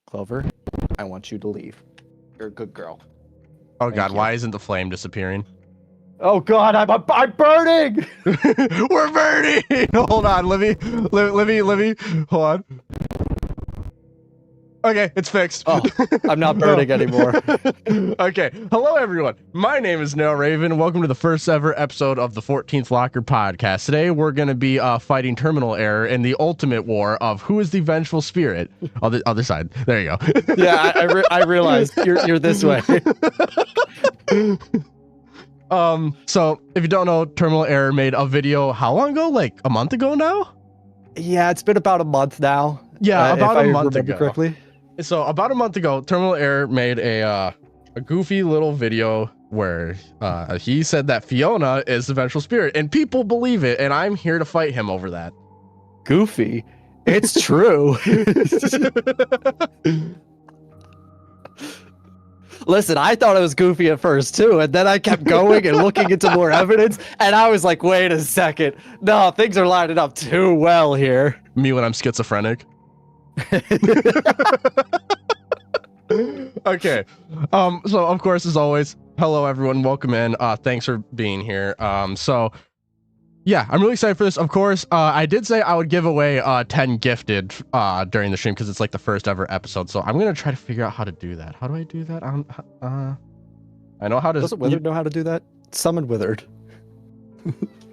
Clover, I want you to leave. You're a good girl. Oh God, why isn't the flame disappearing? Oh God, I'm burning! We're burning! Hold on, let me, hold on. Okay, it's fixed. Oh, I'm not burning anymore. Okay, hello everyone. My name is Noah Raven. Welcome to the first ever episode of the 14th Locker podcast. Today we're going to be fighting terminal error in the ultimate war of who is the vengeful spirit. On the other side. There you go. Yeah, I realized you're this way. So if you don't know, terminal error made a video how long ago? Like a month ago now? Yeah, it's been about a month now. Yeah, about a month ago. Correctly. So about a month ago, terminal error made a goofy little video where he said that Fiona is the vengeful spirit, and people believe it, and I'm here to fight him over that. Goofy? It's true. Listen, I thought it was goofy at first too, and then I kept going and looking into more evidence, and I was like, wait a second. No, things are lining up too well here. Me when I'm schizophrenic. Okay. So of course, as always, hello everyone, welcome in. Thanks for being here. So Yeah, I'm really excited for this. Of course, I did say I would give away 10 gifted during the stream because it's like the first ever episode. So I'm gonna try to figure out how to do that. How do I do that? I know how to. Doesn't Withered know how to do that? Summon Withered.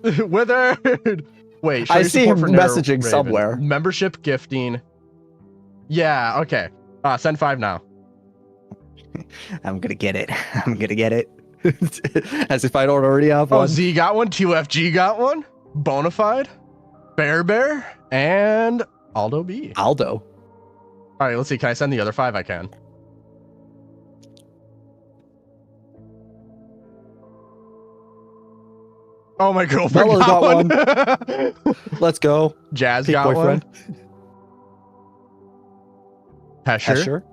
Withered. Wait, I see him messaging Raven. somewhere. Membership gifting. Yeah. Okay. Send 5 now. I'm gonna get it. I'm gonna get it. As if I don't already have one. Oh, Z got one. 2FG got one. Bonafide, Bear, and Aldo B. Aldo. All right, let's see. Can I send the other 5? I can. Oh, my girlfriend got one. Let's go. Jazz Peak got boyfriend. one. Hesher.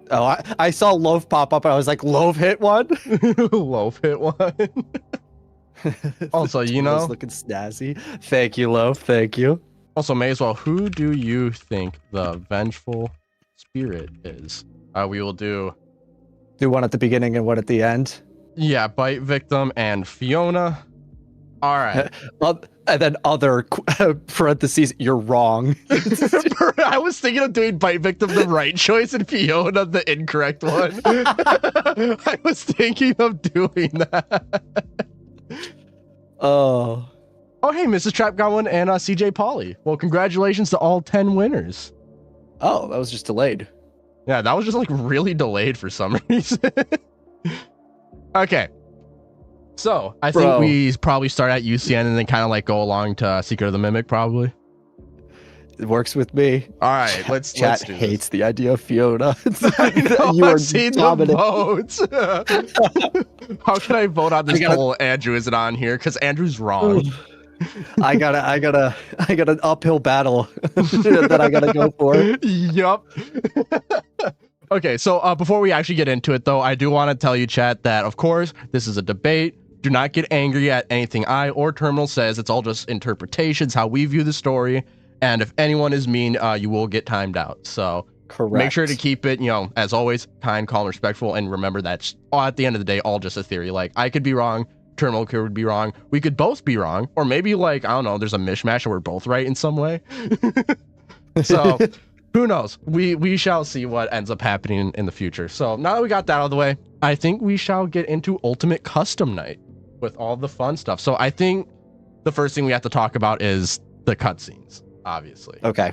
Oh, I saw Loaf pop up and I was like, Loaf hit one? Loaf hit one. Also, you know. Looking snazzy. Thank you, Loaf. Thank you. Also, may as well, who do you think the Vengeful Spirit is? We will do one at the beginning and one at the end. Yeah, Bite Victim and Fiona. All right. And then other parentheses, you're wrong. I was thinking of doing Bite Victim the right choice and Fiona the incorrect one. I was thinking of doing that. Oh, hey, Mrs. Trap got one and CJ Polly. Well, congratulations to all 10 winners. Oh, that was just delayed. Yeah, that was just like really delayed for some reason. Okay. So I think we probably start at UCN and then kind of like go along to Secret of the Mimic, probably. It works with me. All right, let's Chat do hates the idea of Fiona. I know, you I've seen the votes. How can I vote on this poll? Andrew isn't on here because Andrew's wrong. I got an uphill battle that I gotta go for. Yup. Okay, so before we actually get into it, though, I do want to tell you, chat, that of course this is a debate. Do not get angry at anything I or Terminal says. It's all just interpretations, how we view the story. And if anyone is mean, you will get timed out. So correct. Make sure to keep it, as always, kind, calm, respectful, and remember that at the end of the day, all just a theory. Like, I could be wrong, Terminal could be wrong, we could both be wrong, or maybe like, I don't know, there's a mishmash and we're both right in some way. So who knows? We shall see what ends up happening in the future. So now that we got that out of the way, I think we shall get into Ultimate Custom Night with all the fun stuff. So I think the first thing we have to talk about is the cutscenes, obviously. Okay.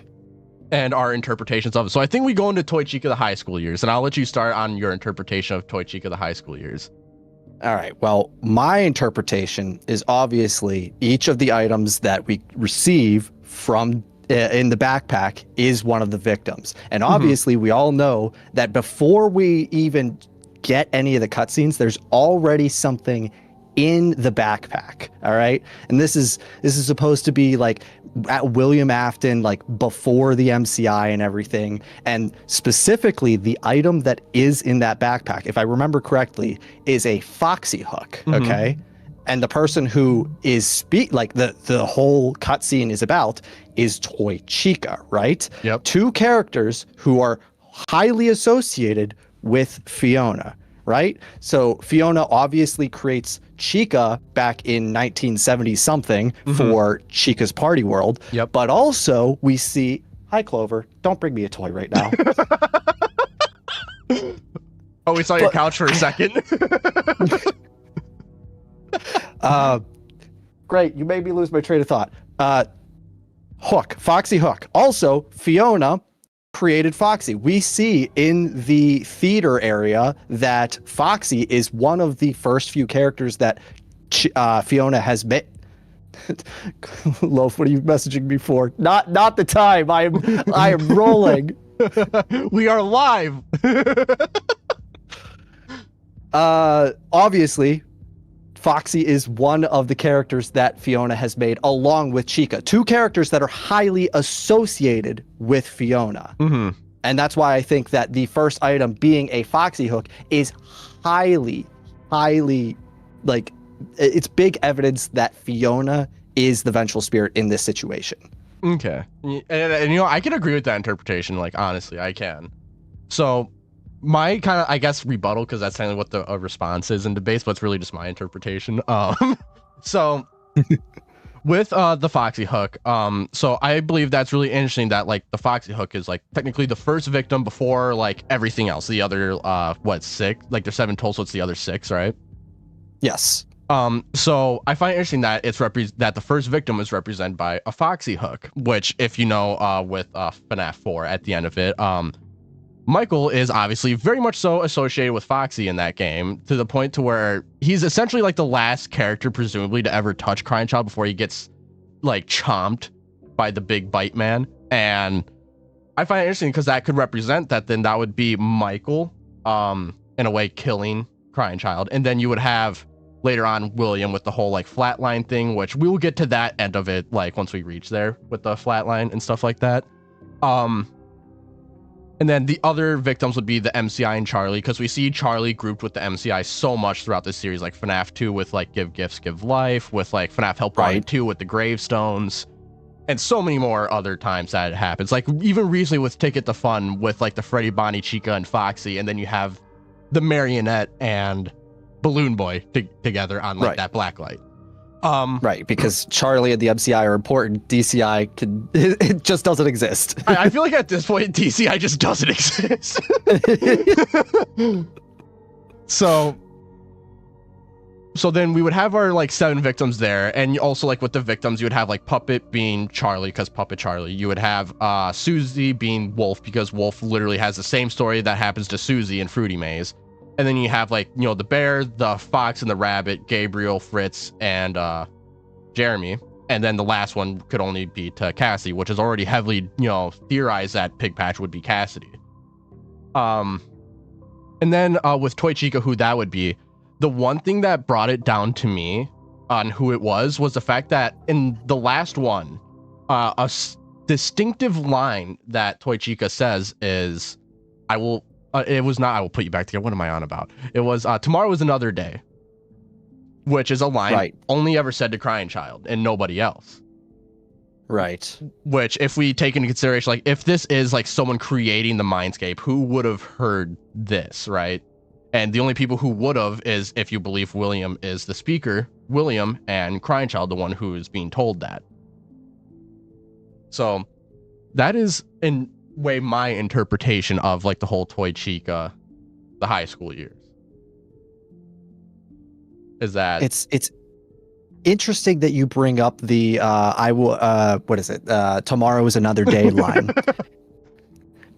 And our interpretations of it. So I think we go into Toy Chica the high school years, and I'll let you start on your interpretation of Toy Chica the high school years. All right. Well, my interpretation is obviously each of the items that we receive from in the backpack is one of the victims. And obviously we all know that before we even get any of the cutscenes, there's already something in the backpack. All right. And this is supposed to be like at William Afton, like before the MCI and everything. And specifically the item that is in that backpack, if I remember correctly, is a foxy hook. Okay. And the person who is the whole cutscene is about is Toy Chica, right? Yep. 2 characters who are highly associated with Fiona, right? So Fiona obviously creates Chica back in 1970 something for Chica's Party World. Yep. But also we see, hi Clover, don't bring me a toy right now. Oh, we saw your couch for a second. Great, you made me lose my train of thought. Hook, Foxy Hook. Also, Fiona created Foxy. We see in the theater area that Foxy is one of the first few characters that Fiona has met. Loaf, what are you messaging me for? Not the time. I am rolling. We are live. Obviously, Foxy is one of the characters that Fiona has made along with Chica. 2 characters that are highly associated with Fiona. And that's why I think that the first item being a Foxy hook is highly, like, it's big evidence that Fiona is the vengeful spirit in this situation. Okay. And I can agree with that interpretation. Like, honestly, I can. So my kind of, I guess, rebuttal, because that's kind of what the response is in debates, but it's really just my interpretation. So with the Foxy Hook, so I believe that's really interesting that like the Foxy Hook is like technically the first victim before like everything else. The other six? Like there's 7 total, so it's the other 6, right? Yes. So I find it interesting that that the first victim is represented by a Foxy Hook, which if you know with FNAF 4 at the end of it, Michael is obviously very much so associated with Foxy in that game, to the point to where he's essentially like the last character presumably to ever touch Crying Child before he gets like chomped by the big bite man. And I find it interesting because that could represent that then that would be Michael in a way killing Crying Child, and then you would have later on William with the whole like flatline thing, which we will get to that end of it like once we reach there with the flatline and stuff like that. And then the other victims would be the MCI and Charlie, because we see Charlie grouped with the MCI so much throughout this series, like FNAF 2 with like Give Gifts, Give Life, with like FNAF Help Wanted 2 with the gravestones, and so many more other times that it happens. Like even recently with Ticket to Fun with like the Freddy, Bonnie, Chica, and Foxy, and then you have the Marionette and Balloon Boy together on like that black light. Right, because Charlie and the MCI are important. DCI it just doesn't exist. I feel like at this point DCI just doesn't exist. So then we would have our like 7 victims there, and also like with the victims you would have like Puppet being Charlie because Puppet Charlie. You would have Susie being Wolf because Wolf literally has the same story that happens to Susie in Fruity Maze. And then you have like, you know, the bear, the fox, and the rabbit, Gabriel, Fritz, and Jeremy. And then the last one could only be to Cassidy, which is already heavily, you know, theorized that Pig Patch would be Cassidy. And then with Toy Chica, who that would be, the one thing that brought it down to me on who it was the fact that in the last one, distinctive line that Toy Chica says is, it was not, I will put you back together. What am I on about? It was, tomorrow is another day, which is a line only ever said to Crying Child and nobody else. Right. Which, if we take into consideration, like, if this is like someone creating the mindscape, who would have heard this, right? And the only people who would have is, if you believe William is the speaker, William and Crying Child, the one who is being told that. So that is in way my interpretation of like the whole Toy Chica, the high school years, is that it's interesting that you bring up the what is it, tomorrow is another day line.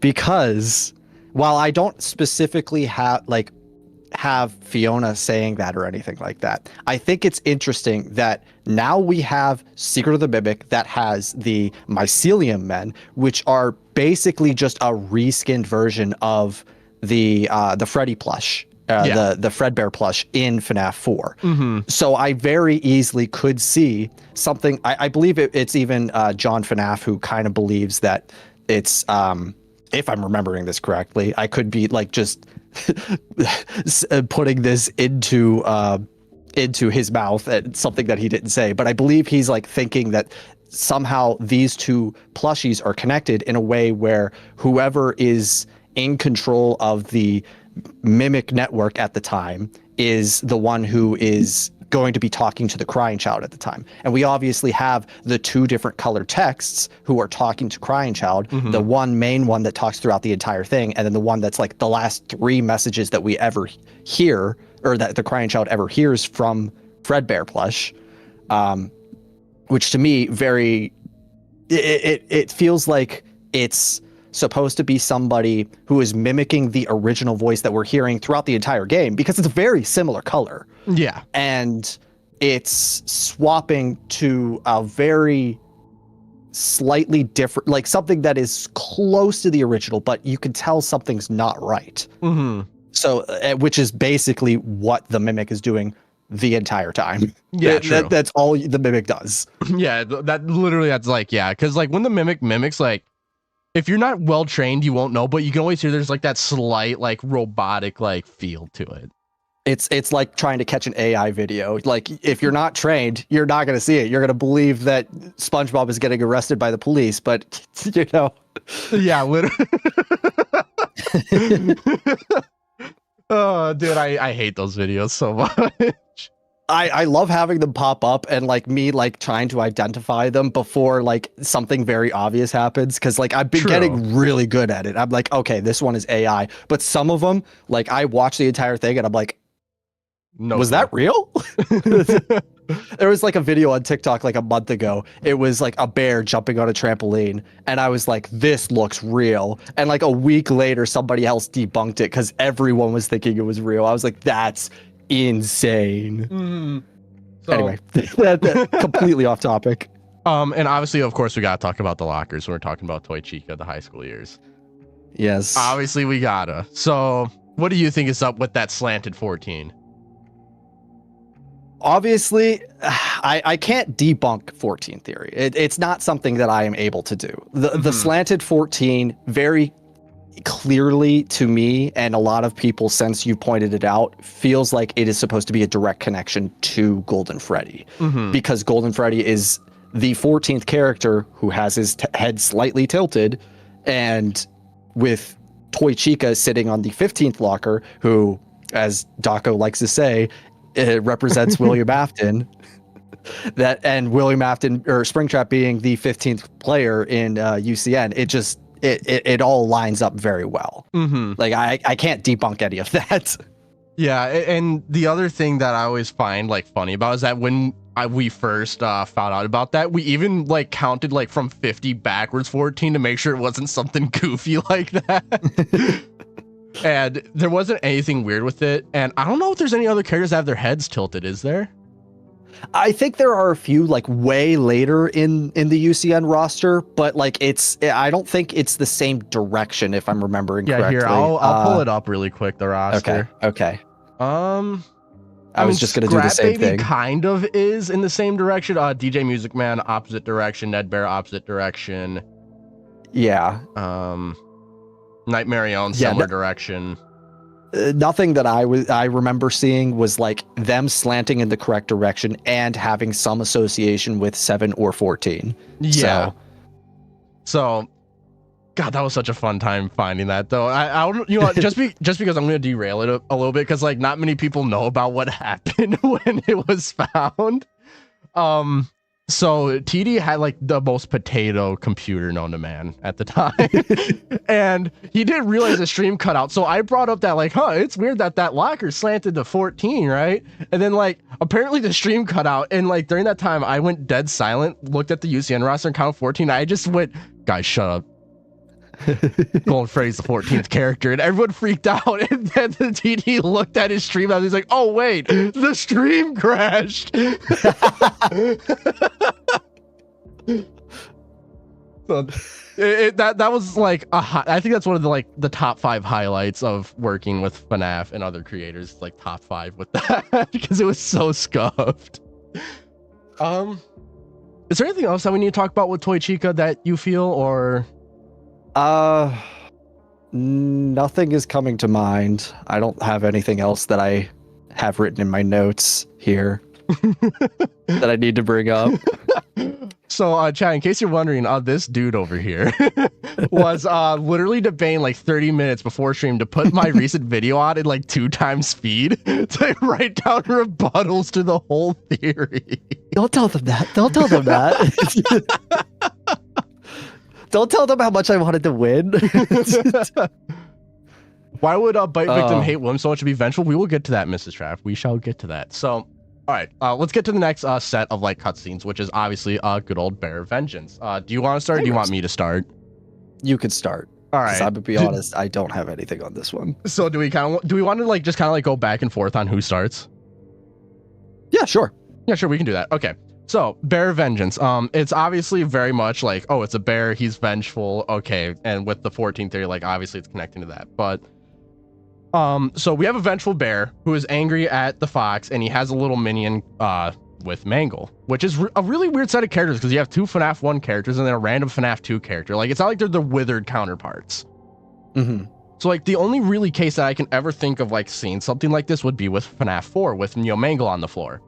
Because while I don't specifically have Fiona saying that or anything like that, I think it's interesting that now we have Secret of the Mimic that has the Mycelium Men, which are basically just a reskinned version of the Freddy plush, the Fredbear plush in FNAF 4. Mm-hmm. So I very easily could see something. I believe it's even John FNAF who kind of believes that it's, if I'm remembering this correctly, I could be like just putting this into his mouth and something that he didn't say, but I believe he's like thinking that somehow these two plushies are connected in a way where whoever is in control of the Mimic network at the time is the one who is going to be talking to the Crying Child at the time. And we obviously have the 2 different colored texts who are talking to Crying Child, the one main one that talks throughout the entire thing, and then the one that's like the last 3 messages that we ever hear, or that the Crying Child ever hears from Fredbear plush, which to me it feels like it's supposed to be somebody who is mimicking the original voice that we're hearing throughout the entire game, because it's a very similar color. Yeah. And it's swapping to a very slightly different, like something that is close to the original, but you can tell something's not right. Mm-hmm. So, which is basically what the Mimic is doing the entire time. Yeah, true. That's all the Mimic does. Yeah, that's like, yeah, because like when the Mimic mimics, like, if you're not well trained, you won't know, but you can always hear there's like that slight like robotic like feel to it. It's like trying to catch an AI video. Like, if you're not trained, you're not going to see it. You're going to believe that SpongeBob is getting arrested by the police, but you know. Yeah, literally. Oh, dude, I hate those videos so much. I love having them pop up and like me like trying to identify them before like something very obvious happens, because like I've been True. getting really good at it. I'm like, okay, this one is AI, but some of them, like I watch the entire thing and I'm like, No, was that real? There was like a video on TikTok like a month ago. It was like a bear jumping on a trampoline, and I was like, this looks real. And like a week later, somebody else debunked it because everyone was thinking it was real. I was like, that's insane. So, Anyway, that completely off topic. and obviously, of course, we gotta talk about the lockers when we're talking about Toy Chica, the high school years. Yes. Obviously, we gotta. So, what do you think is up with that slanted 14? Obviously, I can't debunk 14 theory. It's not something that I am able to do. The slanted 14 very clearly to me, and a lot of people since you pointed it out, feels like it is supposed to be a direct connection to Golden Freddy, because Golden Freddy is the 14th character who has his head slightly tilted, and with Toy Chica sitting on the 15th locker, who, as Daco likes to say, it represents William Afton. And William Afton, or Springtrap, being the 15th player in UCN, it all lines up very well. Like I can't debunk any of that. Yeah, and the other thing that I always find like funny about is that when we first found out about that, we even like counted like from 50 backwards 14 to make sure it wasn't something goofy like that. And there wasn't anything weird with it. And I don't know if there's any other characters that have their heads tilted, is there? I think there are a few like way later in the UCN roster, but like I don't think it's the same direction, if I'm remembering correctly. Here, I'll pull it up really quick, the roster. Okay. I was just gonna do the same thing. Kind of is in the same direction. DJ Music Man, opposite direction. Ned Bear, opposite direction. Yeah. Nightmare Own, similar direction. Nothing that I remember seeing was like them slanting in the correct direction and having some association with 7 or 14. Yeah. So God, that was such a fun time finding that, though. I don't, you know, just because I'm going to derail it a little bit, because like not many people know about what happened when it was found. So TD had like the most potato computer known to man at the time, and he didn't realize the stream cut out. So I brought up that like, it's weird that locker slanted to 14, right? And then like apparently the stream cut out, and like during that time I went dead silent, looked at the UCN roster and counted 14. I just went, guys, shut up. Golden Freddy's the 14th character, and everyone freaked out. And then the TD looked at his stream and he's like, oh wait, the stream crashed. So that was like I think that's one of the top 5 highlights of working with FNAF and other creators, like top 5 with that, because it was so scuffed. Is there anything else that we need to talk about with Toy Chica that you feel, or nothing is coming to mind. I don't have anything else that I have written in my notes here that I need to bring up. So, Chad, in case you're wondering, this dude over here was literally debating like 30 minutes before stream to put my recent video on in like 2 times speed to write down rebuttals to the whole theory. Don't tell them that. Don't tell them that. Don't tell them how much I wanted to win. Why would a bite victim hate William so much to be vengeful? We will get to that, Mrs. Traff. We shall get to that. So, all right, let's get to the next set of like cutscenes, which is obviously good old Bear Vengeance. Do you want to start? Or do you want me to start? You could start. All right. I'm gonna be honest, I don't have anything on this one. So do we want to like just kind of like go back and forth on who starts? Yeah, sure. Yeah, sure. We can do that. Okay. So, Bear Vengeance, it's obviously very much like, oh, it's a bear, he's vengeful, okay, and with the 14th theory, like, obviously it's connecting to that, but, so we have a vengeful bear who is angry at the fox, and he has a little minion, with Mangle, which is a really weird set of characters, because you have 2 FNAF 1 characters, and then a random FNAF 2 character, like, it's not like they're the withered counterparts. So, like, the only really case that I can ever think of, like, seeing something like this would be with FNAF 4, with, you know, Mangle on the floor.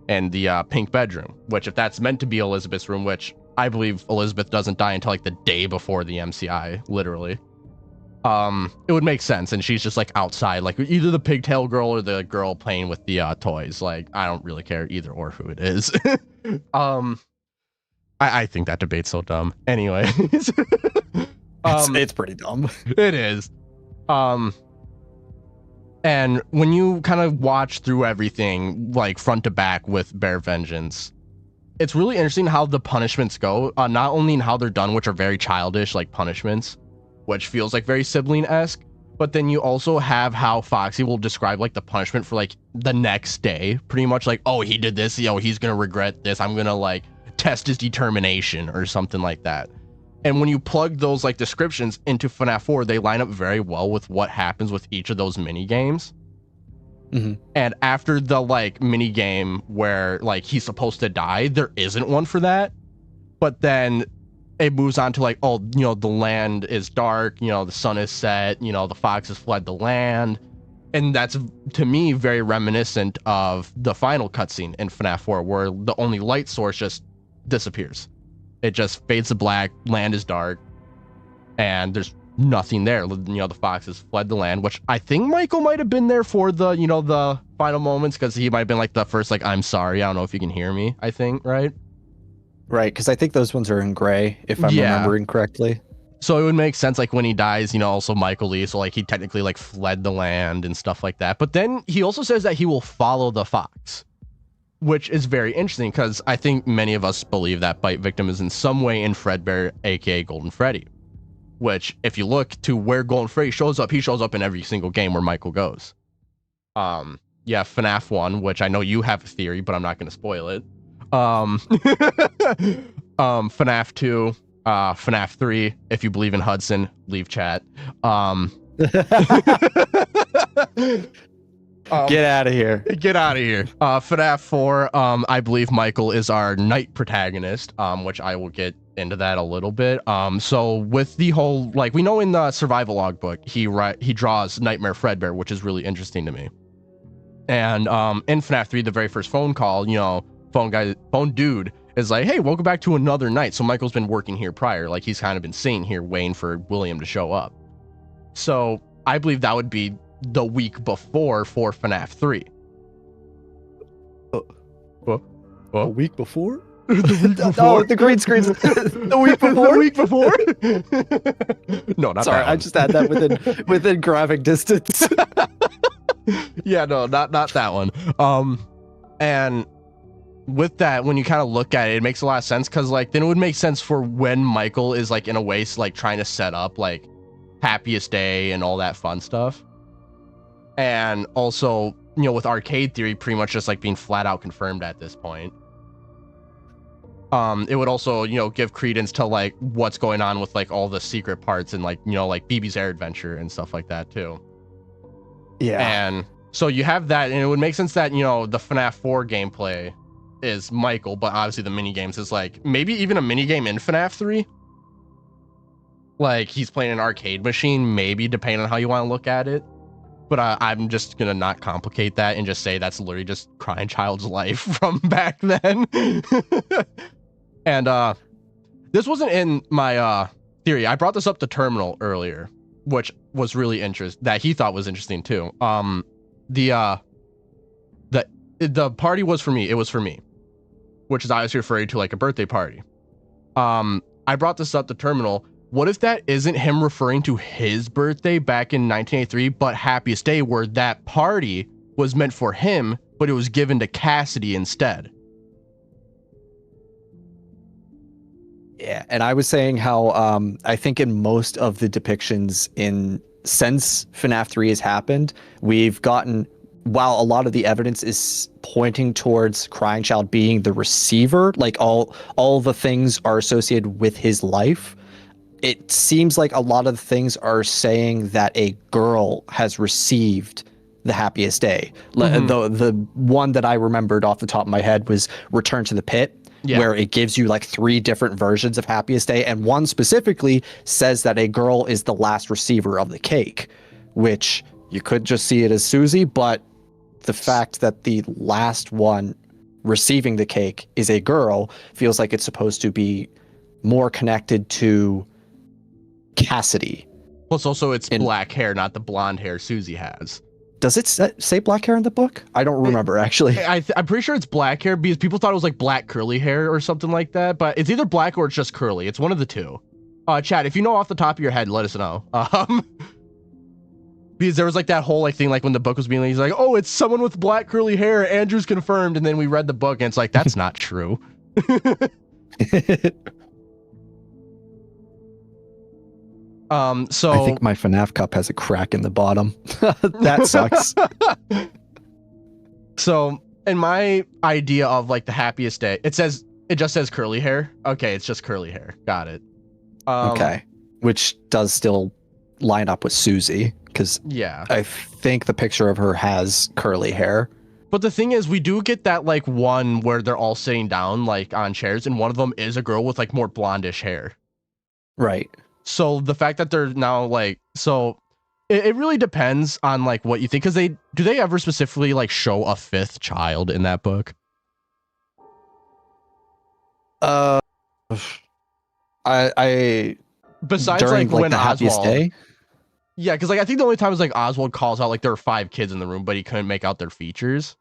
And the pink bedroom, which if that's meant to be Elizabeth's room, which I believe Elizabeth doesn't die until like the day before the MCI, literally. it would make sense. And she's just like outside, like either the pigtail girl or the girl playing with the toys. Like, I don't really care either or who it is. I think that debate's so dumb. Anyway, It's pretty dumb. it is. And when you kind of watch through everything, like front to back with Bear Vengeance, it's really interesting how the punishments go, not only in how they're done, which are very childish, like punishments, which feels like very sibling-esque, but then you also have how Foxy will describe like the punishment for like the next day, pretty much like, oh, he did this, he's gonna regret this, I'm gonna like test his determination or something like that. And when you plug those like descriptions into FNAF 4, they line up very well with what happens with each of those mini games. Mm-hmm. And after the like mini game where like he's supposed to die, there isn't one for that. But then it moves on to like, oh, the land is dark, the sun is set, the fox has fled the land. And that's, to me, very reminiscent of the final cutscene in FNAF 4, where the only light source just disappears. It just fades to black, land is dark, and there's nothing there. The fox has fled the land, which I think Michael might have been there for the, the final moments, because he might have been like the first, like, I'm sorry, I don't know if you can hear me, I think, right? Right, because I think those ones are in gray, if I'm remembering correctly. So it would make sense, like, when he dies, also Michael Lee, so, like, he technically, like, fled the land and stuff like that. But then he also says that he will follow the fox, which is very interesting, because I think many of us believe that Bite Victim is in some way in Fredbear, aka Golden Freddy. Which, if you look to where Golden Freddy shows up, he shows up in every single game where Michael goes. Yeah, FNAF 1, which I know you have a theory, but I'm not going to spoil it. FNAF 2, FNAF 3, if you believe in Hudson, leave chat. Get out of here. Get out of here. FNAF 4, I believe Michael is our night protagonist, which I will get into that a little bit. So with the whole, like, we know in the survival logbook, he draws Nightmare Fredbear, which is really interesting to me. And in FNAF 3, the very first phone call, phone dude is like, hey, welcome back to another night. So Michael's been working here prior. Like, he's kind of been sitting here waiting for William to show up. So I believe that would be the week before for FNAF 3. A week before? The green screen's the week before? The week before? No, not Sorry, that one. I just had that within graphic distance. Yeah, no, not that one. And with that, when you kind of look at it, it makes a lot of sense, because like then it would make sense for when Michael is like in a way like trying to set up like Happiest Day and all that fun stuff. And also, with arcade theory pretty much just like being flat out confirmed at this point. It would also, give credence to like what's going on with like all the secret parts and like, like BB's Air Adventure and stuff like that too. Yeah. And so you have that, and it would make sense that, the FNAF 4 gameplay is Michael, but obviously the mini games is like maybe even a mini game in FNAF 3. Like he's playing an arcade machine, maybe, depending on how you want to look at it. But I'm just gonna not complicate that and just say that's literally just Crying Child's life from back then. And this wasn't in my theory. I brought this up to Terminal earlier, which was really interesting, that he thought was interesting too. The party was for me. It was for me, which is obviously referring to like a birthday party. I brought this up to Terminal. What if that isn't him referring to his birthday back in 1983, but Happiest Day, where that party was meant for him, but it was given to Cassidy instead? Yeah, and I was saying how I think in most of the depictions since FNAF 3 has happened, we've gotten, while a lot of the evidence is pointing towards Crying Child being the receiver, like all the things are associated with his life, it seems like a lot of the things are saying that a girl has received the Happiest Day. Mm-hmm. The one that I remembered off the top of my head was Return to the Pit, where it gives you like 3 different versions of Happiest Day, and one specifically says that a girl is the last receiver of the cake, which you could just see it as Susie, but the fact that the last one receiving the cake is a girl feels like it's supposed to be more connected to Cassidy Plus, also, it's black hair, not the blonde hair Susie has. Does it say black hair in the book? I don't remember, actually. I'm pretty sure it's black hair because people thought it was like black curly hair or something like that, but it's either black or it's just curly. It's one of the two. Chad, if you know off the top of your head, let us know. Because there was like that whole like thing, like when the book was being, he's like, oh, it's someone with black curly hair. Andrew's confirmed. And then we read the book and it's like, that's not true. So I think my FNAF cup has a crack in the bottom. That sucks. So in my idea of like the happiest day, it just says curly hair. Okay, it's just curly hair. Got it. Okay, which does still line up with Susie because yeah, I think the picture of her has curly hair. But the thing is, we do get that like one where they're all sitting down like on chairs, and one of them is a girl with like more blondish hair. Right. So the fact that they're now like, so it really depends on like what you think, because do they ever specifically like show a fifth child in that book? I besides during, like when the happiest Oswald, day. Yeah, because like I think the only time is like Oswald calls out like there were 5 kids in the room, but he couldn't make out their features.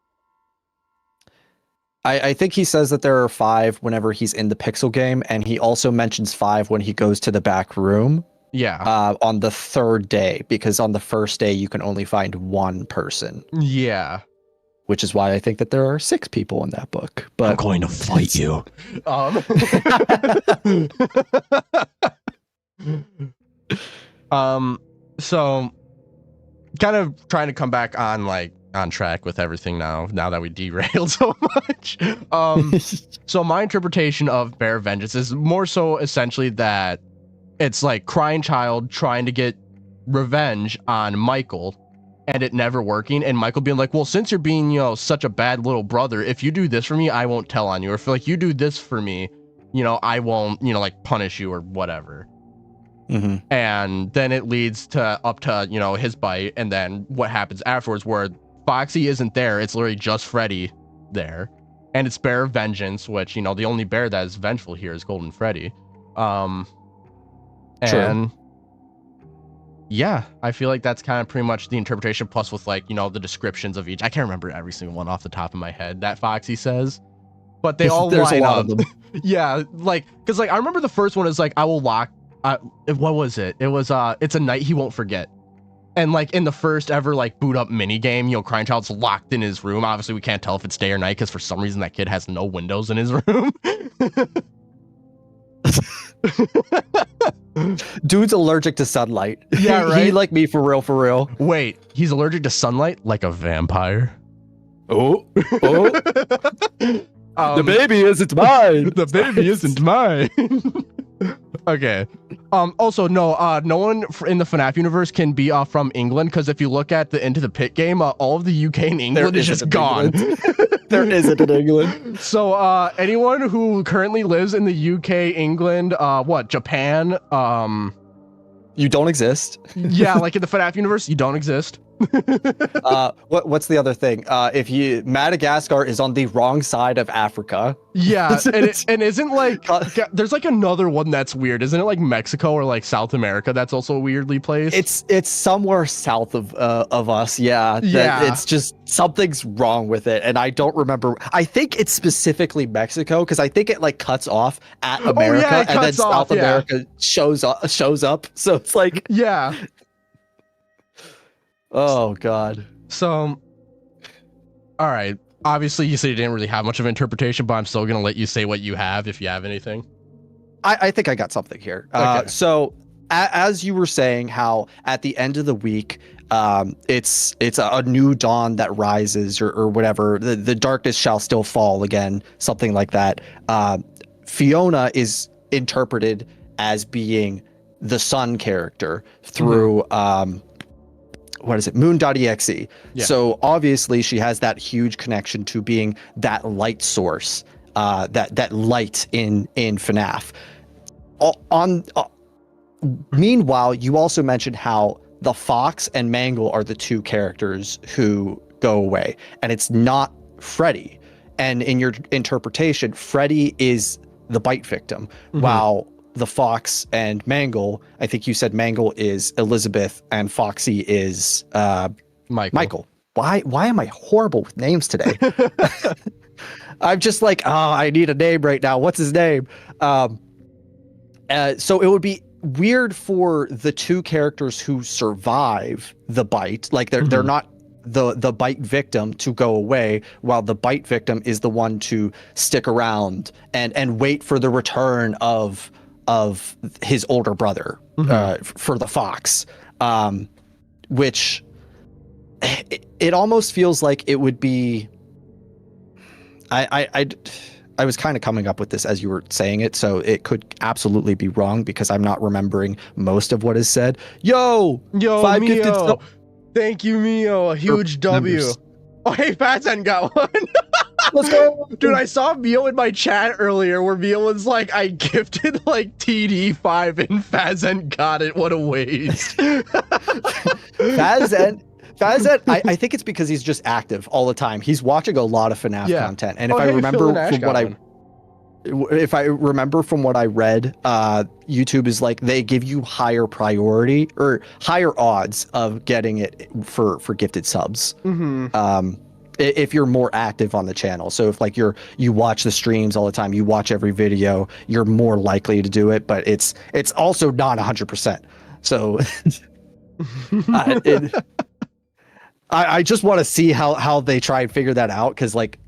I think he says that there are 5 whenever he's in the pixel game, and he also mentions 5 when he goes to the back room. Yeah. On the 3rd day, because on the 1st day you can only find 1 person. Yeah. Which is why I think that there are 6 people in that book. But I'm going to fight you. So kind of trying to come back on track with everything now that we derailed so much. So my interpretation of Bear Vengeance is more so essentially that it's like crying child trying to get revenge on Michael and it never working, and Michael being like, well, since you're being, such a bad little brother, if you do this for me, I won't tell on you, or if like you do this for me, I won't, like punish you or whatever. Mm-hmm. And then it leads up to his bite, and then what happens afterwards where Foxy isn't there, it's literally just Freddy there, and it's Bear Vengeance, which the only bear that is vengeful here is Golden Freddy. And yeah, I feel like that's kind of pretty much the interpretation, plus with like the descriptions of each. I can't remember every single one off the top of my head that Foxy says, but they all line up. Of them. Yeah, like because like I remember the first one is like, I will lock. What was it? It was it's a night he won't forget. And like in the first ever like boot up mini game, Crying Child's locked in his room. Obviously, we can't tell if it's day or night because for some reason that kid has no windows in his room. Dude's allergic to sunlight. Yeah, right. He like me for real. Wait, he's allergic to sunlight like a vampire. Oh. The baby isn't mine. The baby isn't mine. Okay. Also, no one in the FNAF universe can be from England, because if you look at the Into the Pit game, all of the UK and England is just gone. There isn't in England. So anyone who currently lives in the UK, England, Japan, you don't exist. Yeah, like in the FNAF universe, you don't exist. What's the other thing? If Madagascar is on the wrong side of Africa. Yeah, and isn't like there's like another one that's weird, isn't it? Like Mexico or like South America, that's also weirdly placed. It's somewhere south of us. Yeah. It's just something's wrong with it, and I don't remember. I think it's specifically Mexico, because I think it like cuts off at America, and then South America shows up. So it's like yeah. Oh God. So, all right. Obviously, you said you didn't really have much of interpretation, but I'm still gonna let you say what you have if you have anything. I think I got something here. Okay. So, as you were saying, how at the end of the week, it's a new dawn that rises, or whatever. The darkness shall still fall again, something like that. Fiona is interpreted as being the sun character through what is it? Moon.exe. Yeah. So obviously she has that huge connection to being that light source, that light in FNAF. Meanwhile, you also mentioned how the Fox and Mangle are the 2 characters who go away, and it's not Freddy. And in your interpretation, Freddy is the bite victim, while the Fox and Mangle, I think you said Mangle is Elizabeth and Foxy is Michael. Why am I horrible with names today? I'm just like, oh, I need a name right now. What's his name? So it would be weird for the two characters who survive the bite, like they're not the bite victim, to go away, while the bite victim is the one to stick around and wait for the return of his older brother for the Fox, which it almost feels like it would be. I was kind of coming up with this as you were saying it, so it could absolutely be wrong because I'm not remembering most of what is said. Yo, 5 Mio. gifted Thank you, Mio. A huge W. Members. Oh, hey, Fatsen got one. Let's go. Dude, I saw Mio in my chat earlier where Mio was like, I gifted like TD5 and Fazen got it. What a waste. Fazen, I think it's because he's just active all the time. He's watching a lot of FNAF content, and if I remember from what I read, YouTube is like they give you higher priority or higher odds of getting it for gifted subs. If you're more active on the channel. So if like you watch the streams all the time, you watch every video, you're more likely to do it. But it's also not 100%. So I just want to see how they try and figure that out, because like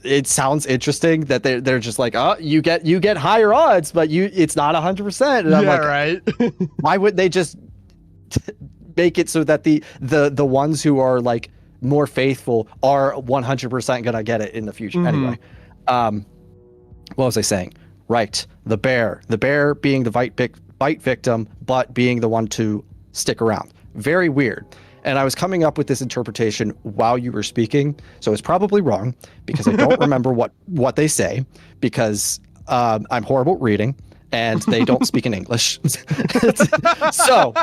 it sounds interesting that they're just like, oh, you get higher odds, but it's not 100%. And I'm like, right. Why would they just make it so that the ones who are like more faithful are 100% gonna get it in the future? Anyway, what was I saying? Right, the bear being the bite victim, but being the one to stick around. Very weird. And I was coming up with this interpretation while you were speaking, so it's probably wrong because I don't remember what they say, because I'm horrible at reading and they don't speak in English. So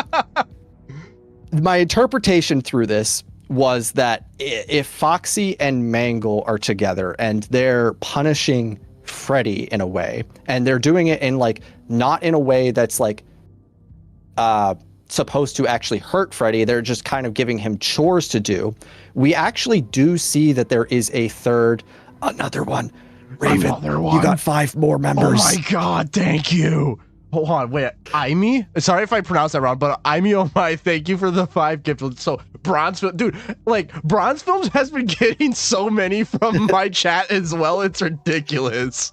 my interpretation through this was that if Foxy and Mangle are together and they're punishing Freddy in a way, and they're doing it in like not in a way that's like supposed to actually hurt Freddy, they're just kind of giving him chores to do. We actually do see that there is another one. Raven, you got 5 more members. Oh my god, thank you. Hold on, wait, Aimi? Sorry if I pronounced that wrong, but Aimi, oh my, thank you for the 5 gifts. So, Bronze Film, dude, like, Bronze Films has been getting so many from my chat as well, it's ridiculous.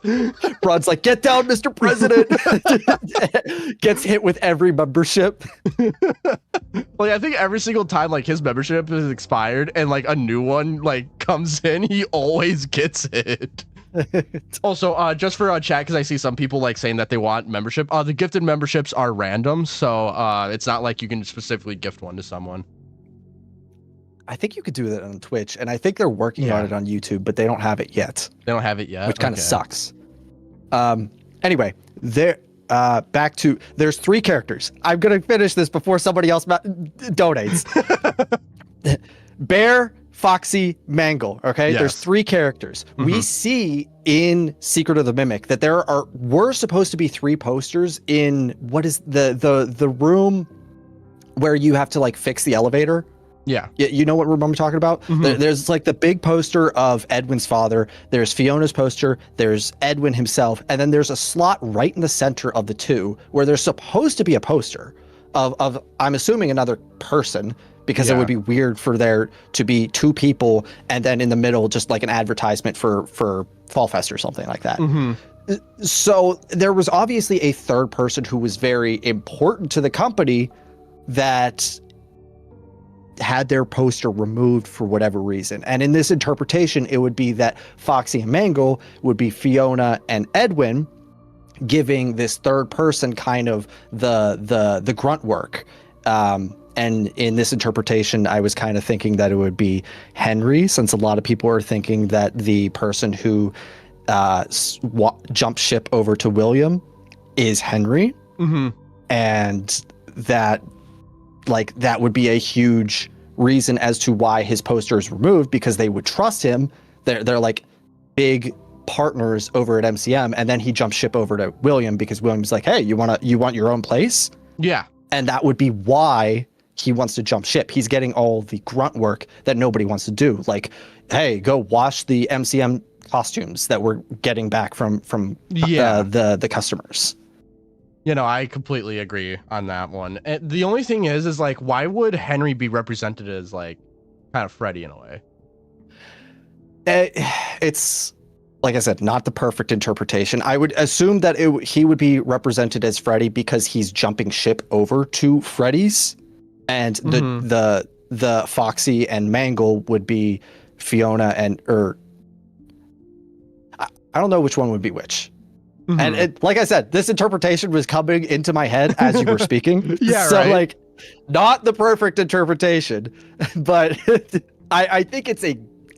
Bronze like, get down, Mr. President. Gets hit with every membership. Like, I think every single time, like, his membership is expired and, like, a new one, like, comes in, he always gets it. Also, just for chat, because I see some people like saying that they want membership. The gifted memberships are random, so it's not like you can specifically gift one to someone. I think you could do that on Twitch, and I think they're working on it on YouTube, but they don't have it yet. They don't have it yet, which kind of sucks. Anyway, back to there's 3 characters. I'm gonna finish this before somebody else donates. Bear, Foxy, Mangle. Okay, there's 3 characters. We see in Secret of the Mimic that were supposed to be 3 posters in what is the room where you have to like fix the elevator. Yeah, you know what room I'm talking about? There's like the big poster of Edwin's father, there's Fiona's poster, there's Edwin himself, and then there's a slot right in the center of the 2 where there's supposed to be a poster of I'm assuming another person, because it would be weird for there to be 2 people and then in the middle just like an advertisement for Fall Fest or something like that. So there was obviously a third person who was very important to the company that had their poster removed for whatever reason. And in this interpretation, it would be that Foxy and Mangle would be Fiona and Edwin, giving this third person kind of the grunt work. And in this interpretation, I was kind of thinking that it would be Henry, since a lot of people are thinking that the person who jumped ship over to William is Henry. And that would be a huge reason as to why his poster is removed, because they would trust him. They're like big partners over at MCM, and then he jumps ship over to William because William's like, hey, you want your own place? Yeah. And that would be why he wants to jump ship. He's getting all the grunt work that nobody wants to do. Like, hey, go wash the MCM costumes that we're getting back from the customers. You know, I completely agree on that one. And the only thing is like, why would Henry be represented as like kind of Freddy in a way? It's, like I said, not the perfect interpretation. I would assume that he would be represented as Freddy because he's jumping ship over to Freddy's, and the Foxy and Mangle would be Fiona I don't know which one would be which. And like I said, this interpretation was coming into my head as you were speaking. Yeah, so right. like, not the perfect interpretation, but I think it's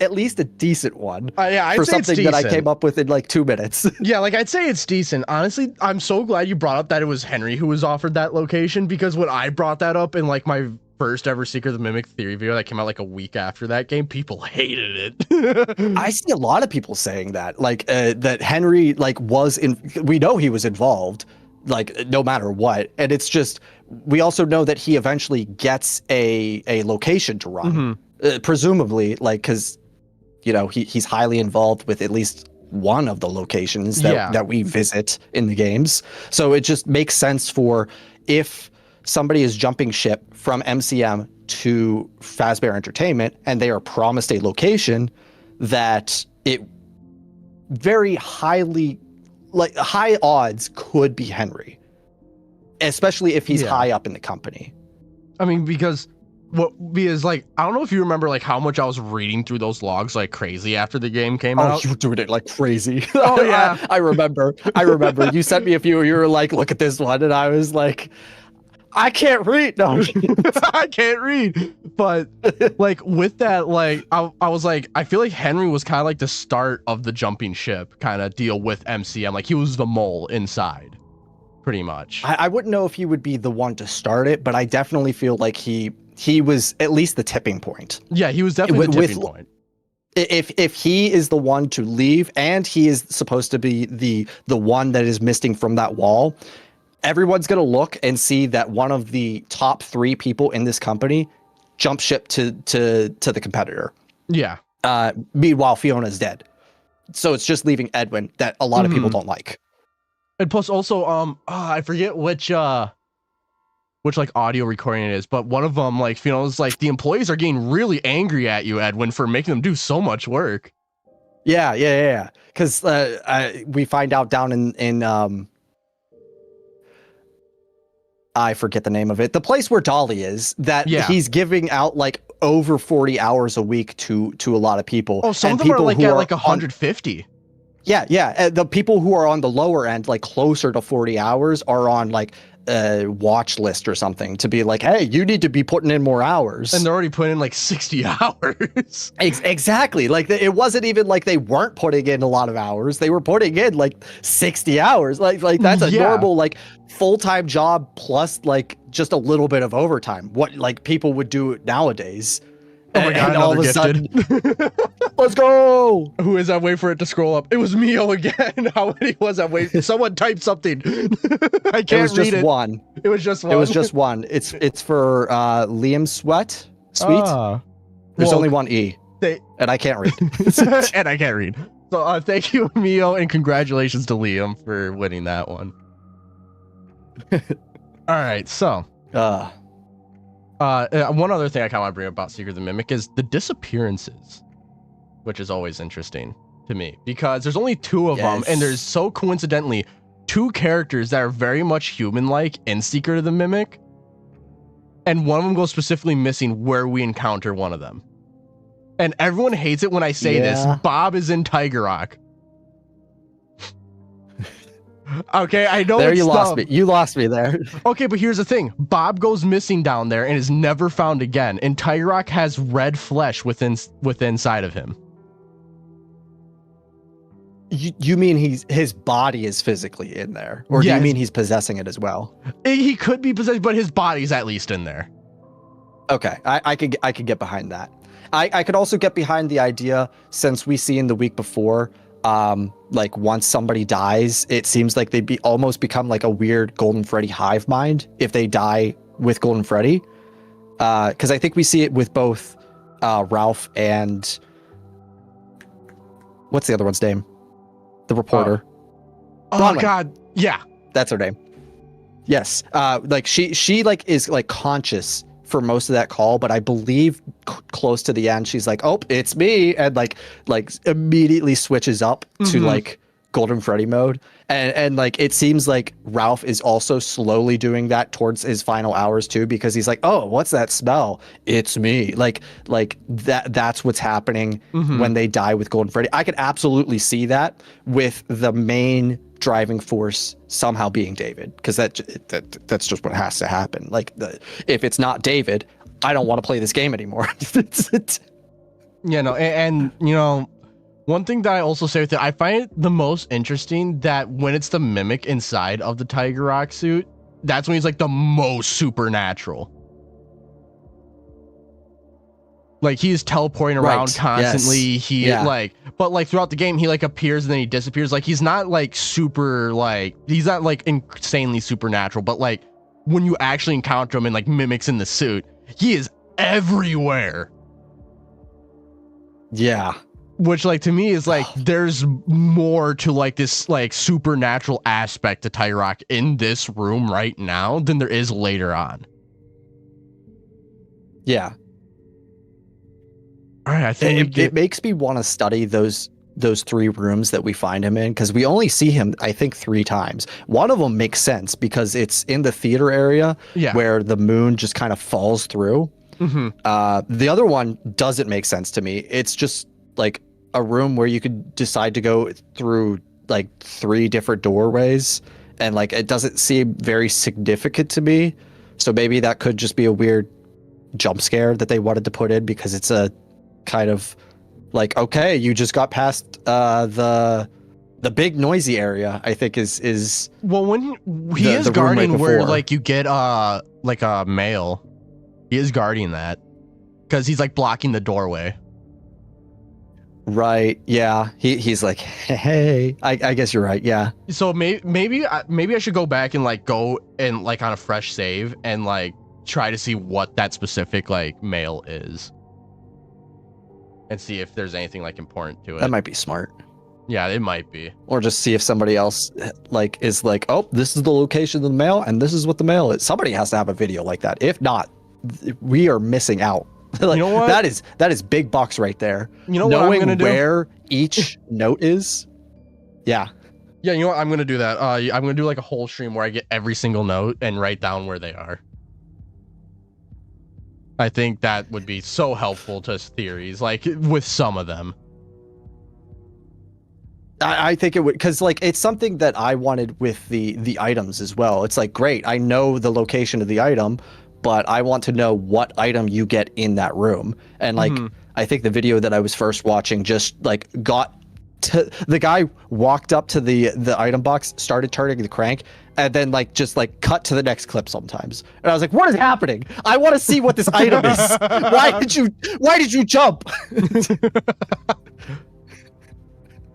at least a decent one. Yeah, I'd for say it's something that I decent. came up with in like 2 minutes. Yeah, like I'd say it's decent. Honestly, I'm so glad you brought up that it was Henry who was offered that location, because when I brought that up in like my first ever Secret of the Mimic theory video that came out like a week after that game, people hated it. I see a lot of people saying that, like that Henry like we know he was involved, like no matter what. And it's just, we also know that he eventually gets a location to run, presumably, like, because, you know, he's highly involved with at least one of the locations that we visit in the games. So it just makes sense for, if somebody is jumping ship from MCM to Fazbear Entertainment and they are promised a location, that it very high odds could be Henry, especially if he's high up in the company. I mean, because like, I don't know if you remember like how much I was reading through those logs like crazy after the game came out. Oh, you were doing it like crazy. Oh yeah. I remember. You sent me a few, you were like, look at this one. And I was like, I can't read. No, I can't read. But like with that, like I was like, I feel like Henry was kind of like the start of the jumping ship kind of deal with MCM. Like he was the mole inside, pretty much. I wouldn't know if he would be the one to start it, but I definitely feel like he was at least the tipping point. Yeah, he was definitely the tipping point. If he is the one to leave, and he is supposed to be the one that is missing from that wall, everyone's going to look and see that one of the top 3 people in this company jump ship to the competitor. Yeah. Meanwhile, Fiona's dead. So it's just leaving Edwin, that a lot of people don't like. And plus also, I forget which like audio recording it is, but one of them, like, Fiona's like, the employees are getting really angry at you, Edwin, for making them do so much work. Yeah. Because we find out down in I forget the name of it, the place where Dolly is, that he's giving out like over 40 hours a week to a lot of people. Oh, some of them are like at like 150. Yeah. The people who are on the lower end, like closer to 40 hours, are on like a watch list or something to be like, hey, you need to be putting in more hours. And they're already putting in like 60 hours. Exactly. Like it wasn't even like they weren't putting in a lot of hours. They were putting in like 60 hours. Like that's a normal like full-time job plus like just a little bit of overtime. What like people would do nowadays. Oh my God, and all of a sudden, let's go. Who is that? Wait for it to scroll up. It was Mio again. How many was that? Wait, someone typed something. I can't read it. One. It was just one. It was just one. It's for Liam Sweet. There's only one E. And I can't read. And I can't read. So thank you, Mio, and congratulations to Liam for winning that one. All right, so. One other thing I kind of want to bring up about Secret of the Mimic is the disappearances, which is always interesting to me because there's only 2 of them, and there's so coincidentally 2 characters that are very much human-like in Secret of the Mimic, and one of them goes specifically missing where we encounter one of them. And everyone hates it when I say this. Bob is in Tiger Rock. Okay, I know there you lost me. You lost me there. Okay, but here's the thing. Bob goes missing down there and is never found again. And Tiger Rock has red flesh inside of him. You mean his body is physically in there? Or do you mean he's possessing it as well? He could be possessed, but his body's at least in there. Okay, I could get behind that. I could also get behind the idea, since we see in the week before like once somebody dies, it seems like they almost become like a weird Golden Freddy hive mind if they die with Golden Freddy. Because I think we see it with both Ralph and what's the other one's name? The reporter. Oh God, yeah, that's her name. Yes, like she like is like conscious for most of that call, but I believe close to the end she's like, "Oh, it's me," and like immediately switches up to like Golden Freddy mode, and like it seems like Ralph is also slowly doing that towards his final hours too, because he's like, "Oh, what's that smell? It's me." Like that's what's happening when they die with Golden Freddy. I could absolutely see that with the main driving force somehow being David, because that's just what has to happen. Like if it's not David, I don't want to play this game anymore. You know, and you know, one thing that I also say with it, I find it the most interesting that when it's the mimic inside of the Tiger Rock suit, that's when he's like the most supernatural. Like he's teleporting around constantly. Yes. He like, but like throughout the game, he like appears and then he disappears. Like he's not like super, like he's not like insanely supernatural, but like when you actually encounter him and like mimics in the suit, he is everywhere. Yeah. Which like to me is like there's more to like this like supernatural aspect to Tiger Rock in this room right now than there is later on. Yeah. All right, I think it makes me want to study those 3 rooms that we find him in, because we only see him, I think, 3 times. One of them makes sense because it's in the theater area where the moon just kind of falls through. The other one doesn't make sense to me. It's just like a room where you could decide to go through like 3 different doorways, and like it doesn't seem very significant to me. So maybe that could just be a weird jump scare that they wanted to put in, because it's a kind of like, okay, you just got past the big noisy area, I think is well, when he is guarding where like you get like a mail, he is guarding that because he's like blocking the doorway. Right. Yeah. He's like, hey, I guess you're right. Yeah. So maybe I should go back and like go and like on a fresh save and like try to see what that specific like mail is. And see if there's anything like important to it. That might be smart. Yeah, it might be. Or just see if somebody else like is like, oh, this is the location of the mail and this is what the mail is. Somebody has to have a video like that. If not, we are missing out. Like, you know what? That is big bucks right there. You know what I'm gonna do? Where each note is. Yeah. Yeah, you know what? I'm gonna do that. I'm gonna do like a whole stream where I get every single note and write down where they are. I think that would be so helpful to theories, like with some of them. I think it would, because like it's something that I wanted with the items as well. It's like, great, I know the location of the item, but I want to know what item you get in that room. And like, I think the video that I was first watching just like got to, the guy walked up to the item box, started turning the crank, and then like just like cut to the next clip sometimes. And I was like, what is happening? I want to see what this item is. Why did you jump?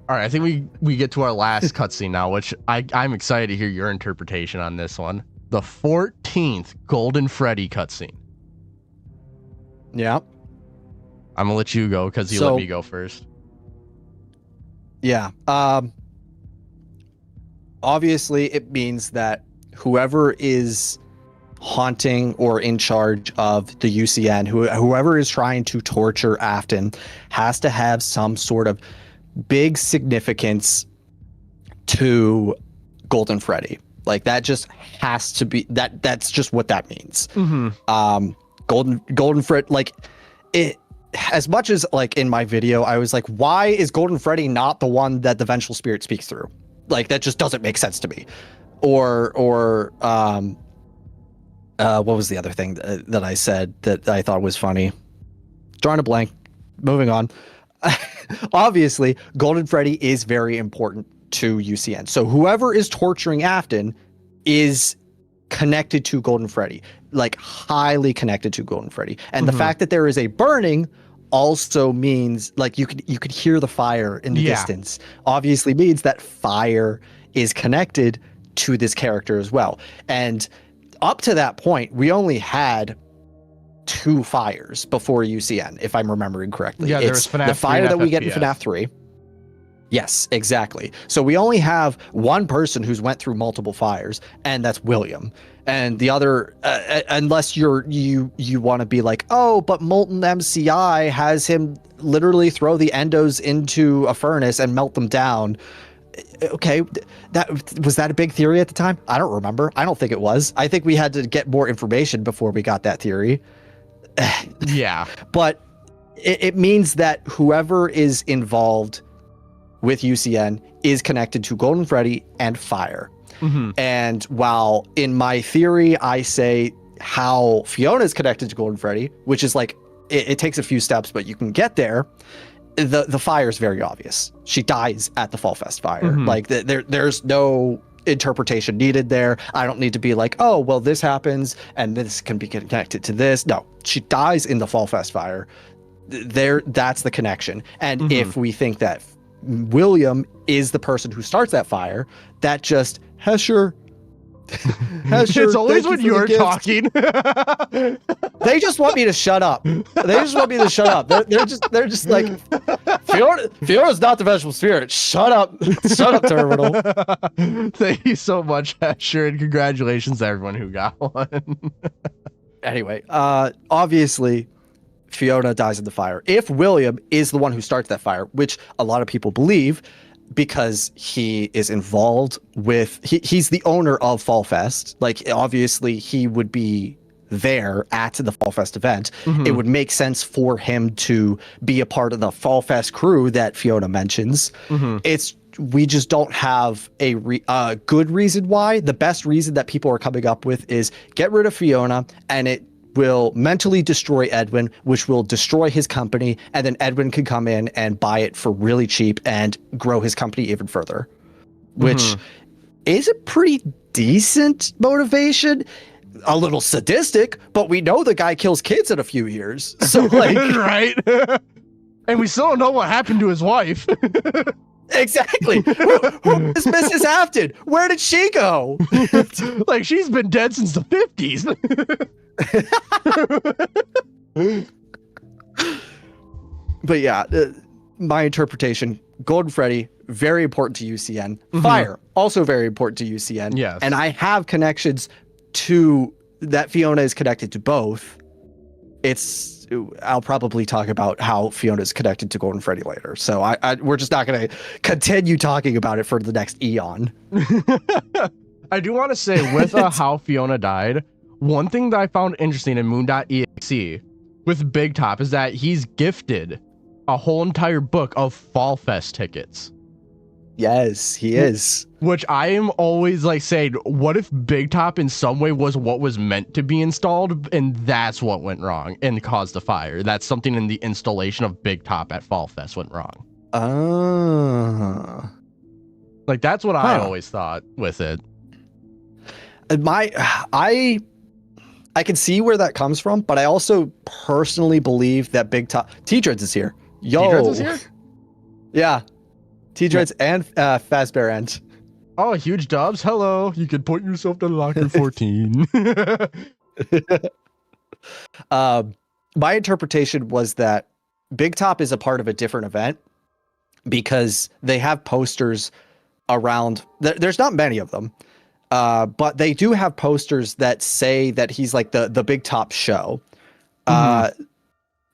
All right, I think we get to our last cutscene now, which I'm excited to hear your interpretation on this one. The 14th Golden Freddy cutscene. Yeah. I'm gonna let you go because you let me go first. Yeah. Obviously, it means that whoever is haunting or in charge of the UCN, whoever is trying to torture Afton, has to have some sort of big significance to Golden Freddy. Like that just has to be that's just what that means. Golden Freddy, like it, as much as like in my video I was like, why is Golden Freddy not the one that the Vengeful Spirit speaks through? Like that just doesn't make sense to me. Or what was the other thing that I said that I thought was funny? Drawing a blank. Moving on. Obviously, Golden Freddy is very important to UCN. So whoever is torturing Afton is connected to Golden Freddy, like highly connected to Golden Freddy. And the fact that there is a burning also means like you could hear the fire in the distance. Obviously means that fire is connected to this character as well. And up to that point, we only had 2 fires before UCN, if I'm remembering correctly. Yeah, it's there was FNAF the fire 3 that and we get in FFPS. FNAF 3. Yes, exactly. So we only have one person who's went through multiple fires, and that's William. And the other, unless you want to be like, oh, but Molten MCI has him literally throw the endos into a furnace and melt them down. Okay, was that a big theory at the time? I don't remember. I don't think it was. I think we had to get more information before we got that theory. Yeah. But it means that whoever is involved with UCN is connected to Golden Freddy and Fire. And while in my theory, I say how Fiona is connected to Golden Freddy, which is like, it takes a few steps, but you can get there. The fire is very obvious. She dies at the Fall Fest fire. Like there's no interpretation needed there. I don't need to be like, oh, well, this happens and this can be connected to this. No, she dies in the Fall Fest fire. That's the connection. And if we think that William is the person who starts that fire, that just Hesher. It's always when you're talking. They just want me to shut up. They're just like, Fiona's not the vegetable spirit. Shut up, Terminal. Thank you so much, Hesher, and congratulations to everyone who got one. Anyway, obviously, Fiona dies in the fire. If William is the one who starts that fire, which a lot of people believe, because he is involved with, he's the owner of Fall Fest. Like, obviously, he would be there at the Fall Fest event. It would make sense for him to be a part of the Fall Fest crew that Fiona mentions. We just don't have a good reason why. The best reason that people are coming up with is get rid of Fiona, and it will mentally destroy Edwin, which will destroy his company, and then Edwin can come in and buy it for really cheap and grow his company even further, which is a pretty decent motivation. A little sadistic, but we know the guy kills kids in a few years. So like, right? And we still don't know what happened to his wife. Exactly. Who is Mrs. Afton? Where did she go? Like, she's been dead since the 50s. But yeah, my interpretation, Golden Freddy, very important to UCN. Fire, also very important to UCN. Yes. And I have connections to that. Fiona is connected to both. I'll probably talk about how Fiona is connected to Golden Freddy later. So we're just not going to continue talking about it for the next eon. I do want to say with how Fiona died, one thing that I found interesting in Moon.exe with Big Top is that he's gifted a whole entire book of Fall Fest tickets. Yes, he is. Which I am always like saying, what if Big Top in some way was what was meant to be installed, and that's what went wrong and caused the fire? That's something in the installation of Big Top at Fall Fest went wrong. Like, that's what I always thought with it. I can see where that comes from, but I also personally believe that Big Top T-Dreads is here. T-Dreads is here? Yeah. T-Dreads and Fazbear End. Oh, huge dubs. Hello. You can point yourself to locker 14. My interpretation was that Big Top is a part of a different event because they have posters around. There's not many of them, but they do have posters that say that he's like the Big Top show.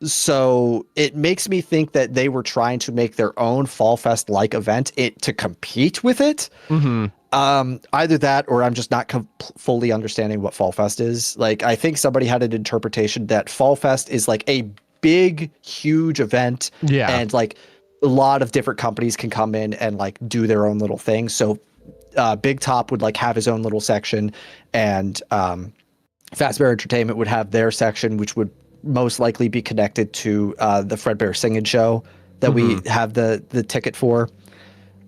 So it makes me think that they were trying to make their own Fall Fest like event to compete with it. Either that, or I'm just not fully understanding what Fall Fest is. Like, I think somebody had an interpretation that Fall Fest is like a big, huge event. Yeah. And like a lot of different companies can come in and like do their own little thing. So Big Top would like have his own little section, and Fazbear Entertainment would have their section, which would most likely be connected to the Fredbear singing show that we have the ticket for.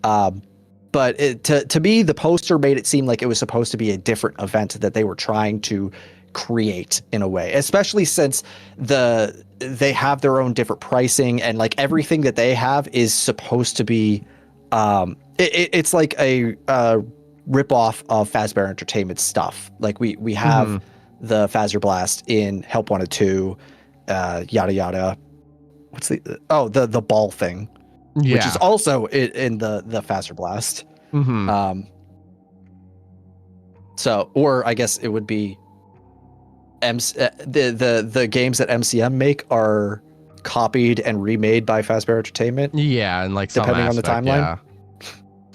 But to me, the poster made it seem like it was supposed to be a different event that they were trying to create in a way, especially since they have their own different pricing, and like everything that they have is supposed to be it's like a rip off of Fazbear Entertainment stuff. Like we have the Fazbear Blast in Help 1 and 2, yada yada. What's the ball thing, which is also in the Fazbear Blast. So, or I guess it would be the games that MCM make are copied and remade by Fazbear Entertainment. Yeah, and like depending on the timeline.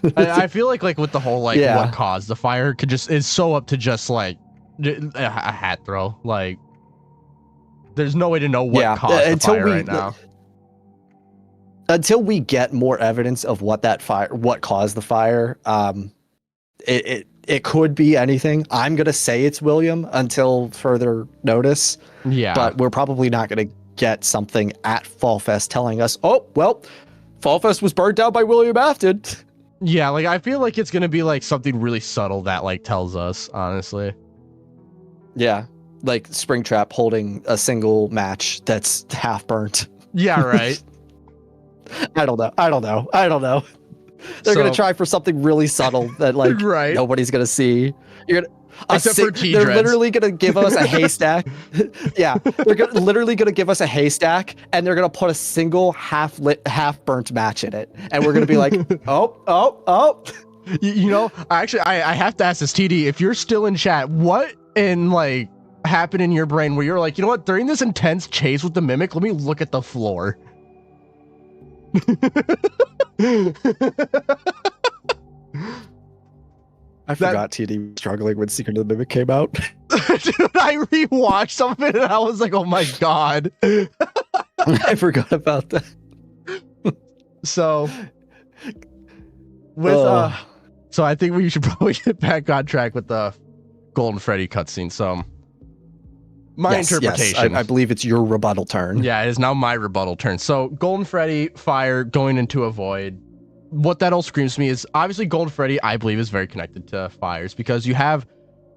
Yeah. I feel like with the whole what caused the fire is so up to just like a hat throw. Like, there's no way to know what caused the fire right now. Until we get more evidence of what caused the fire, it could be anything. I'm gonna say it's William until further notice. Yeah, but we're probably not gonna get something at Fall Fest telling us, oh well, Fall Fest was burned down by William Afton. Yeah, like I feel like it's gonna be like something really subtle that like tells us, honestly. Yeah, like Springtrap holding a single match that's half burnt. Yeah, right. I don't know. They're gonna try for something really subtle that like nobody's gonna see. You're gonna they're literally gonna give us a haystack. Yeah, they're literally gonna give us a haystack, and they're gonna put a single half burnt match in it, and we're gonna be like, oh. You know, actually, I have to ask this, TD, if you're still in chat, what happened in your brain where you're like, you know what, during this intense chase with the mimic, let me look at the floor. I forgot TD was struggling when Secret of the Mimic came out. Dude, I rewatched some of it and I was like, oh my god. I forgot about that. So I think we should probably get back on track with the Golden Freddy cutscene. So my interpretation. Yes, I believe it's your rebuttal turn. Yeah, it is now my rebuttal turn. So Golden Freddy fire going into a void. What that all screams to me is obviously Golden Freddy, I believe, is very connected to fires because you have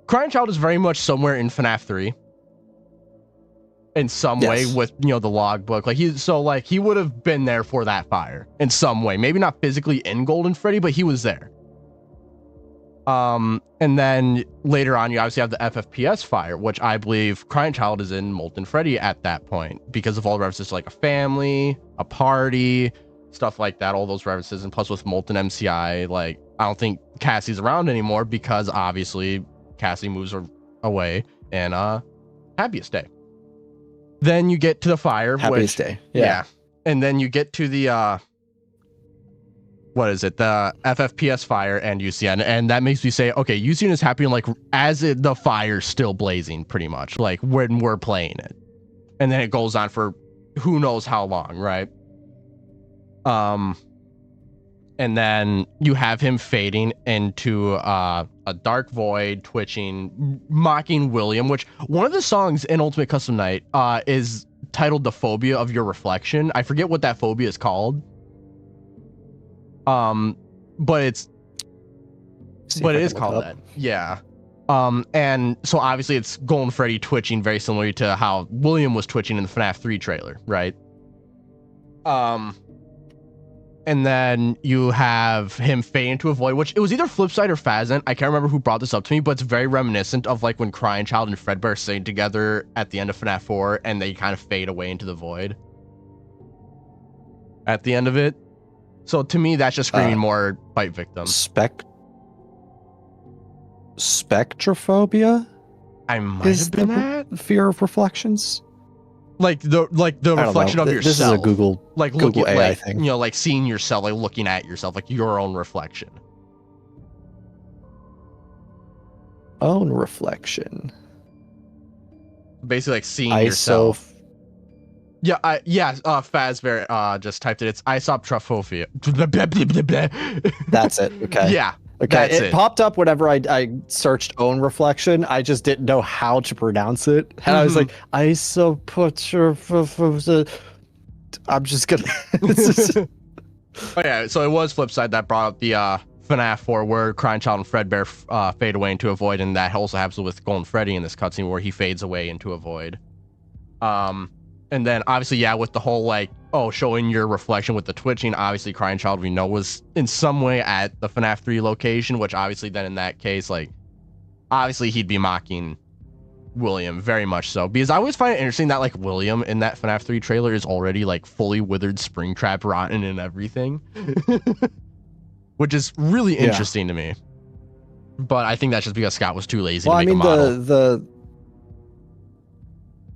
Crying Child is very much somewhere in FNAF 3 in some way with, you know, the logbook. Like he would have been there for that fire in some way. Maybe not physically in Golden Freddy, but he was there. And then later on, you obviously have the FFPS fire, which I believe Crying Child is in Molten Freddy at that point because of all the references to like a family, a party, stuff like that, all those references. And plus with Molten MCI, like I don't think Cassie's around anymore because obviously Cassie moves away and Happiest Day. Then you get to the fire. Happiest Day. Yeah. And then you get to the what is it? The FFPS fire and UCN. And that makes me say, okay, UCN is happening like the fire's still blazing pretty much, like when we're playing it. And then it goes on for who knows how long, right? And then you have him fading into a dark void, twitching, mocking William, which one of the songs in Ultimate Custom Night is titled The Phobia of Your Reflection. I forget what that phobia is called. But it is called that. Yeah. And so obviously it's Golden Freddy twitching very similarly to how William was twitching in the FNAF 3 trailer, right? And then you have him fade into a void, which it was either Flipside or Phazant. I can't remember who brought this up to me, but it's very reminiscent of like when Crying Child and Fredbear sing together at the end of FNAF 4 and they kind of fade away into the void at the end of it. So to me, that's just screaming more fight victim. Spectrophobia? I might have been that? Fear of reflections? Like the reflection of yourself. This is a Google AI thing. You know, like seeing yourself, like looking at yourself, like your own reflection. Own reflection. Basically, like seeing yourself. Yeah, Fazbear just typed it. It's isoptrophobia. That's it. Okay. Yeah. Okay. It popped up whenever I searched own reflection. I just didn't know how to pronounce it. And I was like, isoptrophobia. I'm just gonna Oh yeah, so it was Flipside that brought up the FNAF 4 where Crying Child and Fredbear fade away into a void, and that also happens with Golden Freddy in this cutscene where he fades away into a void. And then obviously, yeah, with the whole like, oh, showing your reflection with the twitching, obviously Crying Child we know was in some way at the FNAF 3 location, which obviously then in that case, like, obviously he'd be mocking William very much so, because I always find it interesting that like William in that FNAF 3 trailer is already like fully withered, Springtrap, rotten, and everything, which is really interesting to me. But I think that's just because Scott was too lazy to make a model.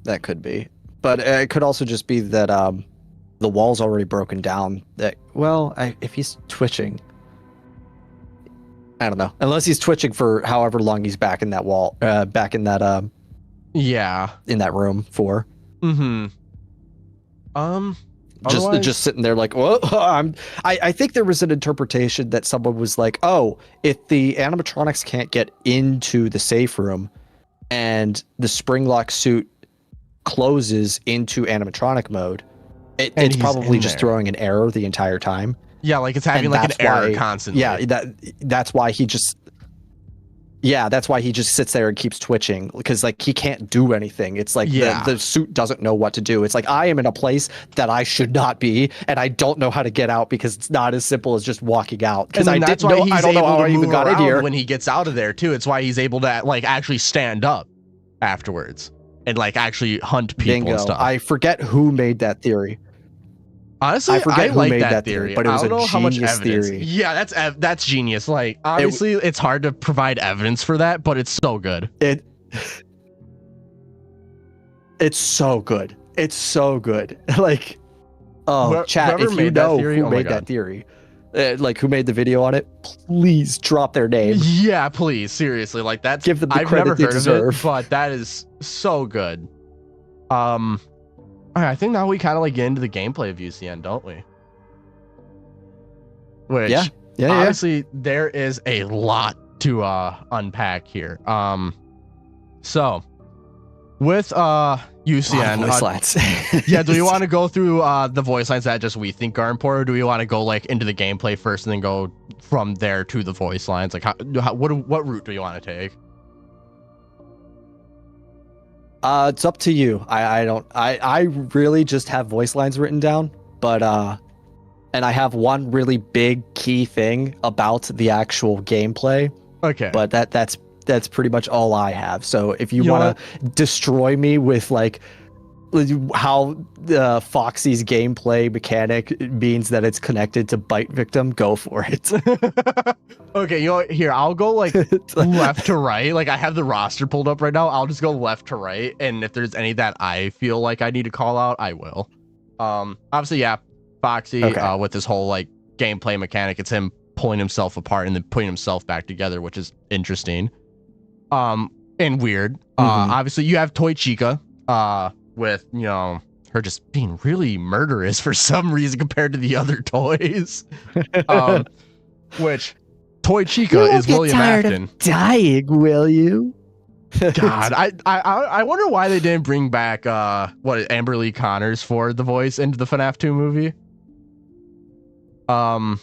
That could be, but it could also just be that the wall's already broken down. That if he's twitching, I don't know. Unless he's twitching for however long he's back in that wall, back in that in that room for. Just sitting there like, well, I think there was an interpretation that someone was like, oh, if the animatronics can't get into the safe room and the spring lock suit closes into animatronic mode, it's probably just throwing an error the entire time. Yeah, like it's having like an error constantly. Yeah, that's why he just sits there and keeps twitching, because like he can't do anything. It's like the suit doesn't know what to do. It's like, I am in a place that I should not be, and I don't know how to get out, because it's not as simple as just walking out. Because I don't know how I even got in here. When he gets out of there too, it's why he's able to like actually stand up afterwards and like actually hunt people and stuff. I forget who made that theory. Honestly, I forget who made that theory, but it was I don't know how much evidence. Theory. Yeah, that's genius. Like, obviously, it's hard to provide evidence for that, but it's so good. It's so good. It's so good. Like, chat, if you know who made that theory, like who made the video on it, please drop their name. Yeah, please, seriously, like that's. Give them the I've credit never heard they deserve. of it, but that is so good. I think now we kind of like get into the gameplay of UCN, don't we? Which, honestly, there is a lot to unpack here. So with UCN, voice lines. Do we want to go through the voice lines that just we think are important, or do we want to go like into the gameplay first and then go from there to the voice lines? Like, what route do you want to take? It's up to you. I really just have voice lines written down, but and I have one really big key thing about the actual gameplay. Okay. But that's pretty much all I have. So if you want to destroy me with like how Foxy's gameplay mechanic means that it's connected to bite victim, go for it. Okay, here, I'll go like left to right. Like I have the roster pulled up right now. I'll just go left to right, and if there's any that I feel like I need to call out, I will. Obviously, Foxy, with this whole like gameplay mechanic, it's him pulling himself apart and then putting himself back together, which is interesting. And weird. Obviously you have Toy Chica, with, her just being really murderous for some reason compared to the other toys. Which Toy Chica is William Afton. Of dying, will you? God, I wonder why they didn't bring back Amber Lee Connors for the voice into the FNAF 2 movie. And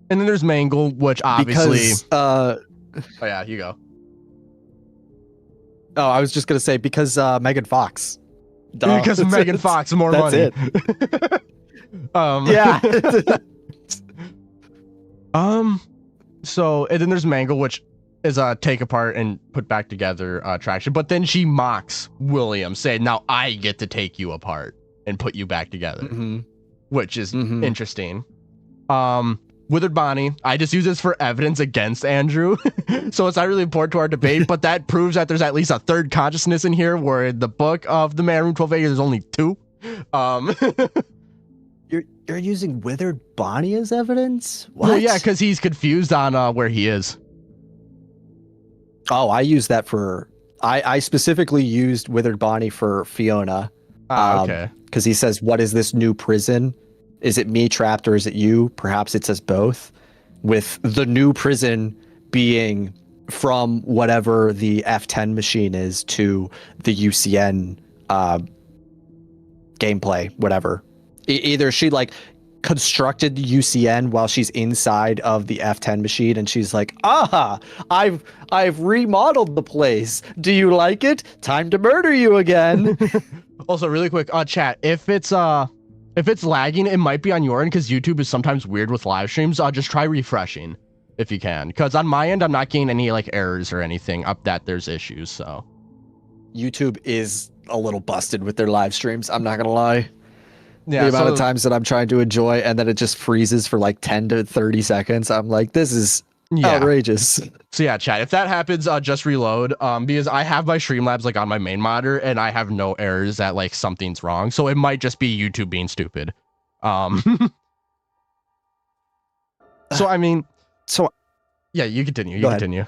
then there's Mangle, which obviously oh yeah, you go. Oh, I was just gonna say because Megan Fox. Duh. Because of Megan Fox, more money. That's it. So, and then there's Mangle, which is a take apart and put back together attraction. But then she mocks William, saying, "Now I get to take you apart and put you back together," which is interesting. Withered Bonnie, I just use this for evidence against Andrew, so it's not really important to our debate, but that proves that there's at least a third consciousness in here, where in the book of the Man Room 12A, there's only two. You're using Withered Bonnie as evidence? What? Well, yeah, because he's confused on where he is. Oh, I use that for... I specifically used Withered Bonnie for Fiona. Okay. Because he says, what is this new prison? Is it me trapped or is it you? Perhaps it says both. With the new prison being from whatever the F10 machine is to the UCN gameplay, whatever. Either she like constructed UCN while she's inside of the F10 machine, and she's like, I've remodeled the place. Do you like it? Time to murder you again. Also, really quick, chat, if it's lagging, it might be on your end because YouTube is sometimes weird with live streams. Just try refreshing if you can, because on my end I'm not getting any like errors or anything up that there's issues. So YouTube is a little busted with their live streams, I'm not gonna lie. Yeah, the amount of times that I'm trying to enjoy and then it just freezes for like 10 to 30 seconds. I'm like, this is outrageous. So yeah, chat, if that happens, just reload. Because I have my Streamlabs like on my main monitor and I have no errors that like something's wrong. So it might just be YouTube being stupid. So I mean, yeah, you continue. You continue.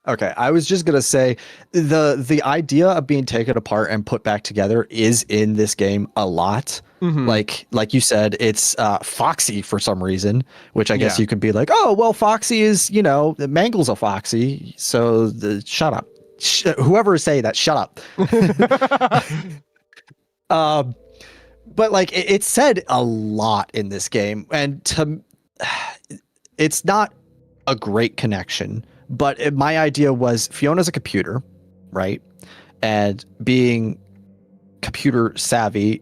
Okay, I was just gonna say the idea of being taken apart and put back together is in this game a lot. Like you said, it's Foxy for some reason, which I guess you could be like, oh well, Foxy is, you know, Mangle's a Foxy, so shut up. Whoever say that, shut up. But like it's said a lot in this game, and it's not a great connection. But my idea was Fiona's a computer, right? And being computer savvy,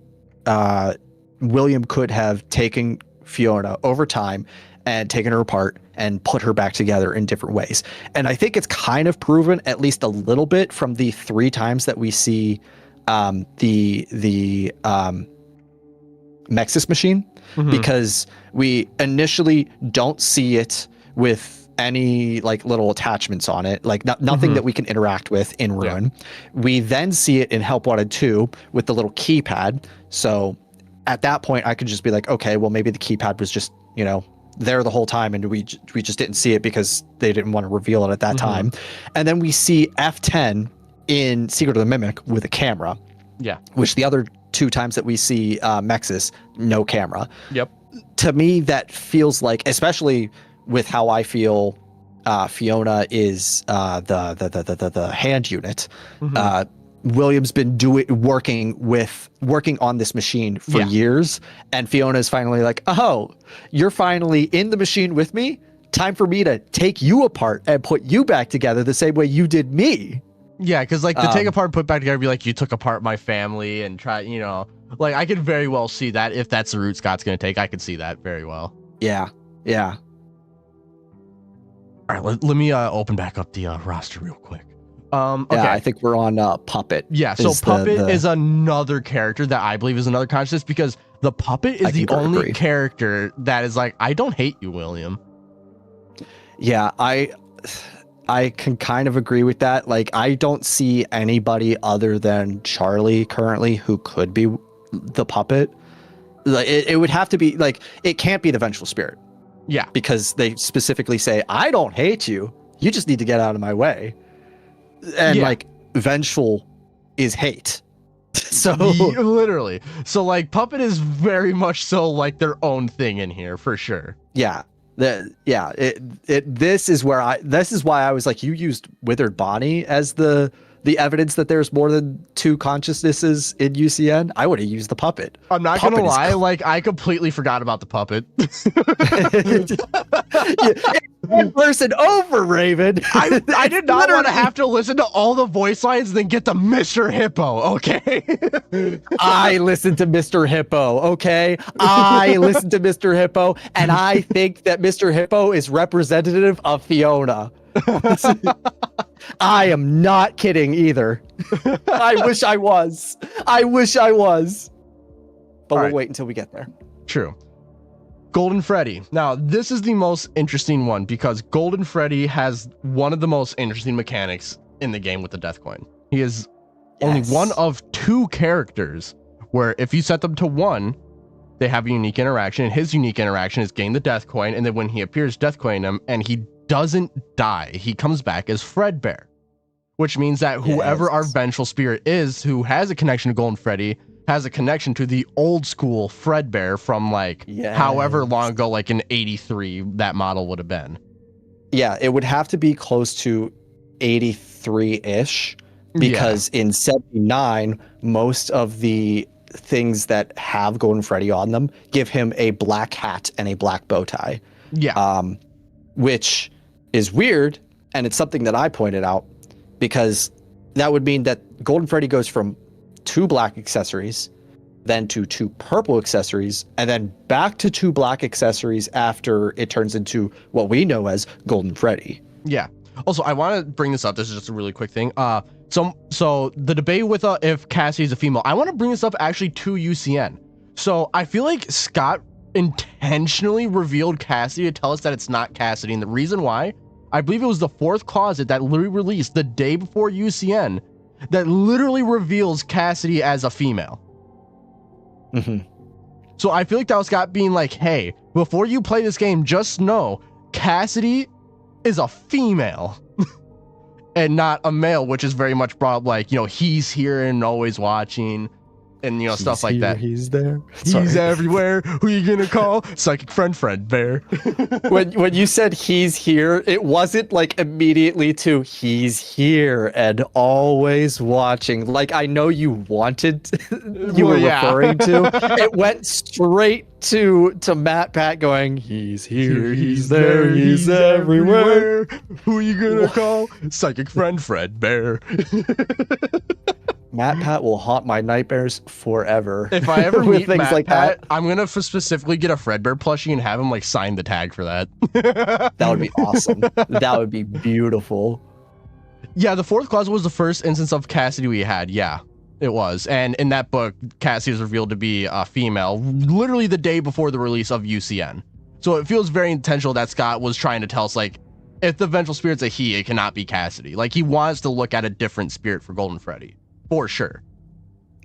William could have taken Fiona over time and taken her apart and put her back together in different ways. And I think it's kind of proven, at least a little bit, from the 3 times that we see the Mexis machine, because we initially don't see it with any like little attachments on it, like nothing that we can interact with in Ruin. We then see it in Help Wanted 2 with the little keypad. So at that point I could just be like, okay, well maybe the keypad was just, you know, there the whole time and we just didn't see it because they didn't want to reveal it at that time. And then we see F10 in Secret of the Mimic with a camera, which the other 2 times that we see Mexis, no camera. To me that feels like, especially with how I feel Fiona is the hand unit. William's been working on this machine for years, and Fiona is finally like, oh, you're finally in the machine with me? Time for me to take you apart and put you back together the same way you did me. Yeah, because like the take apart, put back together, be like, you took apart my family and try, you know, like I could very well see that if that's the route Scott's going to take. I could see that very well. Yeah. All right, let me open back up the roster real quick. Okay. Yeah, I think we're on Puppet. Yeah, so Puppet is another character that I believe is another consciousness, because the Puppet is the only character that is like, I don't hate you, William. Yeah, I can kind of agree with that. Like, I don't see anybody other than Charlie currently who could be the Puppet. Like, it would have to be like, it can't be the Vengeful Spirit. Yeah, because they specifically say, I don't hate you. You just need to get out of my way. And like, Vengeful is hate. So literally. So like, Puppet is very much so like their own thing in here for sure. Yeah. This is why I was like, you used Withered Bonnie as the evidence that there's more than 2 consciousnesses in UCN. I would have used the Puppet. I'm not gonna lie, like I completely forgot about the Puppet. One person over, Raven. I did not want to have to listen to all the voice lines and then get to Mr. Hippo, okay? I listened to Mr. Hippo, okay? I listened to Mr. Hippo, and I think that Mr. Hippo is representative of Fiona. I am not kidding either. I wish I was. But we'll wait until we get there. True. Golden Freddy. Now, this is the most interesting one because Golden Freddy has one of the most interesting mechanics in the game with the death coin. He is only one of 2 characters where if you set them to 1, they have a unique interaction, and his unique interaction is gain the death coin, and then when he appears, death coin him, and he doesn't die. He comes back as Fredbear, which means that whoever our vengeful spirit is, who has a connection to Golden Freddy, has a connection to the old school Fredbear from like however long ago, like in 83, that model would have been. Yeah, it would have to be close to 83-ish because in 79, most of the things that have Golden Freddy on them give him a black hat and a black bow tie. Yeah. Which is weird, and it's something that I pointed out, because that would mean that Golden Freddy goes from 2 black accessories, then to 2 purple accessories, and then back to 2 black accessories after it turns into what we know as Golden Freddy. Yeah. Also, I want to bring this up. This is just a really quick thing. So the debate with if Cassidy is a female, I want to bring this up actually to UCN. So I feel like Scott intentionally revealed Cassidy to tell us that it's not Cassidy, and the reason why, I believe it was the 4th closet that literally released the day before UCN that literally reveals Cassidy as a female. Mm-hmm. So I feel like that was Scott being like, hey, before you play this game, just know Cassidy is a female and not a male, which is very much brought up, like, you know, he's here and always watching, and, you know, stuff like that. He's there. He's everywhere. Who you gonna call? Psychic friend Fredbear. when you said he's here, it wasn't like immediately to he's here and always watching. Like, I know you wanted you were referring to. It went straight to Matt Pat going, he's here, he's there, he's everywhere. Who you gonna call? Psychic friend Fredbear. Matt Pat will haunt my nightmares forever. If I ever meet things Matt like Pat, that, I'm gonna specifically get a Fredbear plushie and have him like sign the tag for that. that would be awesome. That would be beautiful. Yeah, the 4th closet was the first instance of Cassidy we had. Yeah, it was. And in that book, Cassidy was revealed to be a female literally the day before the release of UCN. So it feels very intentional that Scott was trying to tell us, like, if the Vengeful Spirit's a he, it cannot be Cassidy. Like, he wants to look at a different spirit for Golden Freddy. For sure.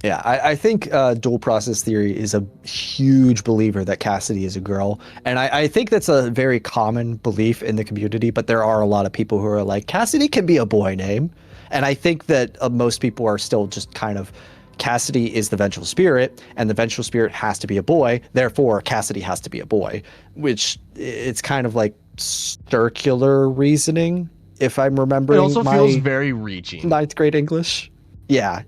Yeah, I think dual process theory is a huge believer that Cassidy is a girl. And I think that's a very common belief in the community, but there are a lot of people who are like, Cassidy can be a boy name. And I think that most people are still just kind of, Cassidy is the Vengeful Spirit, and the Vengeful Spirit has to be a boy, therefore Cassidy has to be a boy, which it's kind of like circular reasoning, if I'm remembering. It also feels very reaching. 9th grade English. Yeah.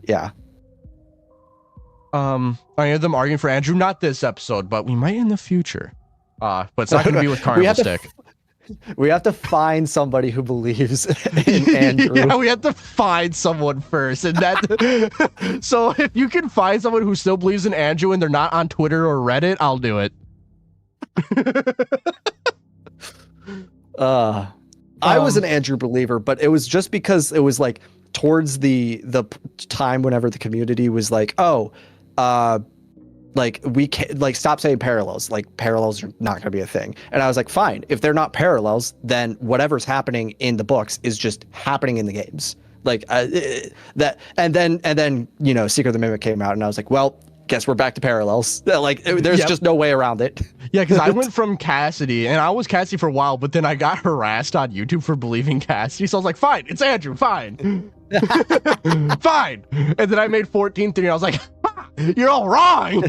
I hear them arguing for Andrew, not this episode, but we might in the future. But it's not going to be with Carnival Stick. We have to find somebody who believes in Andrew. Yeah, we have to find someone first, and that. So if you can find someone who still believes in Andrew and they're not on Twitter or Reddit, I'll do it. I was an Andrew believer, but it was just because it was like towards the time whenever the community was like, like we can't, like, stop saying parallels, like parallels are not going to be a thing. And I was like, fine, if they're not parallels, then whatever's happening in the books is just happening in the games. Like that. And then, you know, Secret of the Mimic came out and I was like, well, guess we're back to parallels. Like there's just no way around it. Yeah, because I went from Cassidy, and I was Cassidy for a while, but then I got harassed on YouTube for believing Cassidy, so I was like, fine, it's Andrew, fine. Fine. And then I made 14th, and I was like, ha, you're all wrong.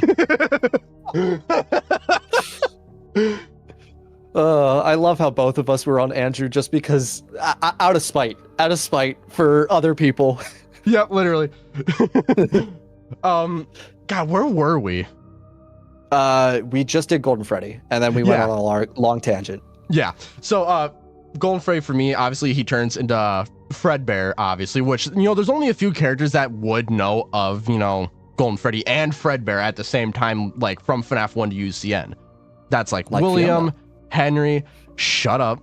I love how both of us were on Andrew just because out of spite for other people. Yep, literally. God, where were we? We just did Golden Freddy, and then we went on a long tangent. Yeah. So, Golden Freddy for me, obviously, he turns into Fredbear, obviously, which, you know, there's only a few characters that would know of, you know, Golden Freddy and Fredbear at the same time, like from FNAF 1 to UCN. That's like William, Fiona. Henry, shut up.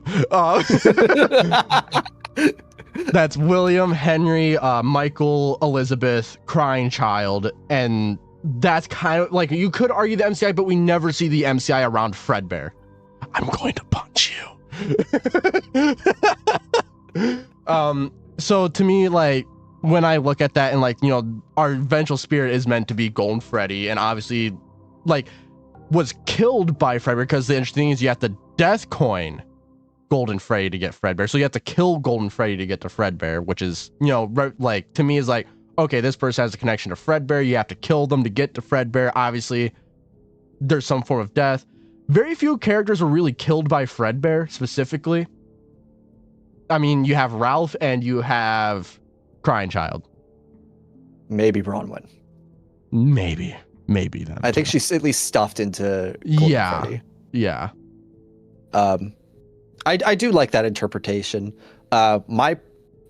That's William, Henry, Michael, Elizabeth, Crying Child, and that's kind of like, you could argue the MCI, but we never see the MCI around Fredbear. I'm going to punch you. So to me, like, when I look at that and, like, you know, our Vengeful Spirit is meant to be Golden Freddy, and obviously, like, was killed by Fredbear, because the interesting thing is you have to death coin Golden Freddy to get Fredbear. So you have to kill Golden Freddy to get to Fredbear, which is, you know, like, to me is like, okay, this person has a connection to Fredbear. You have to kill them to get to Fredbear. Obviously, there's some form of death. Very few characters were really killed by Fredbear specifically. I mean, you have Ralph and you have Crying Child. Maybe Bronwyn. Maybe. maybe then. I think she's at least stuffed into Golden Freddy. Yeah. I do like that interpretation. My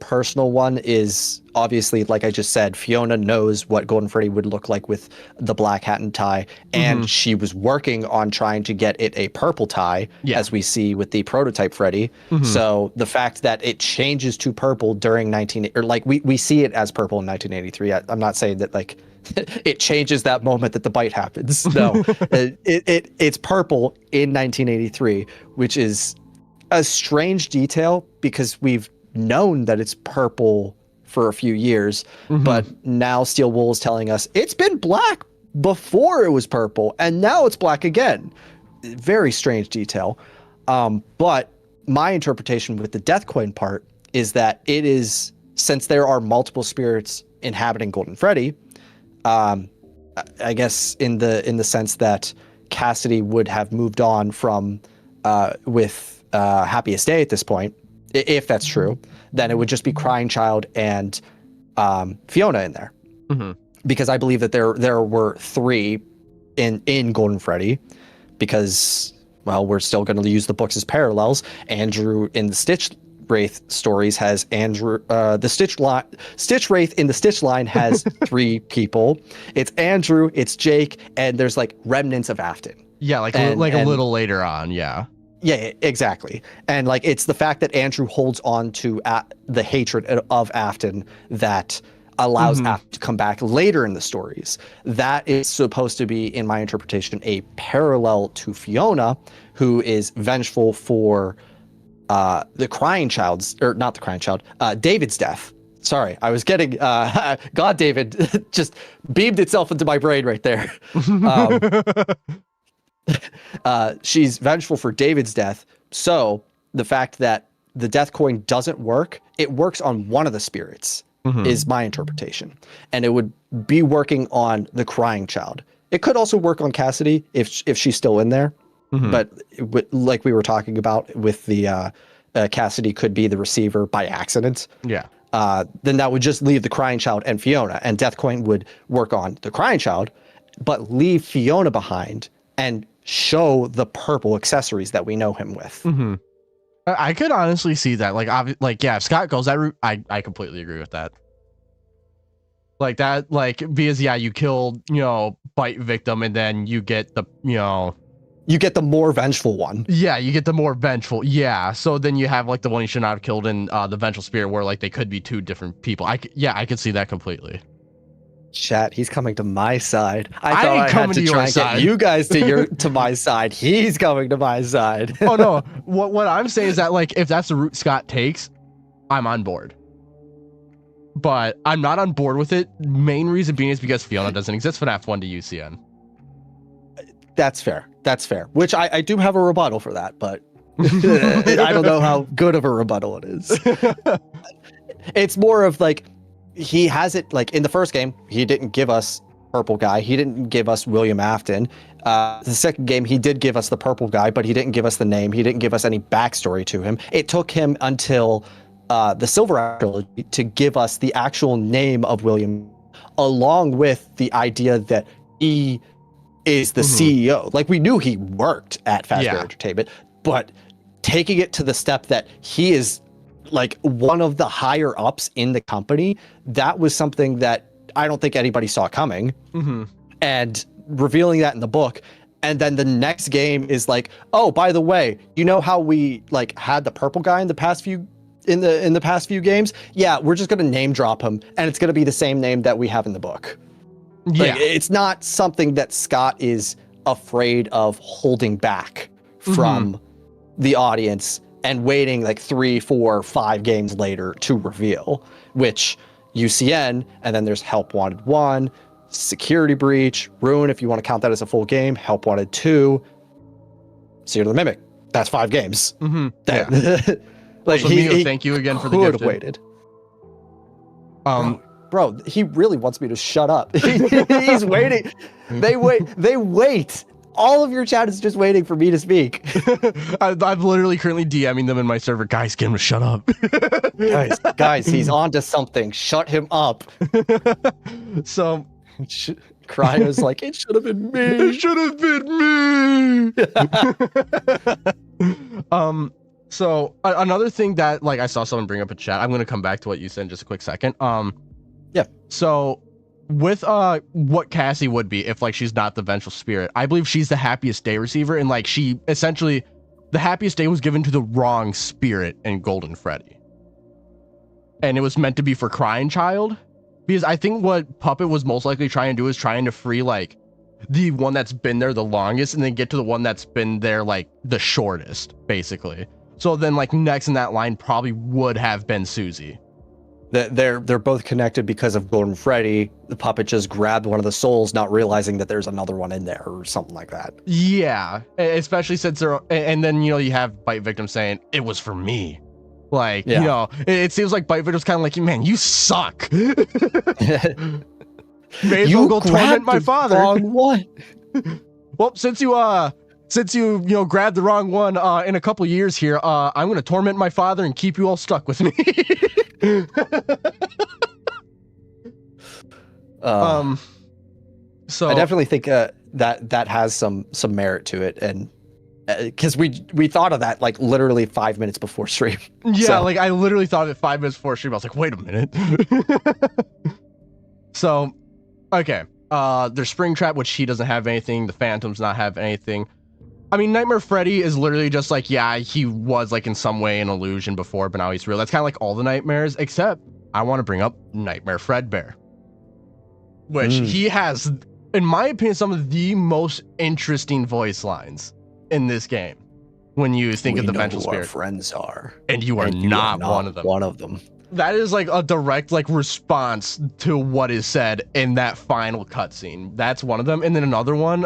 personal one is obviously, like I just said, Fiona knows what Golden Freddy would look like with the black hat and tie, and she was working on trying to get it a purple tie, as we see with the prototype Freddy. So the fact that it changes to purple during we see it as purple in 1983. I'm not saying that like it changes that moment that the bite happens. No, it's purple in 1983, which is a strange detail because we've known that it's purple for a few years, but now Steel Wool is telling us it's been black before it was purple and now it's black again. Very strange detail. But my interpretation with the Death Coin part is that it is, since there are multiple spirits inhabiting Golden Freddy, I guess in the sense that Cassidy would have moved on from with Happiest Day at this point. If that's true, then it would just be Crying Child and Fiona in there, because I believe that there were 3 in Golden Freddy, because we're still going to use the books as parallels. Andrew in the Stitch Wraith stories has Andrew. The Stitch Wraith in the Stitch line has 3 people. It's Andrew, it's Jake, and there's like remnants of Afton. Yeah, a little later on. Yeah. Yeah, exactly. And like, it's the fact that Andrew holds on to the hatred of Afton that allows Afton to come back later in the stories. That is supposed to be, in my interpretation, a parallel to Fiona, who is vengeful for the Crying Child's, or not the Crying Child, David's death. Sorry, I was getting, God, David just beamed itself into my brain right there. She's vengeful for David's death. So the fact that the Death Coin doesn't work, it works on one of the spirits, is my interpretation. And it would be working on the Crying Child. It could also work on Cassidy if she's still in there. But like we were talking about with the Cassidy could be the receiver by accident. Yeah. Then that would just leave the Crying Child and Fiona, and Death Coin would work on the Crying Child, but leave Fiona behind and show the purple accessories that we know him with. I could honestly see that. If Scott goes that route, I completely agree with that. Like that, because you killed, bite victim, and then you get the, you get the more vengeful one. Yeah, you get the more vengeful. Yeah, so then you have the one you should not have killed in the Vengeful Spirit, where they could be 2 different people. I could see that completely. Chat, he's coming to my side. I thought I had to try and get you guys to my side. He's coming to my side. Oh no, what I'm saying is that if that's the route Scott takes, I'm on board. But I'm not on board with it. Main reason being is because Fiona doesn't exist FNAF 1 to UCN. That's fair. That's fair. Which I do have a rebuttal for that, but I don't know how good of a rebuttal it is. It's more of he has it in the first game, he didn't give us purple guy. He didn't give us William Afton. The second game, he did give us the purple guy, but he didn't give us the name. He didn't give us any backstory to him. It took him until the Silver Hour trilogy to give us the actual name of William, along with the idea that he is the CEO. We knew he worked at Fazbear Entertainment, but taking it to the step that he is one of the higher ups in the company, that was something that I don't think anybody saw coming. And revealing that in the book, and then the next game is oh, by the way, you know how we had the purple guy in the past few games? Yeah, we're just gonna name drop him, and it's gonna be the same name that we have in the book. It's not something that Scott is afraid of holding back from the audience and waiting 3, 4, 5 games later to reveal, which UCN, and then there's Help Wanted 1, Security Breach, Ruin, if you want to count that as a full game, Help Wanted 2, Seer of the Mimic. That's 5 games. Thank you again for the gift. Waited. Bro, he really wants me to shut up. He's waiting. They wait. All of your chat is just waiting for me to speak. I'm literally currently DMing them in my server. Guys, get him to shut up. guys, he's on to something. Shut him up. So Cryo's like, it should have been me. It should have been me. So another thing that like I saw someone bring up in chat, I'm gonna come back to what you said in just a quick second. Yeah. So with what Cassie would be if like she's not the vengeful spirit, I believe she's the happiest day receiver, and like she essentially the happiest day was given to the wrong spirit in Golden Freddy. And it was meant to be for Crying Child. Because I think what Puppet was most likely trying to do is trying to free like the one that's been there the longest and then get to the one that's been there like the shortest, basically. So then like next in that line probably would have been Susie. They're both connected because of Golden Freddy. The Puppet just grabbed one of the souls, not realizing that there's another one in there or something like that. Yeah, especially since they're, and then you know you have Bite Victim saying it was for me. Like, you know, it seems like Bite Victim's kind of like, man, you suck. May as well go torment my father. Wrong one. Well, since you grabbed the wrong one, in a couple years here, I'm gonna torment my father and keep you all stuck with me. So I definitely think that has some merit to it, and because we thought of that like literally 5 minutes before stream. Yeah, so. like I literally thought of it 5 minutes before stream. I was like, wait a minute. So, okay, there's Springtrap, which he doesn't have anything. The Phantoms not have anything. I mean, Nightmare Freddy is literally just like, yeah, he was like in some way an illusion before, but now he's real. That's kind of like all the nightmares, except I want to bring up Nightmare Fredbear, which he has, in my opinion, some of the most interesting voice lines in this game. When you think of the Vengeful Spirit, our friends are, and you are not one of them. One of them. That is like a direct like response to what is said in that final cutscene. That's one of them. And then another one,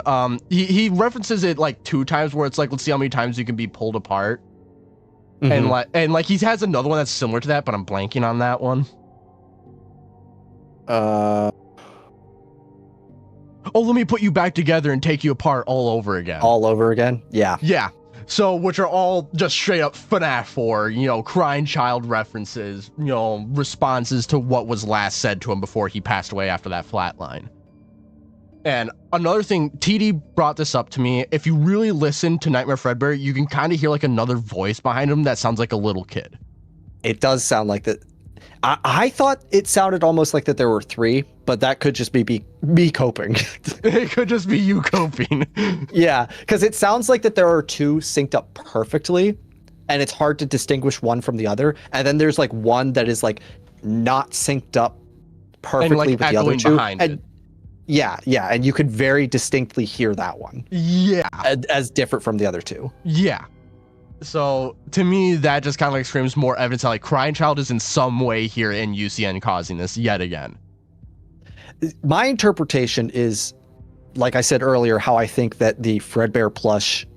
he references it like 2 times where it's like, let's see how many times you can be pulled apart. And like he has another one that's similar to that, but I'm blanking on that one. Oh, let me put you back together and take you apart all over again. All over again? Yeah. Yeah. So, which are all just straight up FNAF 4, you know, Crying Child references, you know, responses to what was last said to him before he passed away after that flatline. And another thing, TD brought this up to me. If you really listen to Nightmare Fredbear, you can kind of hear like another voice behind him that sounds like a little kid. It does sound like that. I thought it sounded almost like that there were 3, but that could just be me coping. It could just be you coping. Yeah, because it sounds like that there are 2 synced up perfectly, and it's hard to distinguish one from the other. And then there's like one that is like not synced up perfectly like with the other 2. Behind it. Yeah, and you could very distinctly hear that one. Yeah. As different from the other 2. Yeah. So to me, that just kind of like screams more evidence that like Crying Child is in some way here in UCN causing this yet again. My interpretation is, like I said earlier, how I think that the Fredbear plush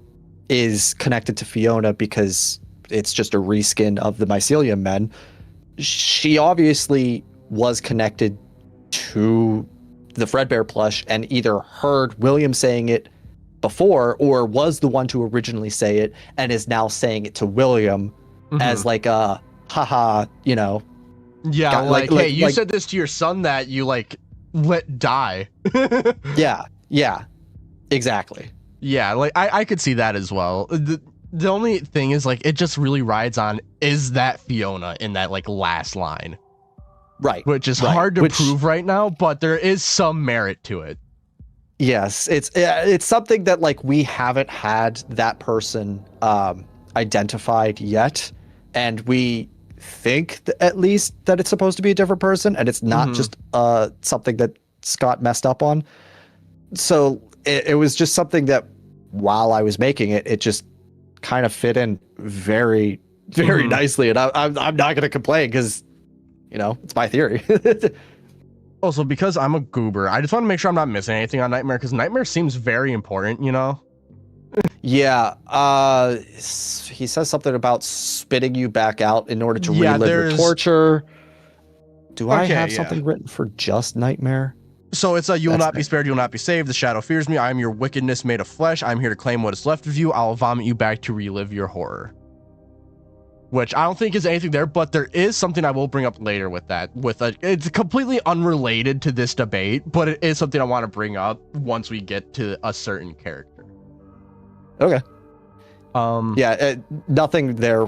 is connected to Fiona because it's just a reskin of the Mycelium Men. She obviously was connected to the Fredbear plush and either heard William saying it before or was the one to originally say it and is now saying it to William as like a haha, you know. Yeah, like hey, you said this to your son that you like let die. yeah, exactly. Yeah, like I could see that as well. The only thing is like it just really rides on, is that Fiona in that like last line, right? Which is hard to prove right now, but there is some merit to it. Yes, it's something that like we haven't had that person identified yet, and we think at least that it's supposed to be a different person, and it's not just something that Scott messed up on. So it was just something that while I was making it, it just kind of fit in very, very nicely, and I'm not going to complain because, you know, it's my theory. Also, because I'm a goober, I just want to make sure I'm not missing anything on Nightmare, because Nightmare seems very important, you know? Yeah, he says something about spitting you back out in order to relive your torture. Do I have something written for just Nightmare? So it's you will not be spared, you will not be saved. The shadow fears me. I am your wickedness made of flesh. I'm here to claim what is left of you. I'll vomit you back to relive your horror. which I don't think is anything there, but there is something I will bring up later with that. It's completely unrelated to this debate, but it is something I want to bring up once we get to a certain character. Okay. Yeah, nothing there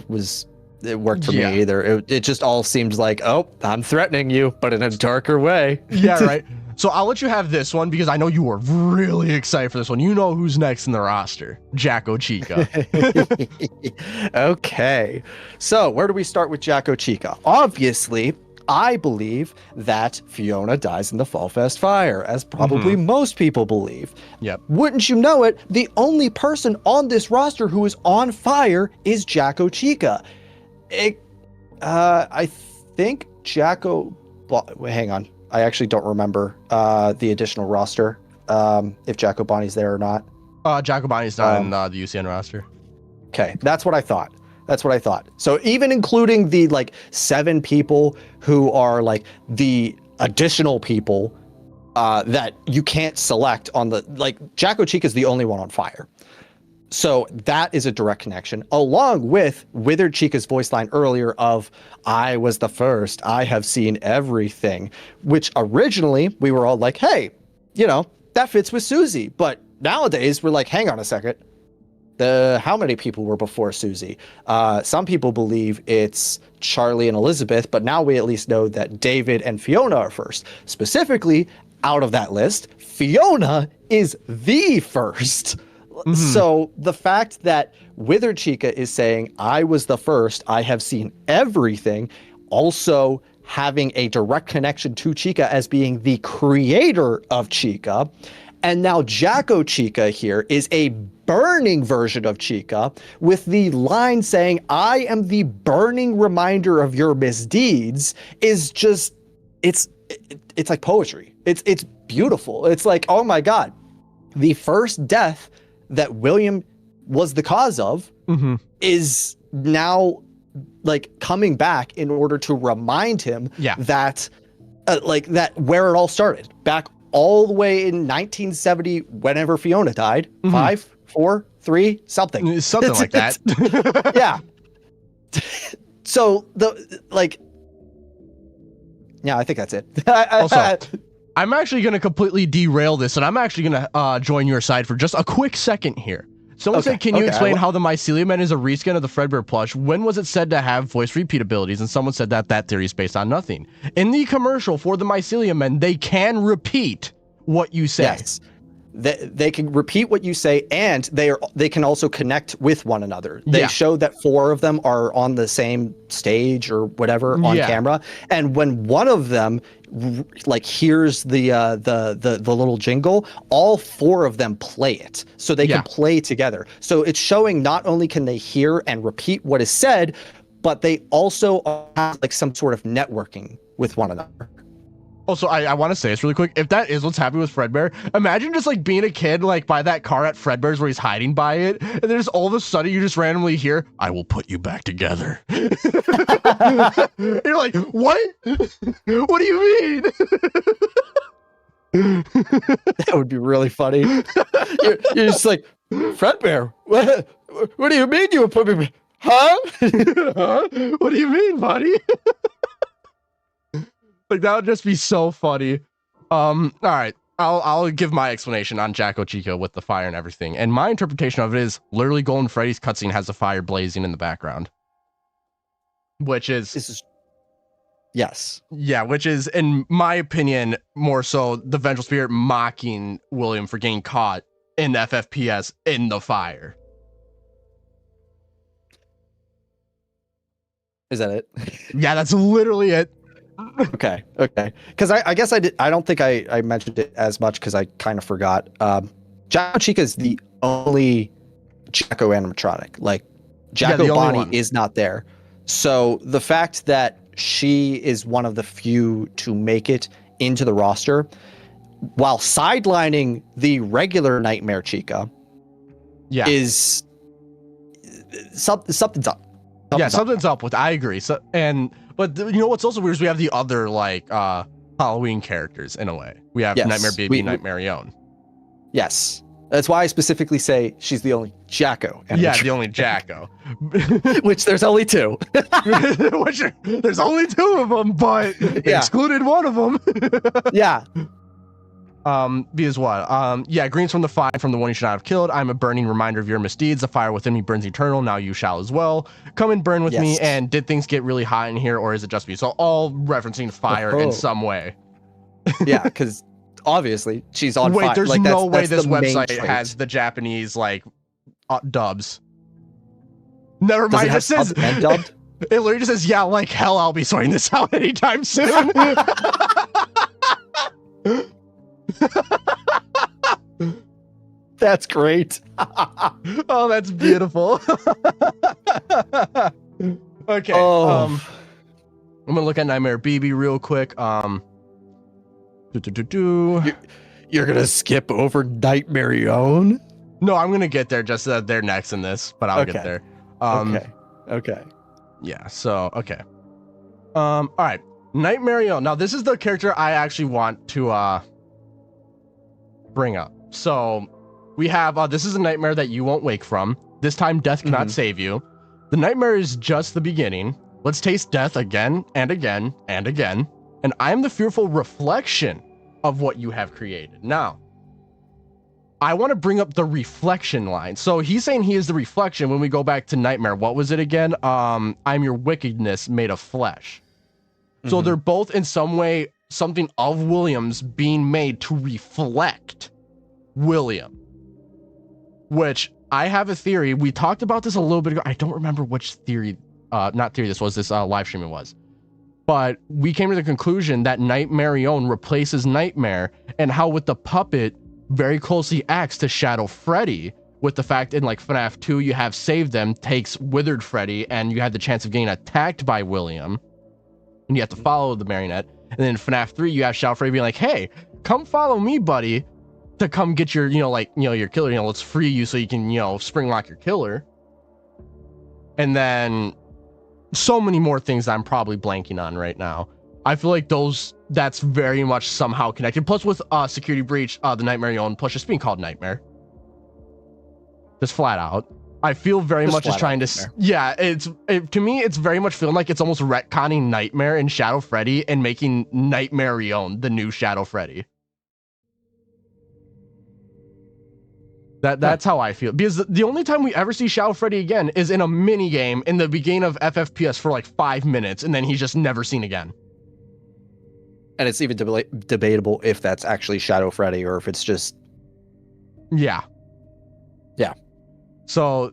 it worked for me either. It just all seemed like, oh, I'm threatening you, but in a darker way. Yeah, right. So I'll let you have this one because I know you were really excited for this one. You know who's next in the roster. Jacko Chica. Okay. So where do we start with Jacko Chica? Obviously, I believe that Fiona dies in the Fall Fest fire, as probably most people believe. Yep. Wouldn't you know it, the only person on this roster who is on fire is Jacko Chica. I think Jacko... Wait, hang on. I actually don't remember the additional roster, if Jacko Bonnie's there or not. Jacko Bonnie's not in the UCN roster. Okay, that's what I thought. So even including the 7 people who are the additional people that you can't select on the Jacko Chica is the only one on fire. So that is a direct connection, along with Withered Chica's voice line earlier of, I was the first, I have seen everything, which originally we were all like, hey, that fits with Susie. But nowadays we're like, hang on a second. How many people were before Susie? Some people believe it's Charlie and Elizabeth, but now we at least know that David and Fiona are first. Specifically, out of that list, Fiona is the first. So the fact that Withered Chica is saying, I was the first, I have seen everything, also having a direct connection to Chica as being the creator of Chica. And now Jacko Chica here is a burning version of Chica with the line saying, I am the burning reminder of your misdeeds, is just, it's like poetry. It's beautiful. It's like, oh my God, the first death that William was the cause of is now coming back in order to remind him that that where it all started back all the way in 1970, whenever Fiona died, 5, 4, 3, something like that. Yeah. So yeah, I think that's it. Also, I'm actually going to completely derail this, and I'm actually going to join your side for just a quick second here. Someone said, can you explain how the Mycelium Man is a reskin of the Fredbear plush? When was it said to have voice repeat abilities? And someone said that theory is based on nothing. In the commercial for the Mycelium Man, they can repeat what you say. Yes. They can repeat what you say, and they can also connect with one another. They show that 4 of them are on the same stage or whatever on camera, and when one of them hears the little jingle, all 4 of them play it, so they can play together. So it's showing not only can they hear and repeat what is said, but they also have some sort of networking with one another. Also, I want to say this really quick. If that is what's happening with Fredbear, imagine just being a kid by that car at Fredbear's where he's hiding by it, and then just all of a sudden you just randomly hear, I will put you back together. You're like, what? What do you mean? That would be really funny. You're just like, Fredbear, what do you mean you would put me, huh? Huh? What do you mean, buddy? That would just be so funny. All right, I'll give my explanation on Jacko Chica with the fire and everything. And my interpretation of it is literally Golden Freddy's cutscene has a fire blazing in the background, which is yes, which is, in my opinion, more so the Vengeful Spirit mocking William for getting caught in the FFPS in the fire. Is that it? Yeah, that's literally it. Okay. Because I guess I don't think I mentioned it as much because I kind of forgot. Jacko Chica is the only Jacko animatronic. Jacko Bonnie is not there. So the fact that she is one of the few to make it into the roster, while sidelining the regular Nightmare Chica, is something's up. Something's up with. I agree. But you know what's also weird is we have the other Halloween characters in a way. We have Nightmare Baby, Nightmare Yon. Yes. That's why I specifically say she's the only Jacko. Yeah, the only Jacko. Which there's only two. There's only two of them, but they excluded one of them. Yeah. Because what? Yeah, green's from the fire, from the one you should not have killed. I'm a burning reminder of your misdeeds. The fire within me burns eternal. Now you shall as well. Come and burn with me. And did things get really hot in here, or is it just me? So all referencing fire in some way. Yeah, because obviously she's on fire. Wait, there's like, no way that's this the main website trait. has the Japanese like dubs. Never Does mind. it have It says subbed and dubbed? it literally just says, yeah, like hell, I'll be sorting this out anytime soon. That's great. Oh, that's beautiful. Okay. I'm gonna look at Nightmare BB real quick. You're gonna skip over Nightmarion? No, I'm gonna get there. Just they're next in this, but I'll get there. Okay. Yeah. So okay. All right. Nightmarion. Now this is the character I actually want to bring up. So we have this is a nightmare that you won't wake from. This time death cannot save you. The nightmare is just the beginning. Let's taste death again and again and again. And I am the fearful reflection of what you have created. Now, I want to bring up the reflection line. So he's saying he is the reflection when we go back to Nightmare. What was it again? I'm your wickedness made of flesh. So they're both in some way something of William's being made to reflect William. Which I have a theory. We talked about this a little bit ago. I don't remember which theory, not theory this was, this live stream it was. But we came to the conclusion that Nightmarion replaces Nightmare, and how with the puppet very closely acts to Shadow Freddy, with the fact in like FNAF 2 you have saved them, takes withered Freddy, and you had the chance of getting attacked by William, and you have to follow the marionette. And then in FNAF 3 you have Shadow Freddy being like, hey, come follow me, buddy, to come get your, your killer, let's free you so you can, spring lock your killer. And then so many more things that I'm probably blanking on right now. I feel like that's very much somehow connected. Plus with Security Breach, the Nightmarion, plus just being called Nightmare. Just flat out. I feel very much is trying to, yeah, to me, it's very much feeling like it's almost retconning Nightmare and Shadow Freddy and making Nightmarion the new Shadow Freddy. That's how I feel, because the only time we ever see Shadow Freddy again is in a mini game in the beginning of FFPS for like 5 minutes, and then he's just never seen again. And it's even debatable if that's actually Shadow Freddy or if it's just... Yeah. So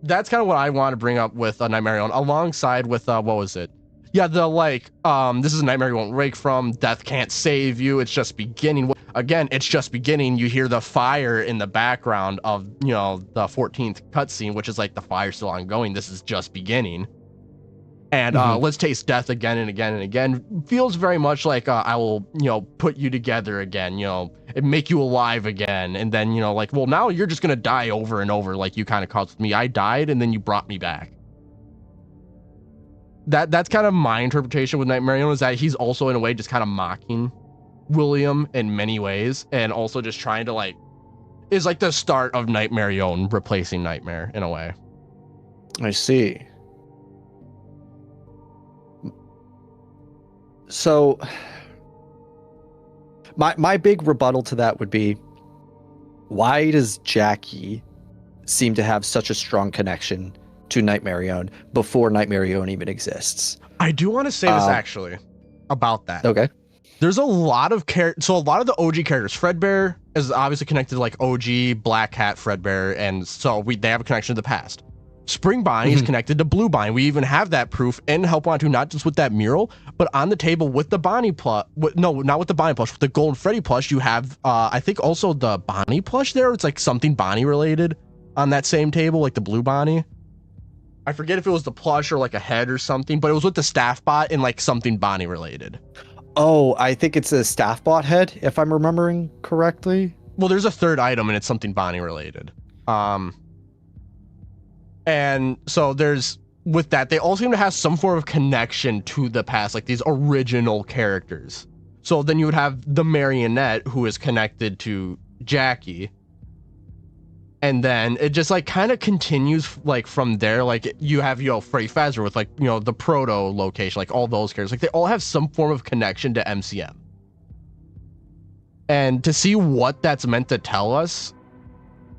that's kind of what I want to bring up with Nightmarion, alongside with what was it? Yeah, the this is a nightmare you won't wake from. Death can't save you. It's just beginning. Again, it's just beginning. You hear the fire in the background of, the 14th cutscene, which is like the fire still ongoing. This is just beginning. And let's taste death again and again and again. Feels very much like I will, put you together again, and make you alive again. And then, well, now you're just going to die over and over like you kind of caused with me. I died and then you brought me back. That's kind of my interpretation with Nightmarion, is that he's also in a way just kind of mocking William in many ways, and also just trying to is like the start of Nightmarion replacing Nightmare in a way. I see. So my big rebuttal to that would be, why does Jackie seem to have such a strong connection to Nightmarion before Nightmarion even exists? I do want to say this actually about that. Okay. There's a lot of so a lot of the OG characters, Fredbear is obviously connected to like OG Black Cat Fredbear, and so they have a connection to the past. Spring Bonnie is connected to Blue Bonnie. We even have that proof in Help Wanted 2, not just with that mural, but on the table with the Bonnie plush. No, not with the Bonnie plush. With the Golden Freddy plush, you have, I think, also the Bonnie plush there. It's like something Bonnie related on that same table, like the Blue Bonnie. I forget if it was the plush or like a head or something, but it was with the staff bot and like something Bonnie related. Oh, I think it's a staff bot head, if I'm remembering correctly. Well, there's a third item and it's something Bonnie related. And so there's, with that, they all seem to have some form of connection to the past, like these original characters. So then you would have the marionette, who is connected to Jackie, And then it just like kind of continues like from there. Like you have, Freddy Fazbear with like, the proto location, like all those characters, like they all have some form of connection to MCM. And to see what that's meant to tell us,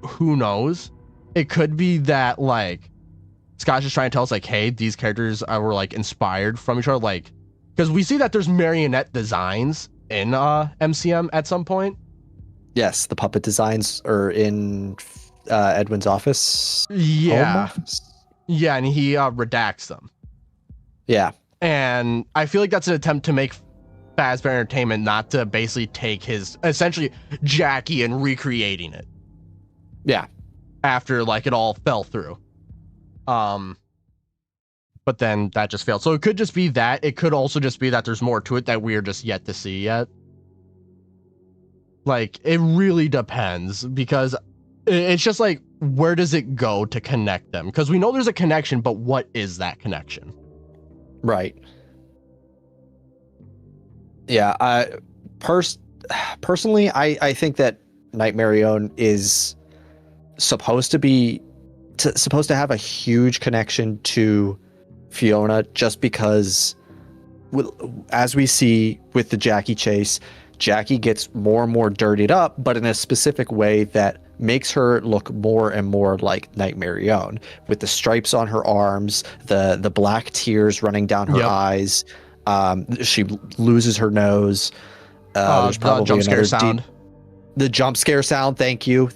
who knows? It could be that like Scott's just trying to tell us like, hey, these characters were like inspired from each other. Like, because we see that there's marionette designs in MCM at some point. Yes, the puppet designs are in Edwin's office. Yeah. Home office? Yeah, and he redacts them. Yeah. And I feel like that's an attempt to make Fazbear Entertainment not to basically take his essentially Jackie and recreating it. Yeah. After like it all fell through. But then that just failed. So it could just be that. It could also just be that there's more to it that we're just yet to see yet. Like, it really depends, because it's just like, where does it go to connect them? Because we know there's a connection, but what is that connection? Right. Yeah. Personally, I think that Nightmarion is supposed to have a huge connection to Fiona, just because, as we see with the Jackie chase, Jackie gets more and more dirtied up, but in a specific way that makes her look more and more like Nightmarion, with the stripes on her arms, the black tears running down her eyes. She loses her nose. There's probably the jump scare sound. The jump scare sound. Thank you.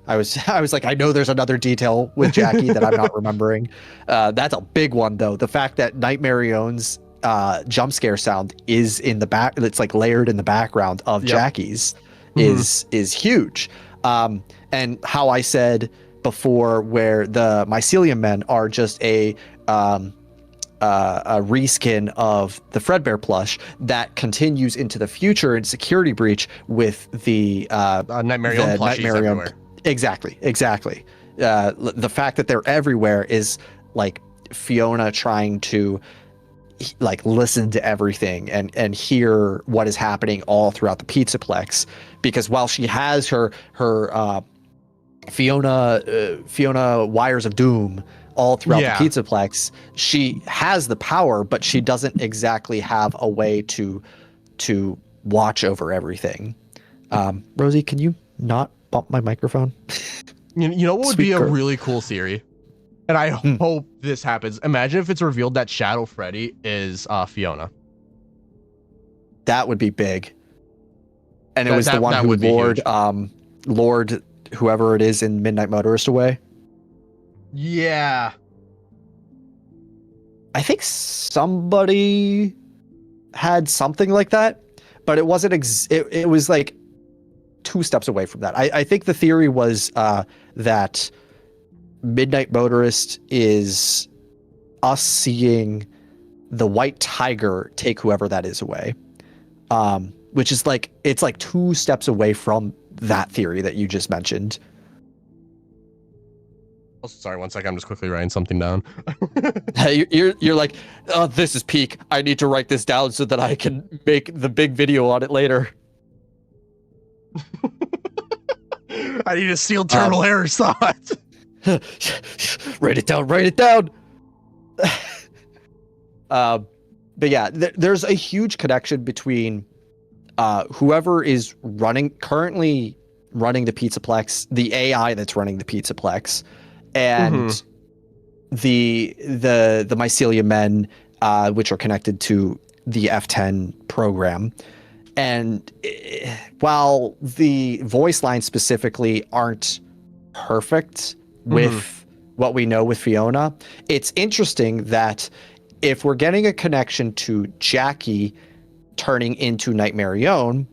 I was like, I know there's another detail with Jackie that I'm not remembering. That's a big one though. The fact that Nightmarion's jump scare sound is in the back, it's like layered in the background of Jackie's, is huge. And how I said before, where the mycelium men are just a reskin of the Fredbear plush that continues into the future in Security Breach with the Nightmarion plushies everywhere. Exactly. The fact that they're everywhere is like Fiona trying to like listen to everything and hear what is happening all throughout the Pizzaplex, because while she has her Fiona wires of doom all throughout the Pizzaplex, she has the power, but she doesn't exactly have a way to watch over everything. Rosie, can you not bump my microphone? You know what would be a really cool theory? And I hope this happens. Imagine if it's revealed that Shadow Freddy is Fiona. That would be big. And it was the one who lured Lord whoever it is in Midnight Motorist away. Yeah. I think somebody had something like that, but it wasn't it was like 2 steps away from that. I think the theory was that Midnight Motorist is us seeing the White Tiger take whoever that is away, which is like, it's like 2 steps away from that theory that you just mentioned. Oh, sorry, 1 second. I'm just quickly writing something down. you're like, oh, this is peak. I need to write this down so that I can make the big video on it later. I need to steal TerminalError's thoughts. Write it down. But yeah, there's a huge connection between whoever is currently running the Pizzaplex, the AI that's running the Pizzaplex, and the mycelium men, which are connected to the F10 program. And while the voice lines specifically aren't perfect with what we know with Fiona, it's interesting that if we're getting a connection to Jackie turning into Nightmarion,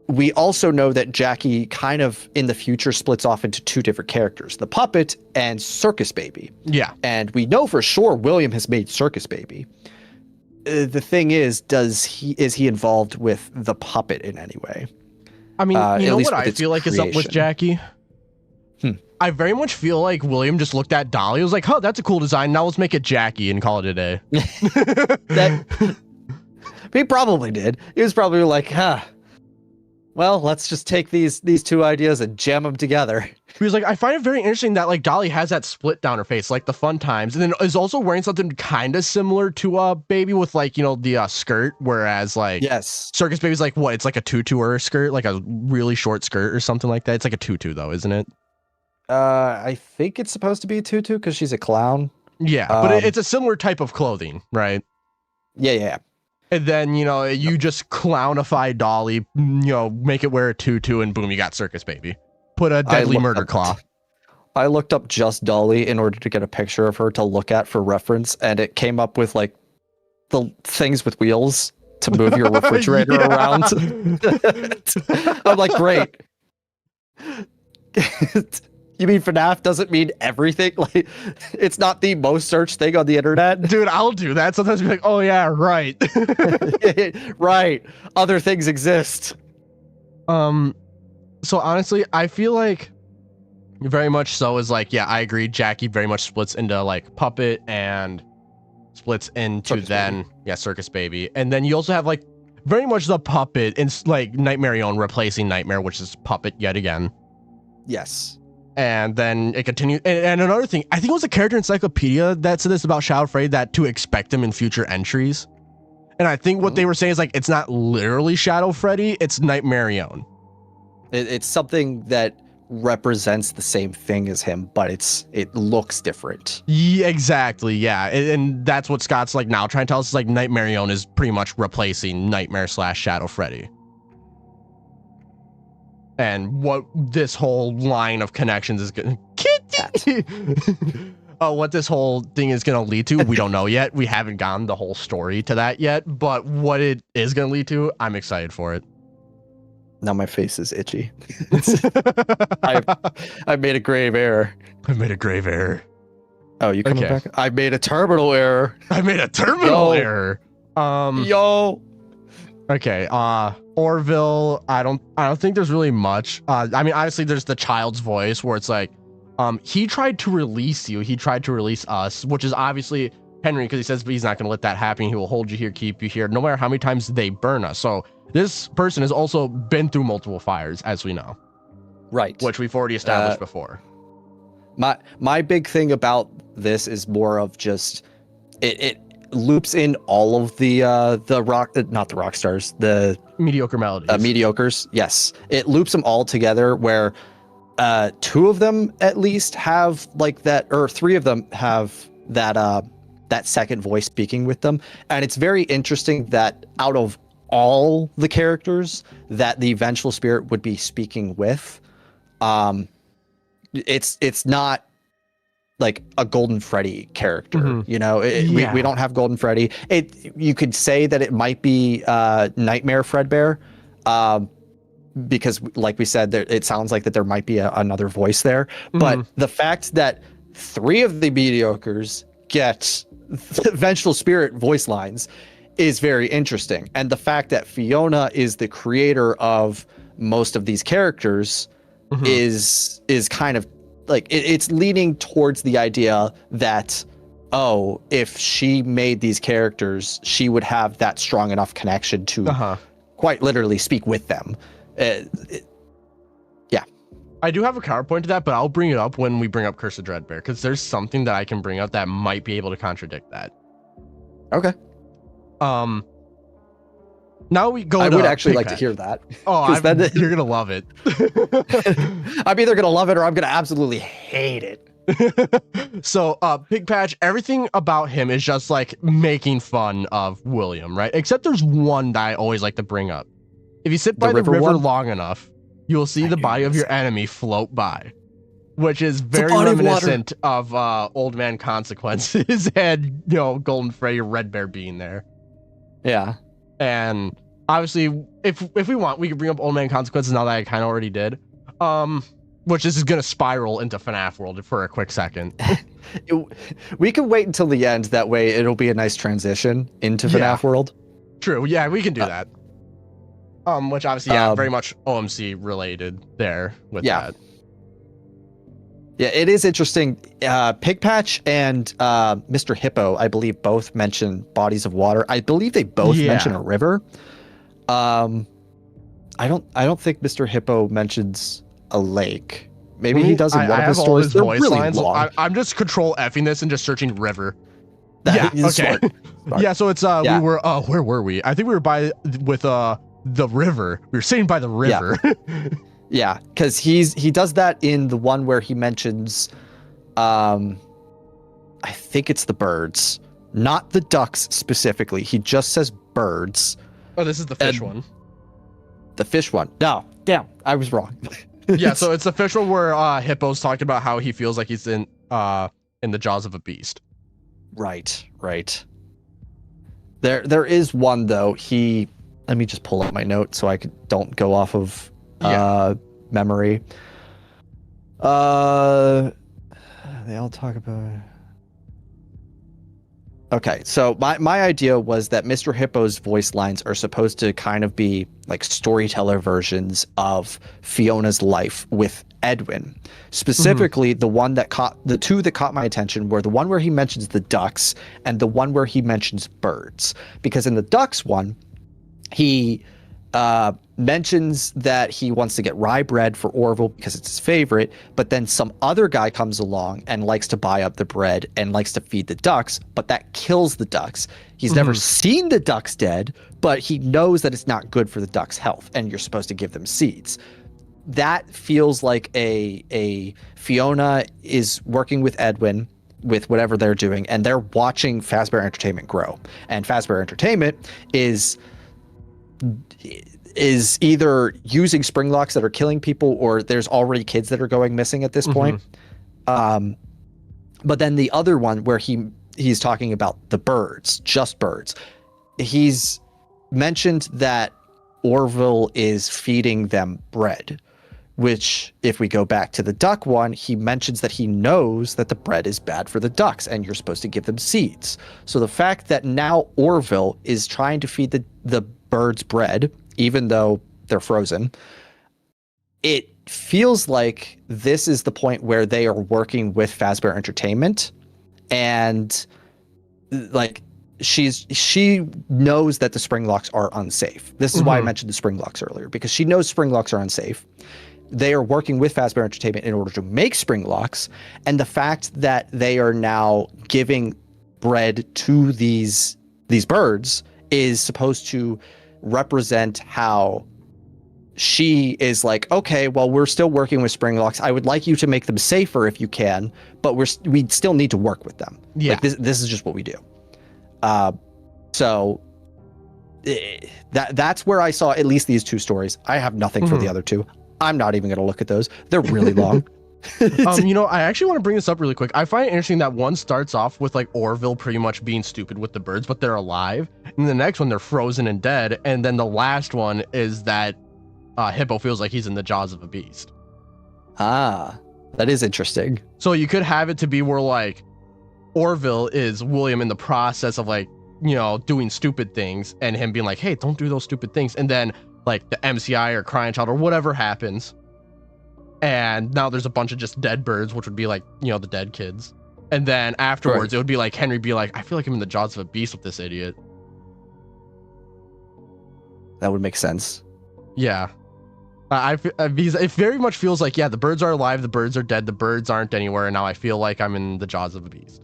we also know that Jackie kind of in the future splits off into 2 different characters, the puppet and Circus Baby. Yeah. And we know for sure William has made Circus Baby. The thing is he involved with the puppet in any way? I mean, you know what I feel like is up with Jackie? I very much feel like William just looked at Dolly, was like, "Oh, that's a cool design. Now let's make it Jackie and call it a day." He probably did. He was probably like, well, let's just take these two ideas and jam them together. He was like, I find it very interesting that like Dolly has that split down her face, like the fun times, and then is also wearing something kind of similar to Baby with like, you know, the skirt, whereas like Yes. Circus Baby's like what? It's like a tutu or a skirt, like a really short skirt or something like that. It's like a tutu though, isn't it? I think it's supposed to be a tutu because she's a clown. Yeah, but it's a similar type of clothing, right? Yeah. And then, you know, you just clownify Dolly, you know, make it wear a tutu, and boom, you got Circus Baby. Put a deadly murder claw. I looked up just Dolly in order to get a picture of her to look at for reference, and it came up with like the things with wheels to move your refrigerator around. I'm like, great. You mean FNAF doesn't mean everything? Like, it's not the most searched thing on the internet? Dude, I'll do that. Sometimes be like, oh yeah, right. Right. Other things exist. So honestly, I feel like very much so is like, yeah, I agree. Jackie very much splits into like Puppet and splits into Circus Baby. And then you also have like very much the Puppet and like Nightmarion replacing Nightmare, which is Puppet yet again. Yes. And then it continues. And another thing, I think it was a character encyclopedia that said this about Shadow Freddy, that to expect him in future entries. And I think what they were saying is like, it's not literally Shadow Freddy, it's Nightmarion. It's something that represents the same thing as him, but it looks different. Yeah, exactly. Yeah. And that's what Scott's like now trying to tell us, is like Nightmarion is pretty much replacing Nightmare / Shadow Freddy. And what this whole line of connections is going to what this whole thing is going to lead to, we don't know yet. We haven't gotten the whole story to that yet, but what it is going to lead to, I'm excited for it. Now my face is itchy. I made a grave error. I made a grave error. Oh, you coming back? I made a terminal error. I made a terminal error. Yo. Okay. Orville. I don't think there's really much. I mean, obviously there's the child's voice where it's like, he tried to release you. He tried to release us, which is obviously Henry, because he says he's not going to let that happen. He will hold you here, keep you here, no matter how many times they burn us. So this person has also been through multiple fires, as we know. Right. Which we've already established before. My big thing about this is more of just it loops in all of the not the rock stars, the mediocre melodies. Mediocres. Yes. It loops them all together where two of them at least have like that, or three of them have that second voice speaking with them. And it's very interesting that out of all the characters that the Vengeful Spirit would be speaking with, it's not like a Golden Freddy character. You know, we don't have Golden Freddy. You could say that it might be Nightmare Fredbear, because like we said, it sounds like that there might be another voice there. But the fact that three of the mediocres get Vengeful Spirit voice lines is very interesting. And the fact that Fiona is the creator of most of these characters is kind of like, it's leaning towards the idea that, oh, if she made these characters, she would have that strong enough connection to quite literally speak with them. Yeah. I do have a counterpoint to that, but I'll bring it up when we bring up Curse of Dreadbear, because there's something that I can bring up that might be able to contradict that. Okay. Now we go. I would actually like to hear that. Oh, you're gonna love it. I'm either gonna love it or I'm gonna absolutely hate it. So, Pig Patch, everything about him is just like making fun of William, right? Except there's one that I always like to bring up. If you sit by the river long enough, you'll see the body of your enemy float by, which is very reminiscent of Old Man Consequences and, you know, Golden Freddy or Red Bear being there. Yeah. And obviously, if we want, we can bring up Old Man Consequences now that I kind of already did. Which this is going to spiral into FNAF World for a quick second. We can wait until the end. That way it'll be a nice transition into FNAF World. True. Yeah, we can do that. Which obviously, very much OMC related there with that. Yeah, it is interesting. Pig Patch and Mr. Hippo, I believe, both mention bodies of water. I believe they both mention a river. I don't think Mr. Hippo mentions a lake. Maybe he does in one I of his have all stories. his They're voice really lines. long. I'm just control Fing this and just searching river. That Yeah. is Okay. smart. Yeah. So it's Yeah. we were where were we? I think we were with the river. We were sitting by the river. Yeah, because he does that in the one where he mentions, I think it's the birds, not the ducks specifically. He just says birds. Oh, this is the fish one. The fish one. No, damn, I was wrong. Yeah, so it's the fish one where Hippo's talking about how he feels like he's in the jaws of a beast. Right. There is one though. Let me just pull up my note so I don't go off of memory. They all talk about. Okay, so my idea was that Mr. Hippo's voice lines are supposed to kind of be like storyteller versions of Fiona's life with Edwin. Specifically, the two that caught my attention were the one where he mentions the ducks and the one where he mentions birds. Because in the ducks one, he mentions that he wants to get rye bread for Orville because it's his favorite, but then some other guy comes along and likes to buy up the bread and likes to feed the ducks, but that kills the ducks. He's never seen the ducks dead, but he knows that it's not good for the ducks' health, and you're supposed to give them seeds. That feels like a Fiona is working with Edwin with whatever they're doing, and they're watching Fazbear Entertainment grow. And Fazbear Entertainment is either using spring locks that are killing people, or there's already kids that are going missing at this point. But then the other one where he's talking about the birds, just birds. He's mentioned that Orville is feeding them bread, which if we go back to the duck one, he mentions that he knows that the bread is bad for the ducks and you're supposed to give them seeds. So the fact that now Orville is trying to feed the birds bread, even though they're frozen, it feels like this is the point where they are working with Fazbear Entertainment, and like she knows that the spring locks are unsafe. This is why I mentioned the spring locks earlier, because she knows spring locks are unsafe. They are working with Fazbear Entertainment in order to make spring locks, and the fact that they are now giving bread to these birds is supposed to represent how she is like, okay, well, we're still working with spring locks. I would like you to make them safer if you can, but we still need to work with them. Yeah. Like this is just what we do. So that's where I saw at least these two stories. I have nothing for the other two. I'm not even going to look at those. They're really long. I actually want to bring this up really quick. I find it interesting that one starts off with like Orville pretty much being stupid with the birds, but they're alive. And the next one, they're frozen and dead. And then the last one is that Hippo feels like he's in the jaws of a beast. Ah, that is interesting. So you could have it to be where like Orville is William in the process of like, doing stupid things, and him being like, hey, don't do those stupid things. And then like the MCI or crying child or whatever happens. And now there's a bunch of just dead birds, which would be like, the dead kids. And then afterwards, it would be like Henry be like, I feel like I'm in the jaws of a beast with this idiot. That would make sense. Yeah. Because it very much feels like, the birds are alive, the birds are dead, the birds aren't anywhere, and now I feel like I'm in the jaws of a beast.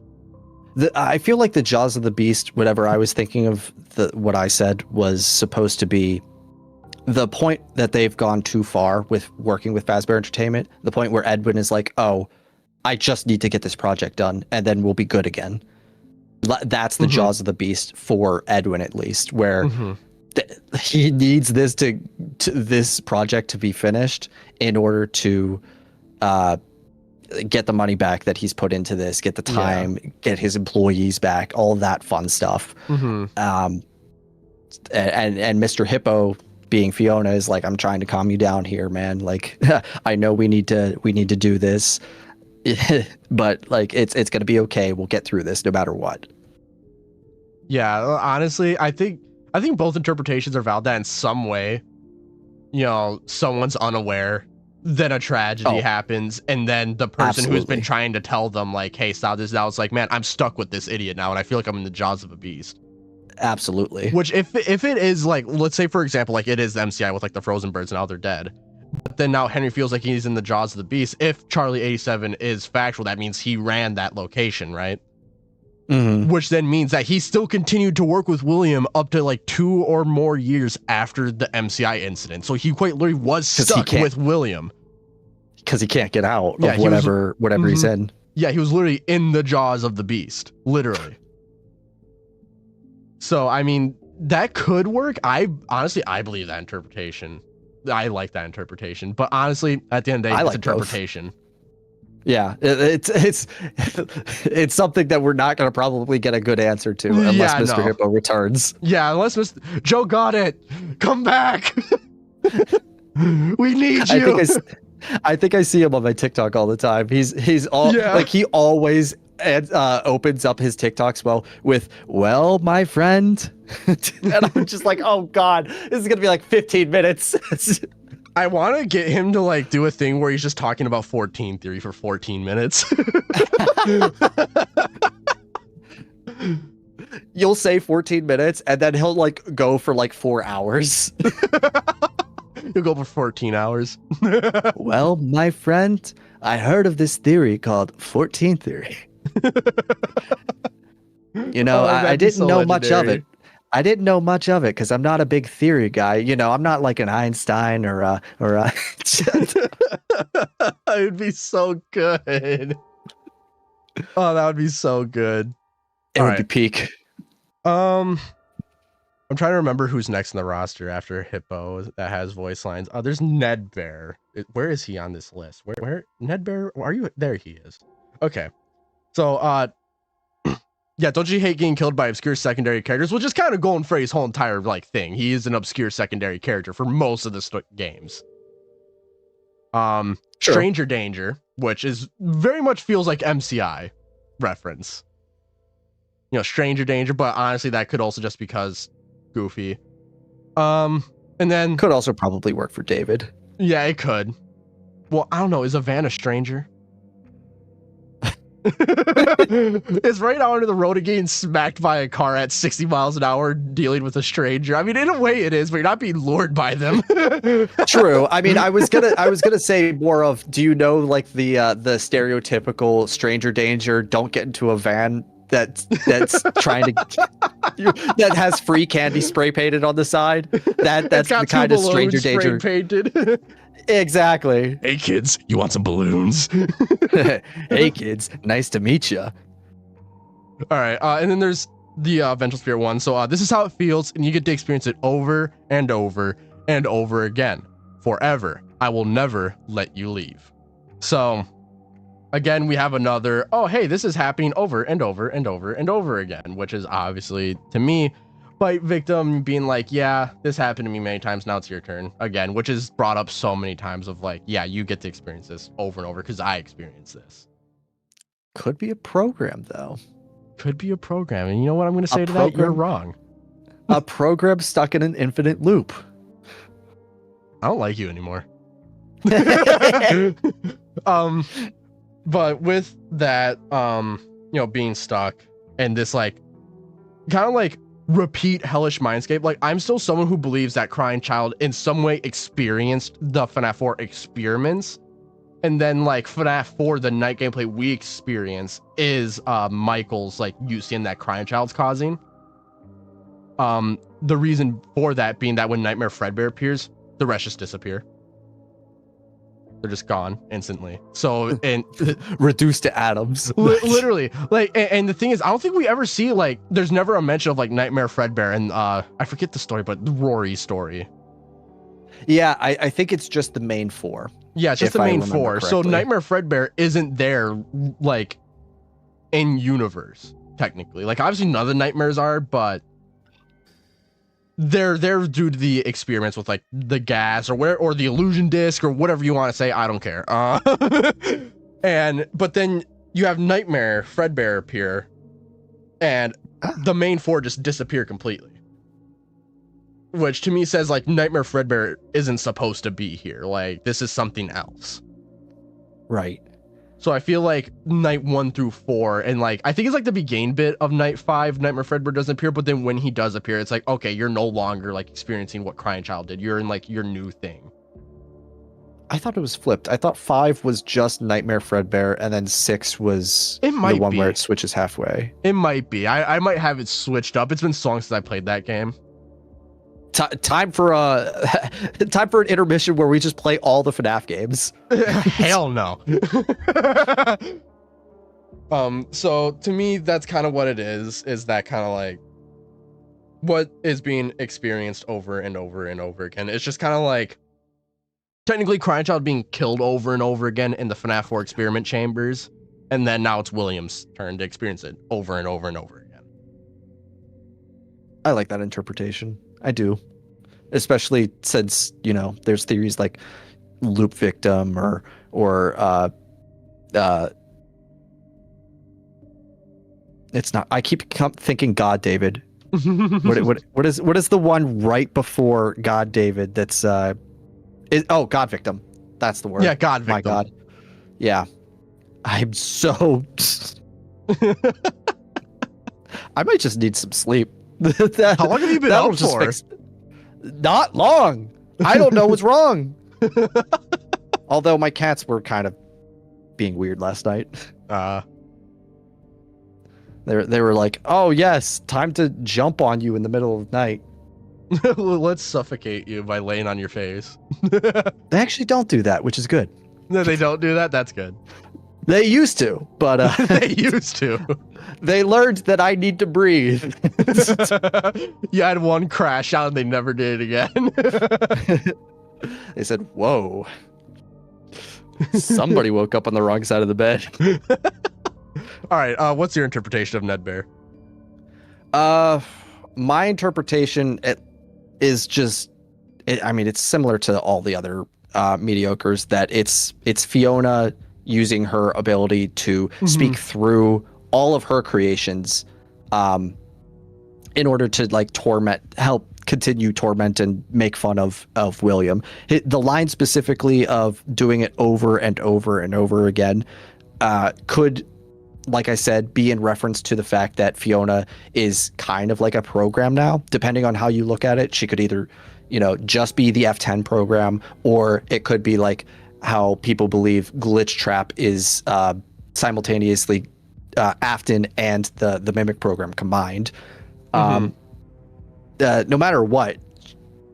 I feel like the jaws of the beast, whatever I was thinking of, what I said was supposed to be the point that they've gone too far with working with Fazbear Entertainment, the point where Edwin is like, oh, I just need to get this project done and then we'll be good again. That's the jaws of the beast for Edwin, at least, where he needs this project to be finished in order to get the money back that he's put into this, get the time, get his employees back, all of that fun stuff. And Mr. Hippo, being Fiona, is like, I'm trying to calm you down here, man. Like, I know we need to do this, but like, it's going to be okay. We'll get through this no matter what. Yeah, honestly, I think both interpretations are valid. That in some way, someone's unaware, then a tragedy happens, and then the person who's been trying to tell them like, hey, stop this now, it's like, man, I'm stuck with this idiot now, and I feel like I'm in the jaws of a beast. Absolutely. Which if it is like, let's say for example, like it is the MCI with like the frozen birds and now they're dead. But then now Henry feels like he's in the jaws of the beast. If Charlie 87 is factual, that means he ran that location, right? Mm-hmm. Which then means that he still continued to work with William up to like 2 or more years after the MCI incident. So he quite literally was stuck with William. Because he can't get out of whatever he's in. Yeah, he was literally in the jaws of the beast, literally. So, I mean, that could work. I believe that interpretation. I like that interpretation. But honestly, at the end of the day, it's interpretation. Both. Yeah, it's something that we're not going to probably get a good answer to unless Mr. Hippo returns. Yeah, unless Joe got it. Come back. We need you. I think I see him on my TikTok all the time. He's like he always opens up his TikToks with my friend, and I'm just like, oh god, this is gonna be like 15 minutes. I want to get him to like do a thing where he's just talking about 14 theory for 14 minutes. You'll say 14 minutes, and then he'll like go for like 4 hours. You'll go for 14 hours. Well, my friend, I heard of this theory called 14 theory. I didn't know much of it. I didn't know much of it because I'm not a big theory guy. I'm not like an Einstein or It would be so good. Oh, that would be so good. It would be peak. I'm trying to remember who's next in the roster after Hippo that has voice lines. Oh, there's Ned Bear. Where is he on this list? Where Ned Bear? Are you there? He is. Okay. So, yeah, don't you hate getting killed by obscure secondary characters? Which is kind of going for his whole entire like thing. He is an obscure secondary character for most of the games. Sure. Stranger Danger, which is very much feels like MCI reference. Stranger Danger, but honestly, that could also just because Goofy. And then could also probably work for David. Yeah, it could. Well, I don't know. Is a van a stranger? It's right out into the road and getting smacked by a car at 60 miles an hour dealing with a stranger. I mean, in a way it is, but you're not being lured by them. True. I mean, I was gonna say more of, do you know like the stereotypical stranger danger, don't get into a van that's trying to that has free candy spray painted on the side. That's the kind of stranger danger painted. Exactly. Hey kids, you want some balloons? Hey kids, nice to meet you. All right, and then there's the Vengeful Spirit one. So this is how it feels, and you get to experience it over and over and over again, forever. I will never let you leave. So again, we have another, oh hey, this is happening over and over and over and over again, which is obviously to me fight victim being like, yeah, this happened to me many times, now it's your turn again, which is brought up so many times of like, yeah, you get to experience this over and over because I experienced this. Could be a program though. Could be a program, and you know what I'm going to say to that? You're wrong. A program stuck in an infinite loop. I don't like you anymore. But with that, being stuck and this like kind of like repeat hellish mindscape, like I'm still someone who believes that Crying Child in some way experienced the FNAF 4 experiments, and then like FNAF 4 the night gameplay we experience is Michael's like UCN that Crying Child's causing. The reason for that being that when Nightmare Fredbear appears, the rest just disappear. They're just gone instantly. So, and reduced to atoms. Literally, like, and the thing is, I don't think we ever see like, there's never a mention of like Nightmare Fredbear and I forget the story, but Rory's story. Yeah, I think it's just the main four. Yeah, it's just the main four. So Nightmare Fredbear isn't there like in universe technically. Like obviously none of the nightmares are, but they're due to the experiments with like the gas or the illusion disc or whatever you want to say. I don't care. But then you have Nightmare Fredbear appear, and the main four just disappear completely. Which to me says like Nightmare Fredbear isn't supposed to be here. Like this is something else. Right. So I feel like night 1 through 4, and like I think it's like the beginning bit of night 5, Nightmare Fredbear doesn't appear, but then when he does appear, it's like, okay, you're no longer like experiencing what Crying Child did. You're in like your new thing. I thought it was flipped. I thought 5 was just Nightmare Fredbear, and then 6 was It might the one be. where it switches halfway. It might be. I might have it switched up. It's been so long since I played that game. Time for time for an intermission where we just play all the FNAF games. Hell no. So to me, that's kind of what it is that kind of like what is being experienced over and over and over again. It's just kind of like technically Crying Child being killed over and over again in the FNAF 4 experiment chambers, and then now it's William's turn to experience it over and over and over again. I like that interpretation. I do. Especially since, there's theories like loop victim or it's not. I keep thinking God David. What is the one right before God David that's God victim. That's the word. Yeah, God victim. My God. Yeah. I'm so I might just need some sleep. How long have you been out for? Not long. I don't know what's wrong. Although my cats were kind of being weird last night. They were like, "Oh yes, time to jump on you in the middle of the night." Let's suffocate you by laying on your face. They actually don't do that, which is good. No, they don't do that. That's good. They used to, but they used to. They learned that I need to breathe. You had one crash out and they never did it again. They said, "Whoa, somebody woke up on the wrong side of the bed." All right, what's your interpretation of Ned Bear? My interpretation is just, it's similar to all the other mediocres, that it's Fiona using her ability to speak through all of her creations in order to like help continue torment and make fun of William. The line specifically of doing it over and over and over again could, like I said, be in reference to the fact that Fiona is kind of like a program now. Depending on how you look at it, she could either, just be the F10 program, or it could be like how people believe Glitch Trap is simultaneously Afton and the Mimic program combined. No matter what,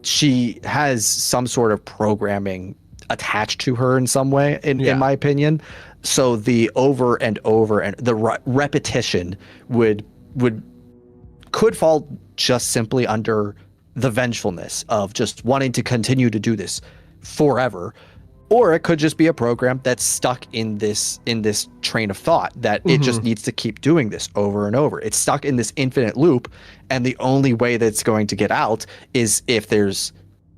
she has some sort of programming attached to her in some way, in my opinion. So the over and over and the repetition could fall just simply under the vengefulness of just wanting to continue to do this forever. Or it could just be a program that's stuck in this train of thought that it just needs to keep doing this over and over. It's stuck in this infinite loop, and the only way that it's going to get out is if there's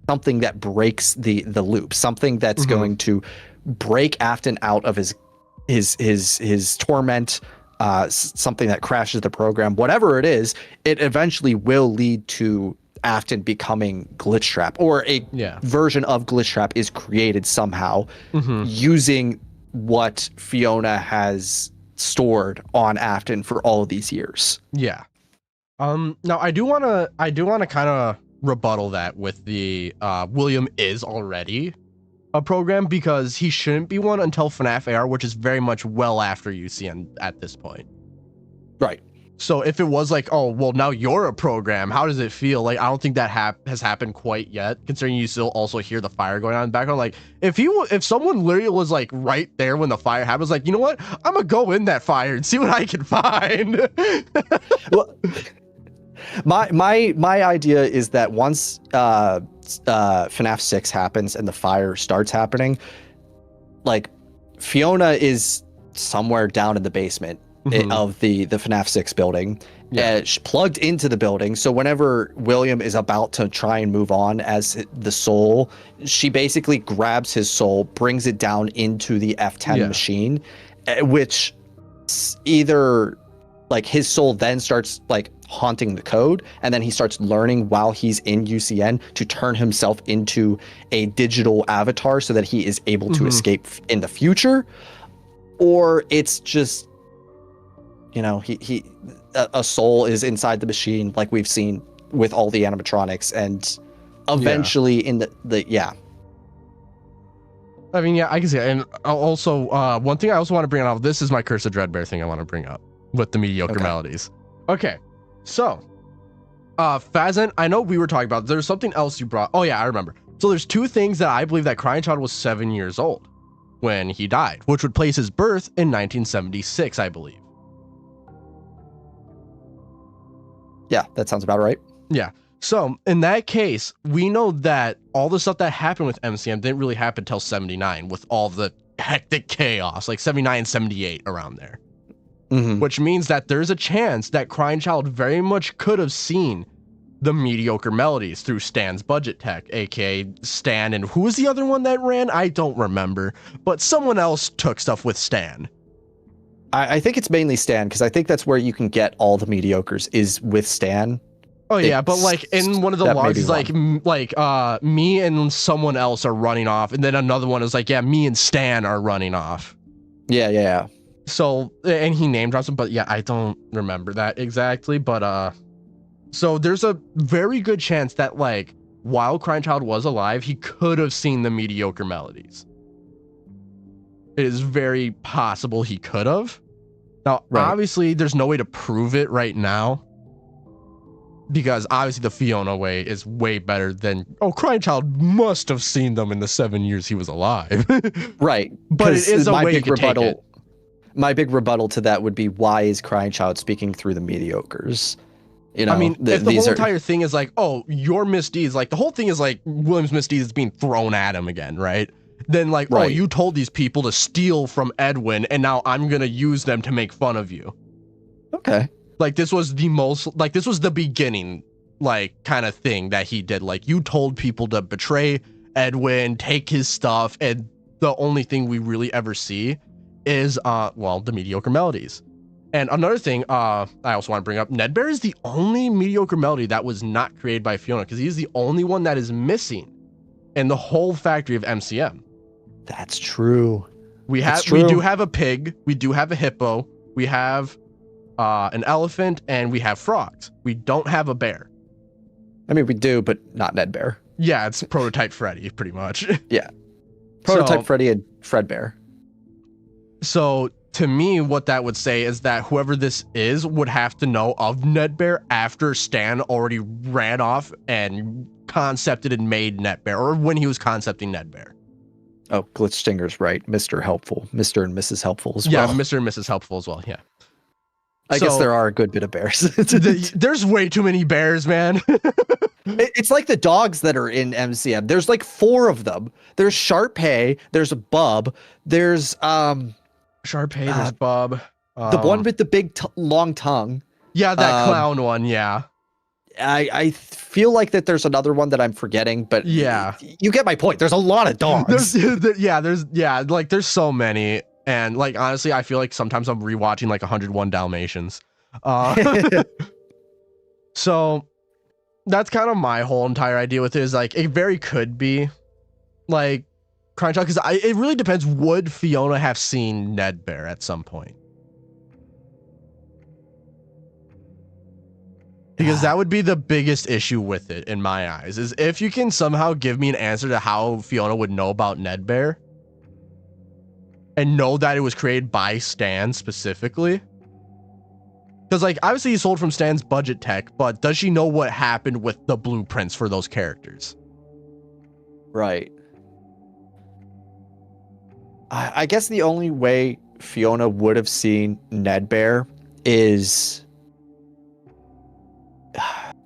something that breaks the loop, something that's going to break Afton out of his torment, something that crashes the program. Whatever it is, it eventually will lead to Afton becoming Glitch Trap, or a version of Glitch Trap is created somehow using what Fiona has stored on Afton for all of these years. Yeah. Now I do want to kind of rebuttal that with the William is already a program, because he shouldn't be one until FNAF AR, which is very much well after UCN at this point. Right. So if it was like, oh, well, now you're a program, how does it feel? Like, I don't think that has happened quite yet, considering you still also hear the fire going on in the background. Like, if someone literally was like right there when the fire happens, like, you know what? I'm gonna go in that fire and see what I can find. Well, my idea is that once FNAF 6 happens and the fire starts happening, like, Fiona is somewhere down in the basement of the FNAF 6 building, plugged into the building. So whenever William is about to try and move on as the soul, she basically grabs his soul, brings it down into the F10 machine, which either like his soul then starts like haunting the code, and then he starts learning while he's in UCN to turn himself into a digital avatar so that he is able to escape in the future. or it's just, a soul is inside the machine, like we've seen with all the animatronics, and eventually in the I mean, yeah, I can see it. And also, one thing I also want to bring up, this is my Curse of Dreadbear thing I want to bring up with the mediocre melodies. Okay, so, Fazan, I know we were talking about, there's something else you brought. Oh yeah, I remember. So there's two things that I believe that Crying Child was 7 years old when he died, which would place his birth in 1976, I believe. Yeah, that sounds about right. Yeah. So in that case, we know that all the stuff that happened with MCM didn't really happen until 79 with all the hectic chaos, like 79, 78 around there. Mm-hmm. Which means that there's a chance that Crying Child very much could have seen the mediocre melodies through Stan's budget tech, aka Stan, and who was the other one that ran? I don't remember, but someone else took stuff with Stan. I think it's mainly Stan, because I think that's where you can get all the mediocres is with Stan. Oh yeah, but like in one of the logs, it's like me and someone else are running off, and then another one is like, yeah, me and Stan are running off. Yeah. So, and he name drops him, but yeah, I don't remember that exactly, but so there's a very good chance that like while Crying Child was alive, he could have seen the mediocre melodies. It is very possible he could have. Now, obviously, there's no way to prove it right now, because obviously the Fiona way is way better than, Crying Child must have seen them in the 7 years he was alive. Right. But it is a way you can take it. My big rebuttal to that would be, why is Crying Child speaking through the mediocres? I mean, if the whole entire thing is like, your misdeeds, like the whole thing is like William's misdeeds is being thrown at him again, right? Then like, you told these people to steal from Edwin, and now I'm gonna use them to make fun of you. Okay. Like this was the beginning, like kind of thing that he did. Like you told people to betray Edwin, take his stuff, and the only thing we really ever see is the mediocre melodies. And another thing I also want to bring up, Nedbear is the only mediocre melody that was not created by Fiona, because he's the only one that is missing in the whole factory of MCM. That's true. We do have a pig, we do have a hippo, we have an elephant, and we have frogs. We don't have a bear. I mean, we do, but not Nedbear. Yeah, it's prototype Freddy, pretty much. Yeah. Prototype Freddy and Fredbear. So to me, what that would say is that whoever this is would have to know of Nedbear after Stan already ran off and concepted and made Nedbear, or when he was concepting Nedbear. Oh, Glitchstinger's right. Mr. Helpful. Mr. and Mrs. Helpful as well. Yeah, Mr. and Mrs. Helpful as well, yeah. I guess there are a good bit of bears. There's way too many bears, man. It's like the dogs that are in MCM. There's like 4 of them. There's Sharpay, there's Bub, there's Sharpay, there's Bub. The one with the big long tongue. Yeah, that clown one, yeah. I feel like that there's another one that I'm forgetting, but yeah, you get my point. There's a lot of dogs. There's so many. And like, honestly, I feel like sometimes I'm rewatching like 101 Dalmatians. So that's kind of my whole entire idea with it, is like, it very could be like Crying Child, because it really depends. Would Fiona have seen Nedbear at some point? Because that would be the biggest issue with it in my eyes, is if you can somehow give me an answer to how Fiona would know about Nedbear and know that it was created by Stan specifically. Because like, obviously he sold from Stan's budget tech, but does she know what happened with the blueprints for those characters? Right. I guess the only way Fiona would have seen Nedbear is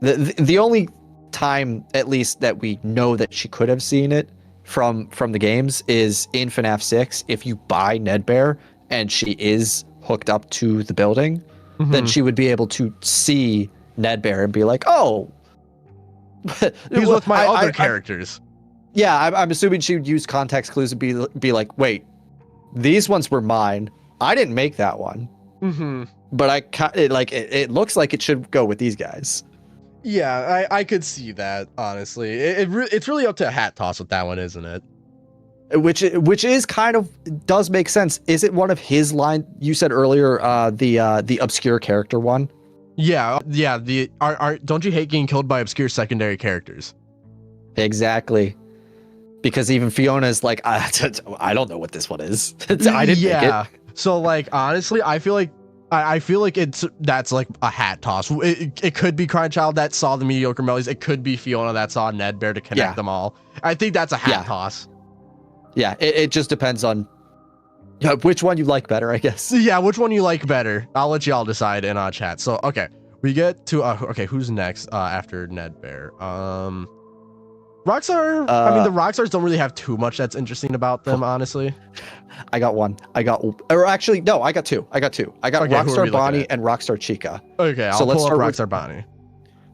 the only time, at least, that we know that she could have seen it from the games is in FNAF 6. If you buy Nedbear and she is hooked up to the building, then she would be able to see Nedbear and be like, oh, he's with my other characters. I'm assuming she would use context clues and be like, wait, these ones were mine. I didn't make that one. But it looks like it should go with these guys. Yeah, I could see that, honestly. It's really up to a hat toss with that one, isn't it? which is kind of does make sense. Is it one of his line you said earlier, the obscure character one? Yeah, the don't you hate getting killed by obscure secondary characters? Exactly. Because even Fiona is like, I don't know what this one is. I didn't make it. So like honestly, I feel like that's like a hat toss. It could be Crying Child that saw the mediocre melodies. It could be Fiona that saw Nedbear to connect them all. I think that's a hat toss. Yeah, it just depends on which one you like better, I guess. Yeah, which one you like better. I'll let y'all decide in chat. So okay, we get to okay, who's next after Nedbear? Rockstar. I mean, the Rockstars don't really have too much that's interesting about them, honestly. I got one. Or actually, no, I got two. I got Rockstar Bonnie and Rockstar Chica. Okay, I'll pull up Rockstar Bonnie.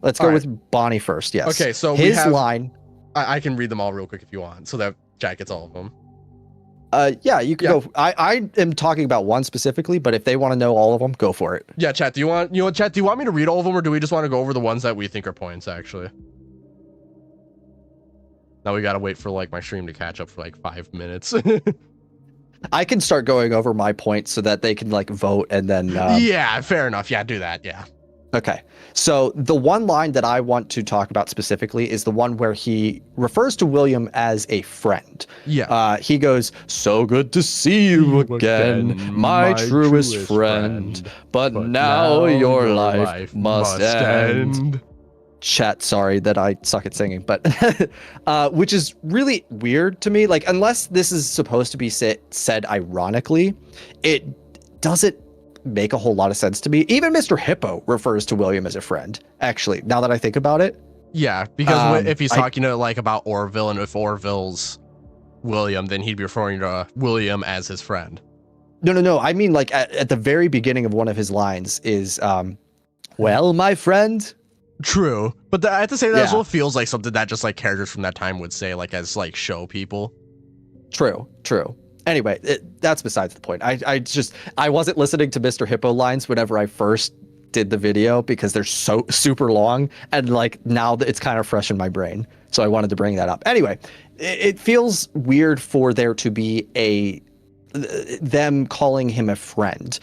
Let's go with Bonnie first. Yes. Okay, so his line. I can read them all real quick if you want, so that Jack gets all of them. Yeah, you can go. I am talking about one specifically, but if they want to know all of them, go for it. Yeah, chat. Do you want me to read all of them, or do we just want to go over the ones that we think are points? Actually. Now we gotta wait for like my stream to catch up for like 5 minutes. I can start going over my points so that they can like vote and then. Yeah, fair enough. Yeah, do that. Yeah. Okay. So the one line that I want to talk about specifically is the one where he refers to William as a friend. Yeah. He goes, "So good to see you again, my truest friend. But now your life must end." Chat, sorry that I suck at singing, but which is really weird to me. Like, unless this is supposed to be said ironically, it doesn't make a whole lot of sense to me. Even Mr. Hippo refers to William as a friend, actually, now that I think about it. Yeah, because if he's talking to like about Orville, and if Orville's William, then he'd be referring to William as his friend. No. I mean, like at the very beginning of one of his lines is, well, my friend. True, but I have to say that as well feels like something that just like characters from that time would say, like as like show people. True. Anyway, that's besides the point. I wasn't listening to Mr. Hippo lines whenever I first did the video because they're so super long, and like now that it's kind of fresh in my brain, so I wanted to bring that up. Anyway, it feels weird for there to be them calling him a friend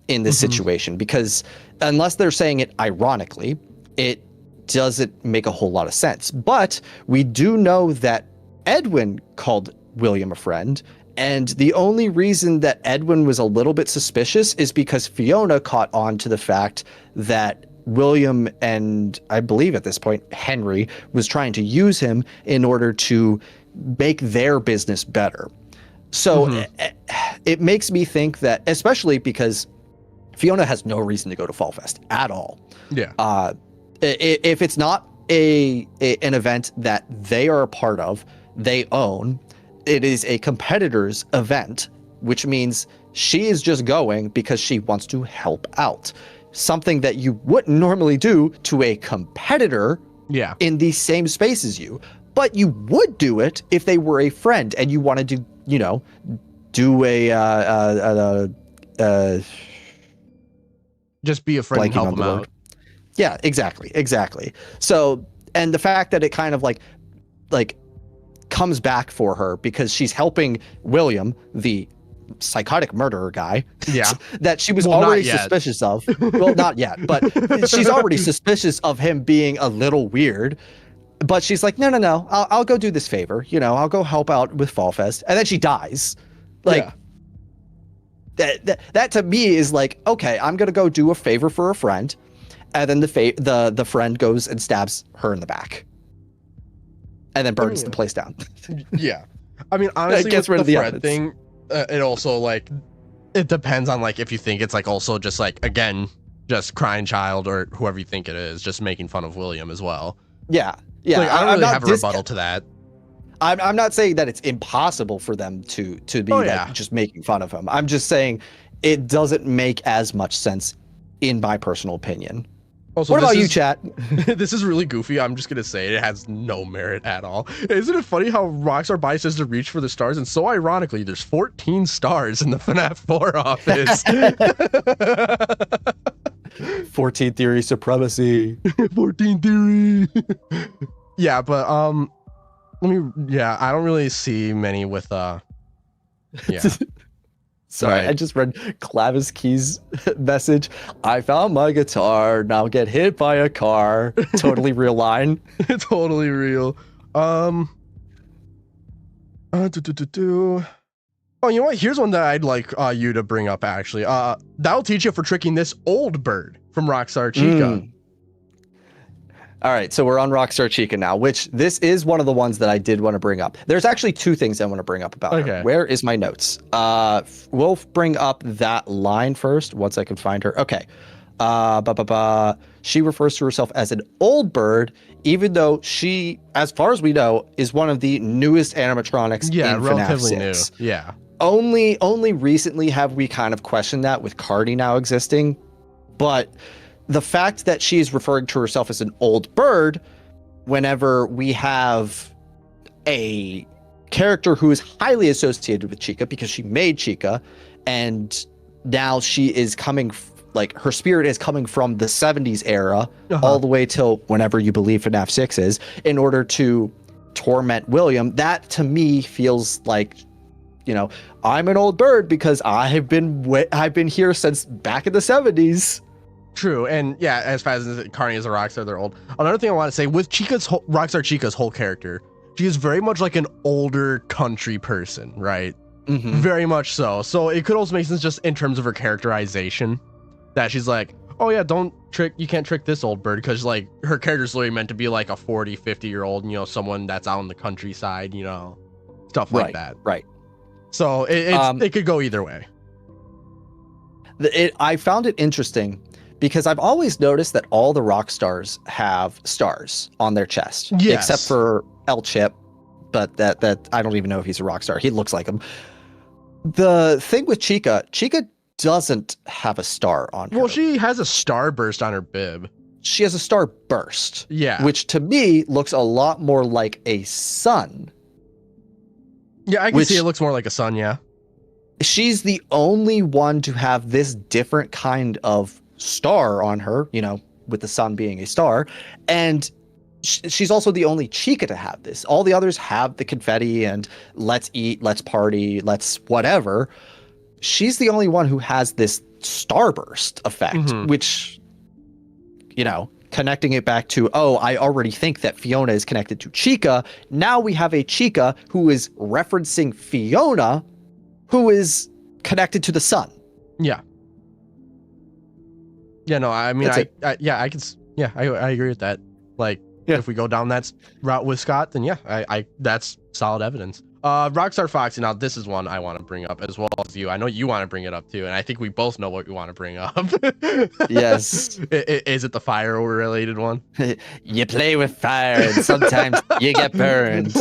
in this situation, because unless they're saying it ironically, it doesn't make a whole lot of sense. But we do know that Edwin called William a friend, and the only reason that Edwin was a little bit suspicious is because Fiona caught on to the fact that William, and I believe at this point Henry, was trying to use him in order to make their business better. So it makes me think that, especially because Fiona has no reason to go to Fall Fest at all. Yeah. If it's not an event that they are a part of, they own, it is a competitor's event, which means she is just going because she wants to help out. Something that you wouldn't normally do to a competitor in the same space as you. But you would do it if they were a friend and you wanted to, do just be a friend and help them out. Yeah, exactly. So, and the fact that it kind of like comes back for her because she's helping William, the psychotic murderer guy, that she was already suspicious of. Well, not yet, but she's already suspicious of him being a little weird. But she's like, no, I'll go do this favor. I'll go help out with Fall Fest, and then she dies. Like. That to me is like, okay, I'm gonna go do a favor for a friend, and then the friend goes and stabs her in the back, and then burns the place down. Yeah, I mean, honestly, with the friend thing, it also like it depends on like if you think it's like also just like again just Crying Child or whoever you think it is just making fun of William as well. Yeah. Like, I don't really have a rebuttal to that. I'm not saying that it's impossible for them to be just making fun of him. I'm just saying it doesn't make as much sense in my personal opinion. Also, what about you, chat? This is really goofy. I'm just going to say it has no merit at all. Isn't it funny how Rockstar Bonnie says to reach for the stars? And so ironically, there's 14 stars in the FNAF 4 office. 14 theory supremacy. 14 theory. Yeah, but Yeah, I don't really see many with yeah. Sorry, I Right. just read Clavis Key's message. I found my guitar. Now get hit by a car. Totally real line. Totally real. Do, do, do, do. Oh, you know what? Here's one that I'd like you to bring up, actually. That'll teach you for tricking this old bird from Rockstar Chica. All right, so we're on Rockstar Chica now, which this is one of the ones that I did want to bring up. There's actually two things I want to bring up about her. Where is my notes? We'll bring up that line first once I can find her. Okay. She refers to herself as an old bird, even though she, as far as we know, is one of the newest animatronics in relatively FNAF 6. New. Yeah. Only recently have we kind of questioned that with Cardi now existing, but the fact that she's referring to herself as an old bird whenever we have a character who is highly associated with Chica because she made Chica, and now she is coming, like her spirit is coming from the 70s era all the way till whenever you believe FNAF 6 is, in order to torment William. That to me feels like, you know, I'm an old bird because I've been here since back in the 70s. True, and yeah, as fast as Carney is a rockstar, they're old. Another thing I want to say with Rockstar Chica's whole character, she is very much like an older country person, right? Very much so. So it could also make sense just in terms of her characterization, that she's like, oh yeah, you can't trick this old bird, because like her character's literally meant to be like a 40, 50-year-old, you know, someone that's out in the countryside, you know, stuff like that. Right. So it could go either way. I found it interesting because I've always noticed that all the rock stars have stars on their chest, except for El Chip, but that I don't even know if he's a rock star. He looks like him. The thing with Chica doesn't have a star on her. Well, she has a starburst on her bib. She has a starburst. Yeah. Which to me looks a lot more like a sun. Yeah, I can see it looks more like a sun, yeah. She's the only one to have this different kind of star on her, you know, with the sun being a star. And she's also the only Chica to have this. All the others have the confetti and let's eat, let's party, let's whatever. She's the only one who has this starburst effect, which, you know, connecting it back to, oh, I already think that Fiona is connected to Chica. Now we have a Chica who is referencing Fiona, who is connected to the sun. Yeah. Yeah, no, I mean, I agree with that. Like, if we go down that route with Scott, then I that's solid evidence. Rockstar Foxy, now this is one I want to bring up as well as you. I know you want to bring it up too, and I think we both know what we want to bring up. Yes. Is it the fire related one? You play with fire and sometimes you get burned.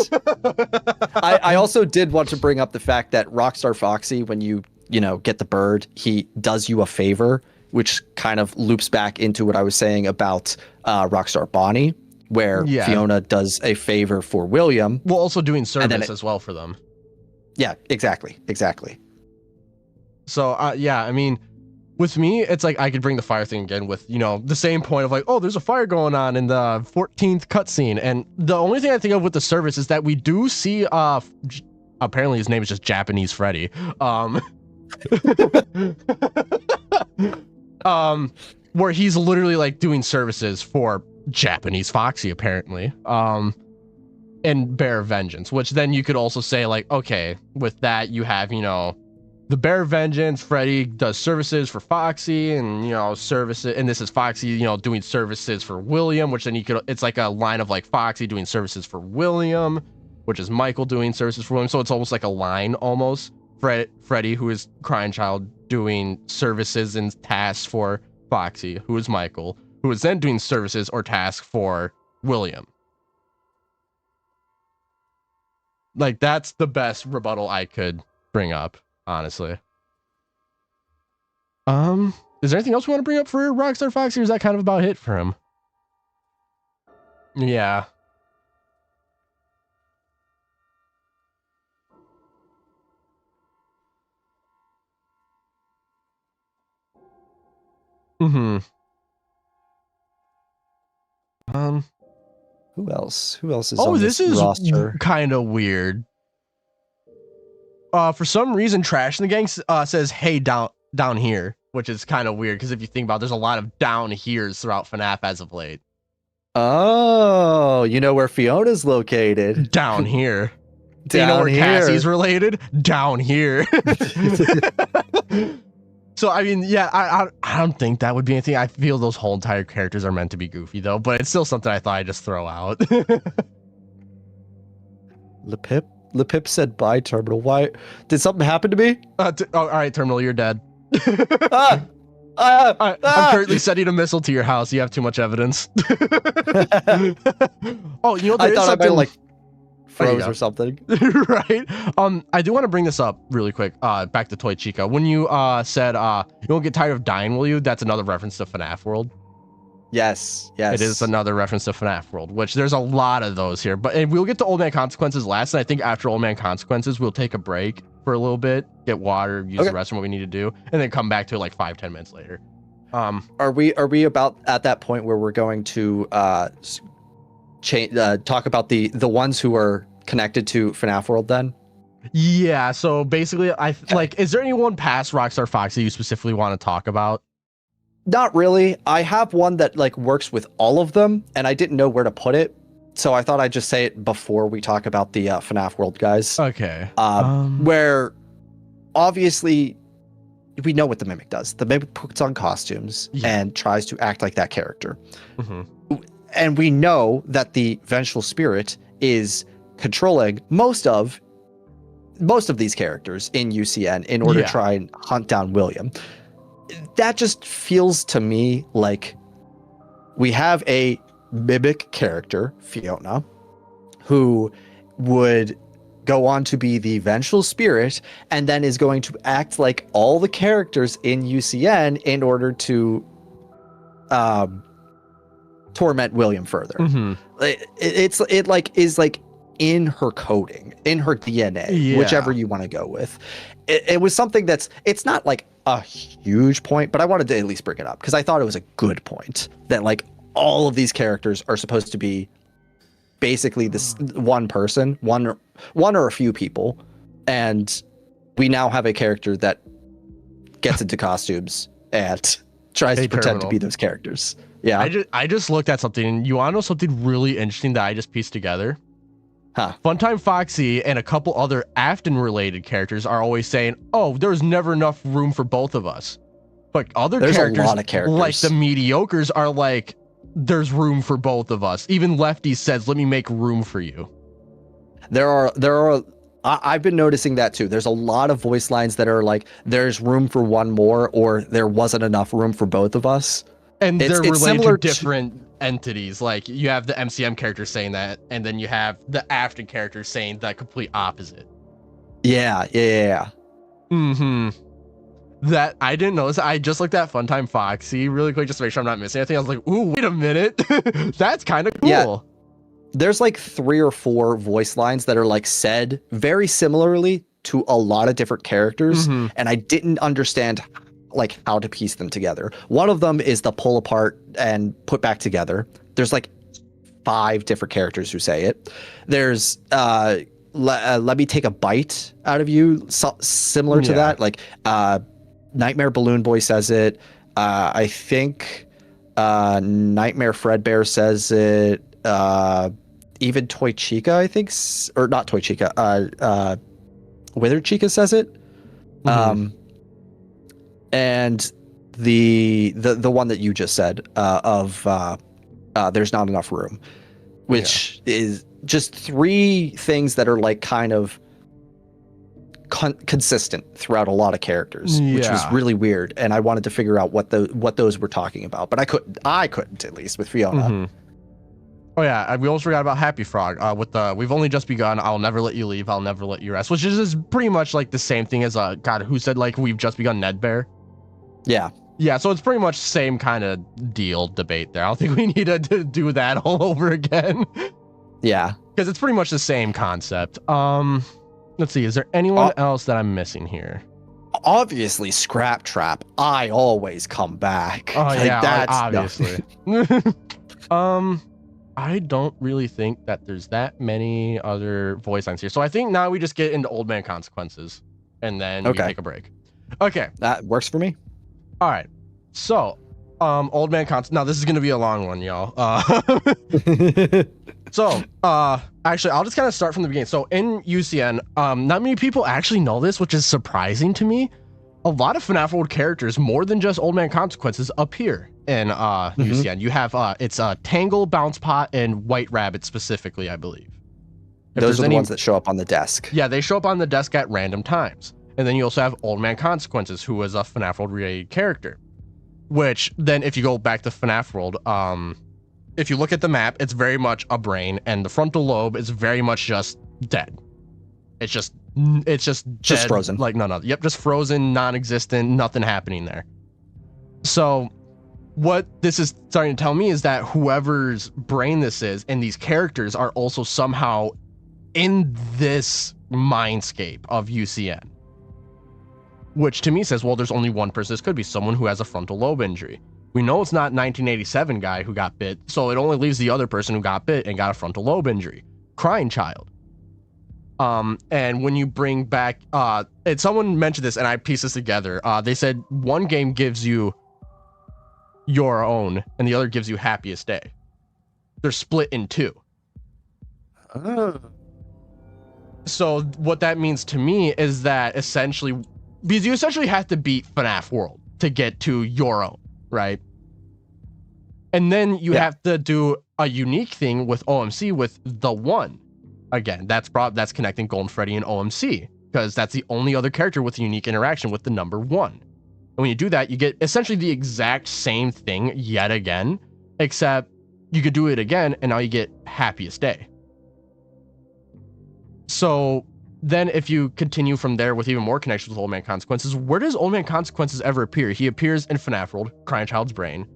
I also did want to bring up the fact that Rockstar Foxy, when you get the bird, he does you a favor, which kind of loops back into what I was saying about Rockstar Bonnie, where Fiona does a favor for William. Well, also doing service as well for them. Yeah, exactly. So, yeah, I mean, with me, it's like I could bring the fire thing again with, you know, the same point of like, oh, there's a fire going on in the 14th cutscene. And the only thing I think of with the service is that we do see, apparently his name is just Japanese Freddy. Where he's literally like doing services for Japanese Foxy, apparently, and Bear Vengeance, which then you could also say like, okay, with that you have, you know, the Bear Vengeance, Freddy does services for Foxy, and, you know, services, and this is Foxy, you know, doing services for William, which then you could, it's like a line of like Foxy doing services for William, which is Michael doing services for William, so it's almost like a line almost. Freddy, who is Crying Child, doing services and tasks for Foxy, who is Michael, who is then doing services or tasks for William. Like, that's the best rebuttal I could bring up, honestly. Is there anything else we want to bring up for Rockstar Foxy, or is that kind of about it for him? Yeah. Who else? Who else is Oh, on this this is roster? kind of weird. For some reason, Trash in the Gang says, "Hey, down here," which is kind of weird because if you think about it, there's a lot of down heres throughout FNAF as of late. Oh, you know where Fiona's located? Down here. Do you Down know where here. Cassie's related? Down here. So, I mean, yeah, I don't think that would be anything. I feel those whole entire characters are meant to be goofy, though, but it's still something I thought I'd just throw out. LePip said bye, Terminal. Why? Did something happen to me? All right, Terminal, you're dead. I'm I'm currently sending a missile to your house. You have too much evidence. Oh, you know, I thought I might like froze go. or something. Right. I do want to bring this up really quick. Back to Toy Chica. When you said you won't get tired of dying, will you? That's another reference to FNAF World. Yes. It is another reference to FNAF World, which there's a lot of those here. And we'll get to Old Man Consequences last, and I think after Old Man Consequences, we'll take a break for a little bit, get water, use the restroom, what we need to do, and then come back to it like 5-10 minutes later. Are we about at that point where we're going to talk about the ones who are connected to FNAF World then? Yeah, so basically, is there anyone past Rockstar Fox that you specifically want to talk about? Not really. I have one that like works with all of them, and I didn't know where to put it, so I thought I'd just say it before we talk about the FNAF World guys. Okay. Where obviously we know what the Mimic does. The Mimic puts on costumes and tries to act like that character. Mm-hmm. And we know that the Vengeful Spirit is controlling most of these characters in UCN in order to try and hunt down William. That just feels to me like we have a Mimic character, Fiona, who would go on to be the Vengeful Spirit and then is going to act like all the characters in UCN in order to torment William further. Mm-hmm. It is in her coding, in her DNA, whichever you want to go with. It was something it's not like a huge point, but I wanted to at least bring it up because I thought it was a good point that like all of these characters are supposed to be basically this one person, one or a few people, and we now have a character that gets into costumes and tries to pretend to be those characters. Yeah. I just looked at something. You want to know something really interesting that I just pieced together? Huh. Funtime Foxy and a couple other Afton related characters are always saying, "Oh, there's never enough room for both of us." But there's a lot of characters, like the mediocres, are like, "There's room for both of us." Even Lefty says, "Let me make room for you." There are. I've been noticing that too. There's a lot of voice lines that are like, "There's room for one more," or "There wasn't enough room for both of us." And they're related to different entities. Like you have the MCM character saying that, and then you have the Afton character saying the complete opposite. Yeah. Mm-hmm. That I didn't notice. I just looked at Funtime Foxy really quick just to make sure I'm not missing anything. I was like, "Ooh, wait a minute, that's kind of cool." Yeah. There's like 3 or 4 voice lines that are like said very similarly to a lot of different characters, and I didn't understand like how to piece them together. One of them is the pull apart and put back together. There's like 5 different characters who say it. There's let me take a bite out of you, similar to that. Like Nightmare Balloon Boy says it. I think Nightmare Fredbear says it. Even Toy Chica, I think, or not Toy Chica. Withered Chica says it. And the one that you just said of there's not enough room, which is just 3 things that are like kind of consistent throughout a lot of characters, which was really weird. And I wanted to figure out what those were talking about, but I couldn't at least with Fiona. Oh yeah, we almost forgot about Happy Frog. With the "We've only just begun. I'll never let you leave. I'll never let you rest," which is pretty much like the same thing as God, who said like "We've just begun." Ned Bear. Yeah, so it's pretty much same kind of deal debate there. I don't think we need to do that all over again. Yeah, because it's pretty much the same concept. Let's see, is there anyone else that I'm missing here? Obviously, Scrap Trap. I always come back. Oh like, yeah, that's obviously. I don't really think that there's that many other voice lines here. So I think now we just get into Old Man Consequences, and then we Okay. take a break. Okay. That works for me. All right. So, Old Man Consequences. Now this is gonna be a long one, y'all. So, actually, I'll just kind of start from the beginning. So in UCN, not many people actually know this, which is surprising to me. A lot of FNAF World characters, more than just Old Man Consequences, appear in UCN. You have it's Tangle, Bounce Pot, and White Rabbit specifically, I believe. Those are the ones that show up on the desk. Yeah, they show up on the desk at random times. And then you also have Old Man Consequences, who was a FNAF World related character. Which then, if you go back to FNAF World, if you look at the map, it's very much a brain, and the frontal lobe is very much just dead. It's just dead, frozen. Like no, yep, just frozen, non-existent, nothing happening there. So what this is starting to tell me is that whoever's brain this is, and these characters are also somehow in this mindscape of UCN. Which to me says, well, there's only one person. This could be someone who has a frontal lobe injury. We know it's not 1987 guy who got bit, so it only leaves the other person who got bit and got a frontal lobe injury. Crying child. And when you bring back, and someone mentioned this and I pieced this together. They said one game gives you Your Own and the other gives you Happiest Day. They're split in two. Oh. So what that means to me is that essentially, because you essentially have to beat FNAF World to get to Your Own, right? And then you have to do a unique thing with OMC with the one. Again, that's connecting Golden Freddy and OMC, because that's the only other character with a unique interaction with the number 1. And when you do that, you get essentially the exact same thing yet again, except you could do it again, and now you get Happiest Day. So then if you continue from there with even more connections with Old Man Consequences, where does Old Man Consequences ever appear? He appears in FNAF World, Crying Child's Brain,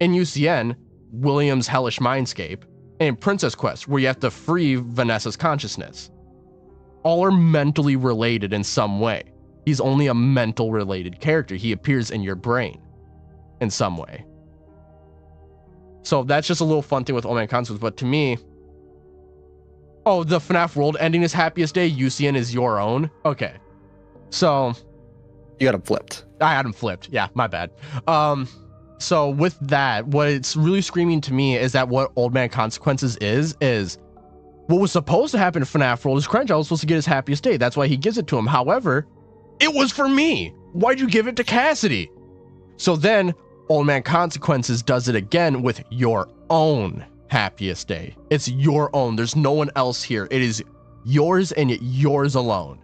in UCN, William's Hellish Mindscape, and Princess Quest, where you have to free Vanessa's consciousness. All are mentally related in some way. He's only a mental related character. He appears in your brain in some way. So that's just a little fun thing with Old Man Consequences, but to me, oh, the FNAF World ending is Happiest Day, UCN is Your Own. Okay. So you got him flipped. I had him flipped. Yeah, my bad. So with that, what it's really screaming to me is that what Old Man Consequences is what was supposed to happen in FNAF World is Crying Child was supposed to get his Happiest Day. That's why he gives it to him. However, it was for me. Why'd you give it to Cassidy? So then Old Man Consequences does it again with Your Own Happiest Day. It's your own. There's no one else here. It is yours and yours alone.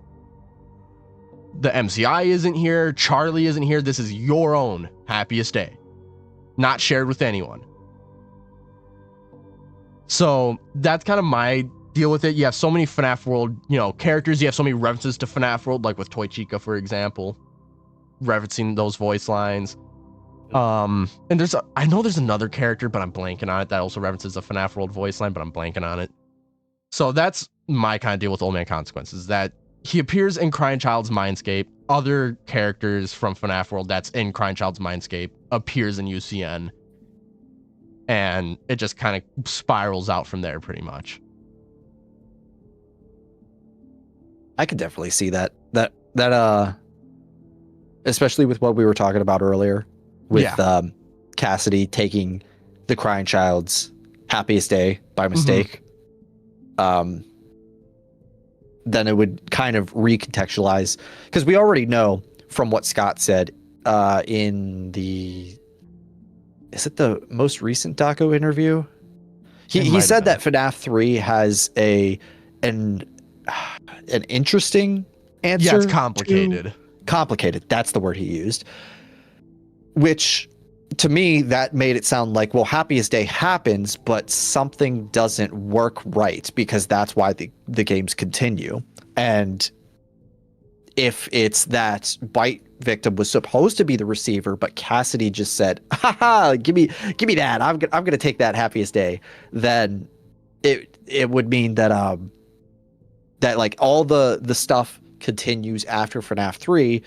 The MCI isn't here. Charlie isn't here. This is your own Happiest Day. Not shared with anyone. So that's kind of my deal with it. You have so many FNAF World, characters. You have so many references to FNAF World, like with Toy Chica, for example, referencing those voice lines. And I know there's another character, but I'm blanking on it, that also references the FNAF World voice line, but I'm blanking on it. So that's my kind of deal with Old Man Consequences, that he appears in Crying Child's Mindscape. Other characters from FNAF World that's in Crying Child's Mindscape appears in UCN. And it just kind of spirals out from there pretty much. I could definitely see that especially with what we were talking about earlier with Cassidy taking the Crying Child's Happiest Day by mistake. Then it would kind of recontextualize, because we already know from what Scott said in the, is it the most recent Daco interview? He said that FNAF 3 has an interesting answer. Yeah, it's complicated. Complicated. That's the word he used. Which, to me, that made it sound like, well, Happiest Day happens, but something doesn't work right, because that's why the games continue. And if it's that Bite victim was supposed to be the receiver, but Cassidy just said, "Haha, give me that. I'm gonna take that Happiest Day," then it would mean that that like all the stuff continues after FNAF 3,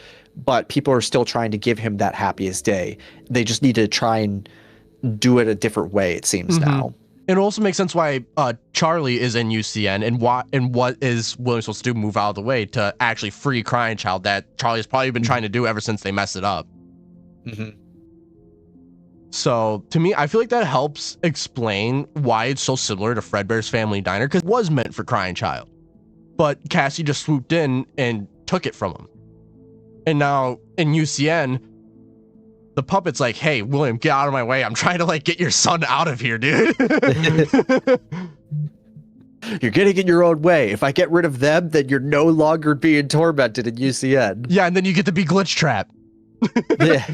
but people are still trying to give him that Happiest Day. They just need to try and do it a different way, it seems now. It also makes sense why Charlie is in UCN and what is William supposed to do, move out of the way to actually free Crying Child that Charlie has probably been trying to do ever since they messed it up. Mm-hmm. So to me, I feel like that helps explain why it's so similar to Fredbear's Family Diner, because it was meant for Crying Child, but Cassie just swooped in and took it from him. And now in UCN, the puppet's like, hey, William, get out of my way. I'm trying to like get your son out of here, dude. You're getting in your own way. If I get rid of them, then you're no longer being tormented in UCN. Yeah, and then you get to be glitch trap. Yeah.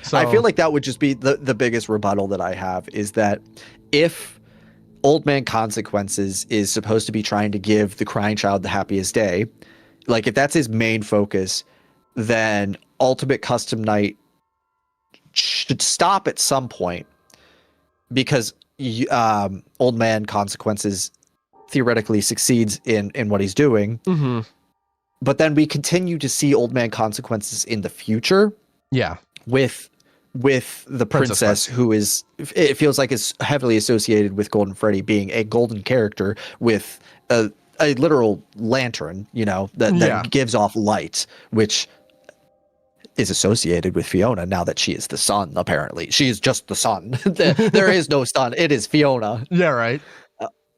So, I feel like that would just be the biggest rebuttal that I have, is that if Old Man Consequences is supposed to be trying to give the Crying Child the happiest day, like if that's his main focus, then Ultimate Custom Night should stop at some point, because Old Man Consequences theoretically succeeds in what he's doing. Mm-hmm. But then we continue to see Old Man Consequences in the future. Yeah. With the princess who is, it feels like, is heavily associated with Golden Freddy, being a golden character with a literal lantern, that gives off light, which is associated with Fiona now that she is the sun. Apparently she is just the sun. There is no sun, it is Fiona. Yeah, right.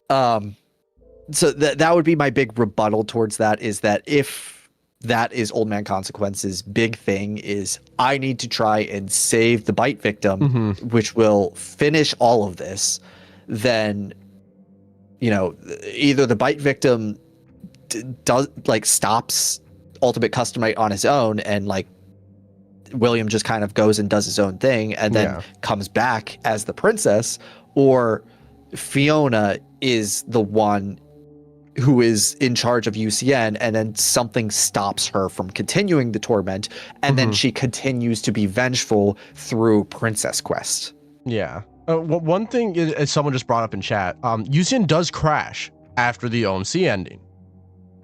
So that would be my big rebuttal towards that, is that if that is Old Man Consequence's big thing, is I need to try and save the bite victim, which will finish all of this, then either the bite victim does like stops Ultimate Custom Night on his own, and like William just kind of goes and does his own thing and then comes back as the princess, or Fiona is the one who is in charge of UCN, and then something stops her from continuing the torment, and then she continues to be vengeful through Princess Quest. Yeah. One thing is, someone just brought up in chat, UCN does crash after the OMC ending,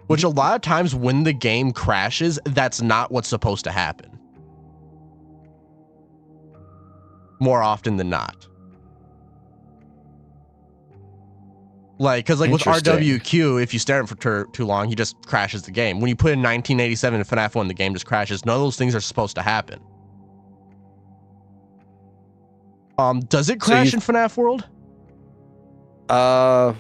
which a lot of times when the game crashes, that's not what's supposed to happen. More often than not. Like, because like with RWQ, if you stare at him for too long, he just crashes the game. When you put in 1987 in FNAF 1, the game just crashes. None of those things are supposed to happen. Does it crash in FNAF World? I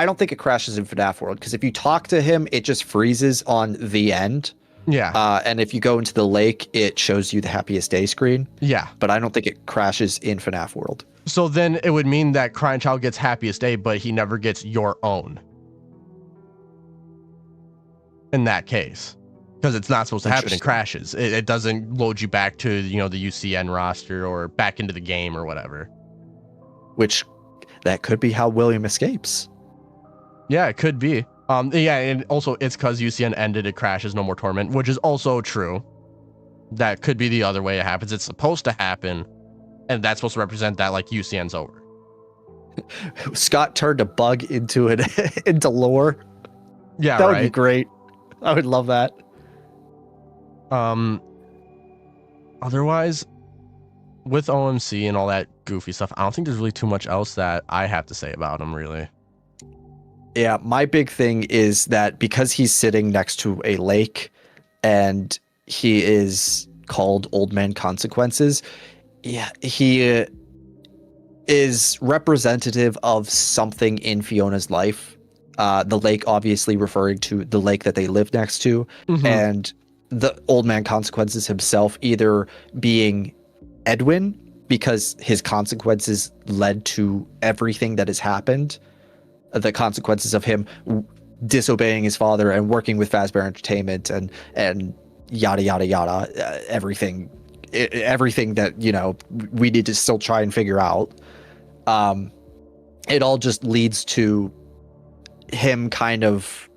don't think it crashes in FNAF World, because if you talk to him, it just freezes on the end. Yeah. And if you go into the lake, it shows you the happiest day screen. Yeah. But I don't think it crashes in FNAF World. So then it would mean that Crying Child gets happiest day, but he never gets your own. In that case. Because it's not supposed to happen, it crashes. It doesn't load you back to, the UCN roster or back into the game or whatever. Which, that could be how William escapes. Yeah, it could be. Yeah, and also it's because UCN ended, it crashes, no more torment, which is also true. That could be the other way it happens. It's supposed to happen, and that's supposed to represent that like UCN's over. Scott turned a bug into it into lore. Yeah, that would be great. I would love that. Otherwise, with OMC and all that goofy stuff, I don't think there's really too much else that I have to say about him, really. Yeah, my big thing is that because he's sitting next to a lake and he is called Old Man Consequences, yeah, he is representative of something in Fiona's life. The lake obviously referring to the lake that they live next to, and the Old Man Consequences himself either being Edwin, because his consequences led to everything that has happened, the consequences of him disobeying his father and working with Fazbear Entertainment and yada yada yada, everything that we need to still try and figure out. It all just leads to him kind of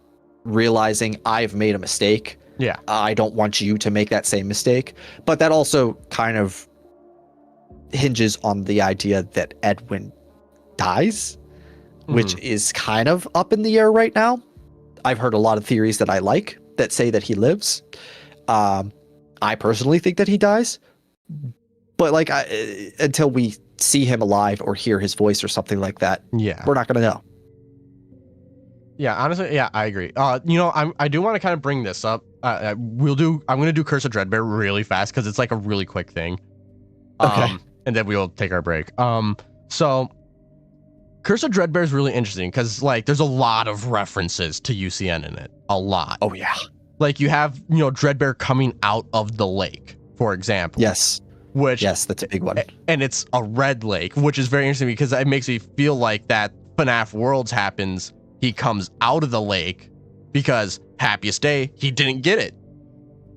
realizing, I've made a mistake. Yeah, I don't want you to make that same mistake. But that also kind of hinges on the idea that Edwin dies, which is kind of up in the air right now. I've heard a lot of theories that I like that say that he lives. I personally think that he dies, But like, until we see him alive or hear his voice or something like that, Yeah. we're not gonna know. Yeah, honestly, yeah, I agree. I do want to kind of bring this up. I'm gonna do Curse of Dreadbear really fast because it's like a really quick thing. Okay. And then we'll take our break. So Curse of Dreadbear is really interesting because like there's a lot of references to UCN in it. A lot. Oh yeah. Like you have, Dreadbear coming out of the lake, for example. Yes. Yes, that's a big one. And it's a red lake, which is very interesting because it makes me feel like that FNAF Worlds happens. He comes out of the lake because Happiest Day, he didn't get it.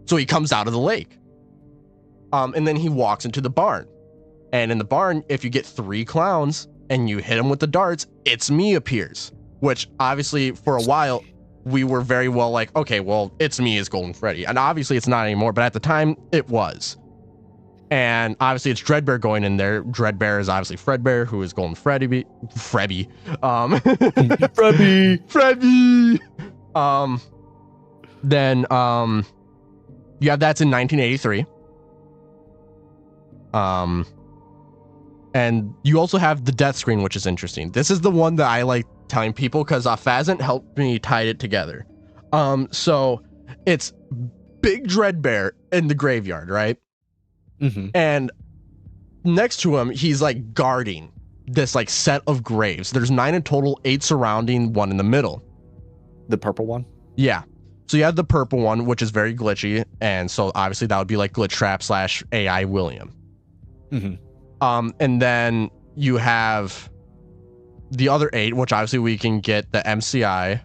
So he comes out of the lake. And then he walks into the barn. And in the barn, if you get 3 clowns and you hit them with the darts, It's Me appears. Which obviously for a while, we were very well like, okay, well, It's Me is Golden Freddy. And obviously it's not anymore, but at the time it was. And obviously it's Dreadbear going in there. Dreadbear is obviously Fredbear, who is Golden Freddy. Freddy. Freddy. Then you have that's in 1983. And you also have the death screen, which is interesting. This is the one that I like telling people because Phasant helped me tie it together. So it's Big Dreadbear in the graveyard, right? Mm-hmm. And next to him, he's like guarding this like set of graves. There's 9 in total, 8 surrounding, 1 in the middle. The purple one? Yeah. So you have the purple one, which is very glitchy. And so obviously that would be like Glitch Trap / AI William. Mm-hmm. And then you have the other 8, which obviously we can get the MCI,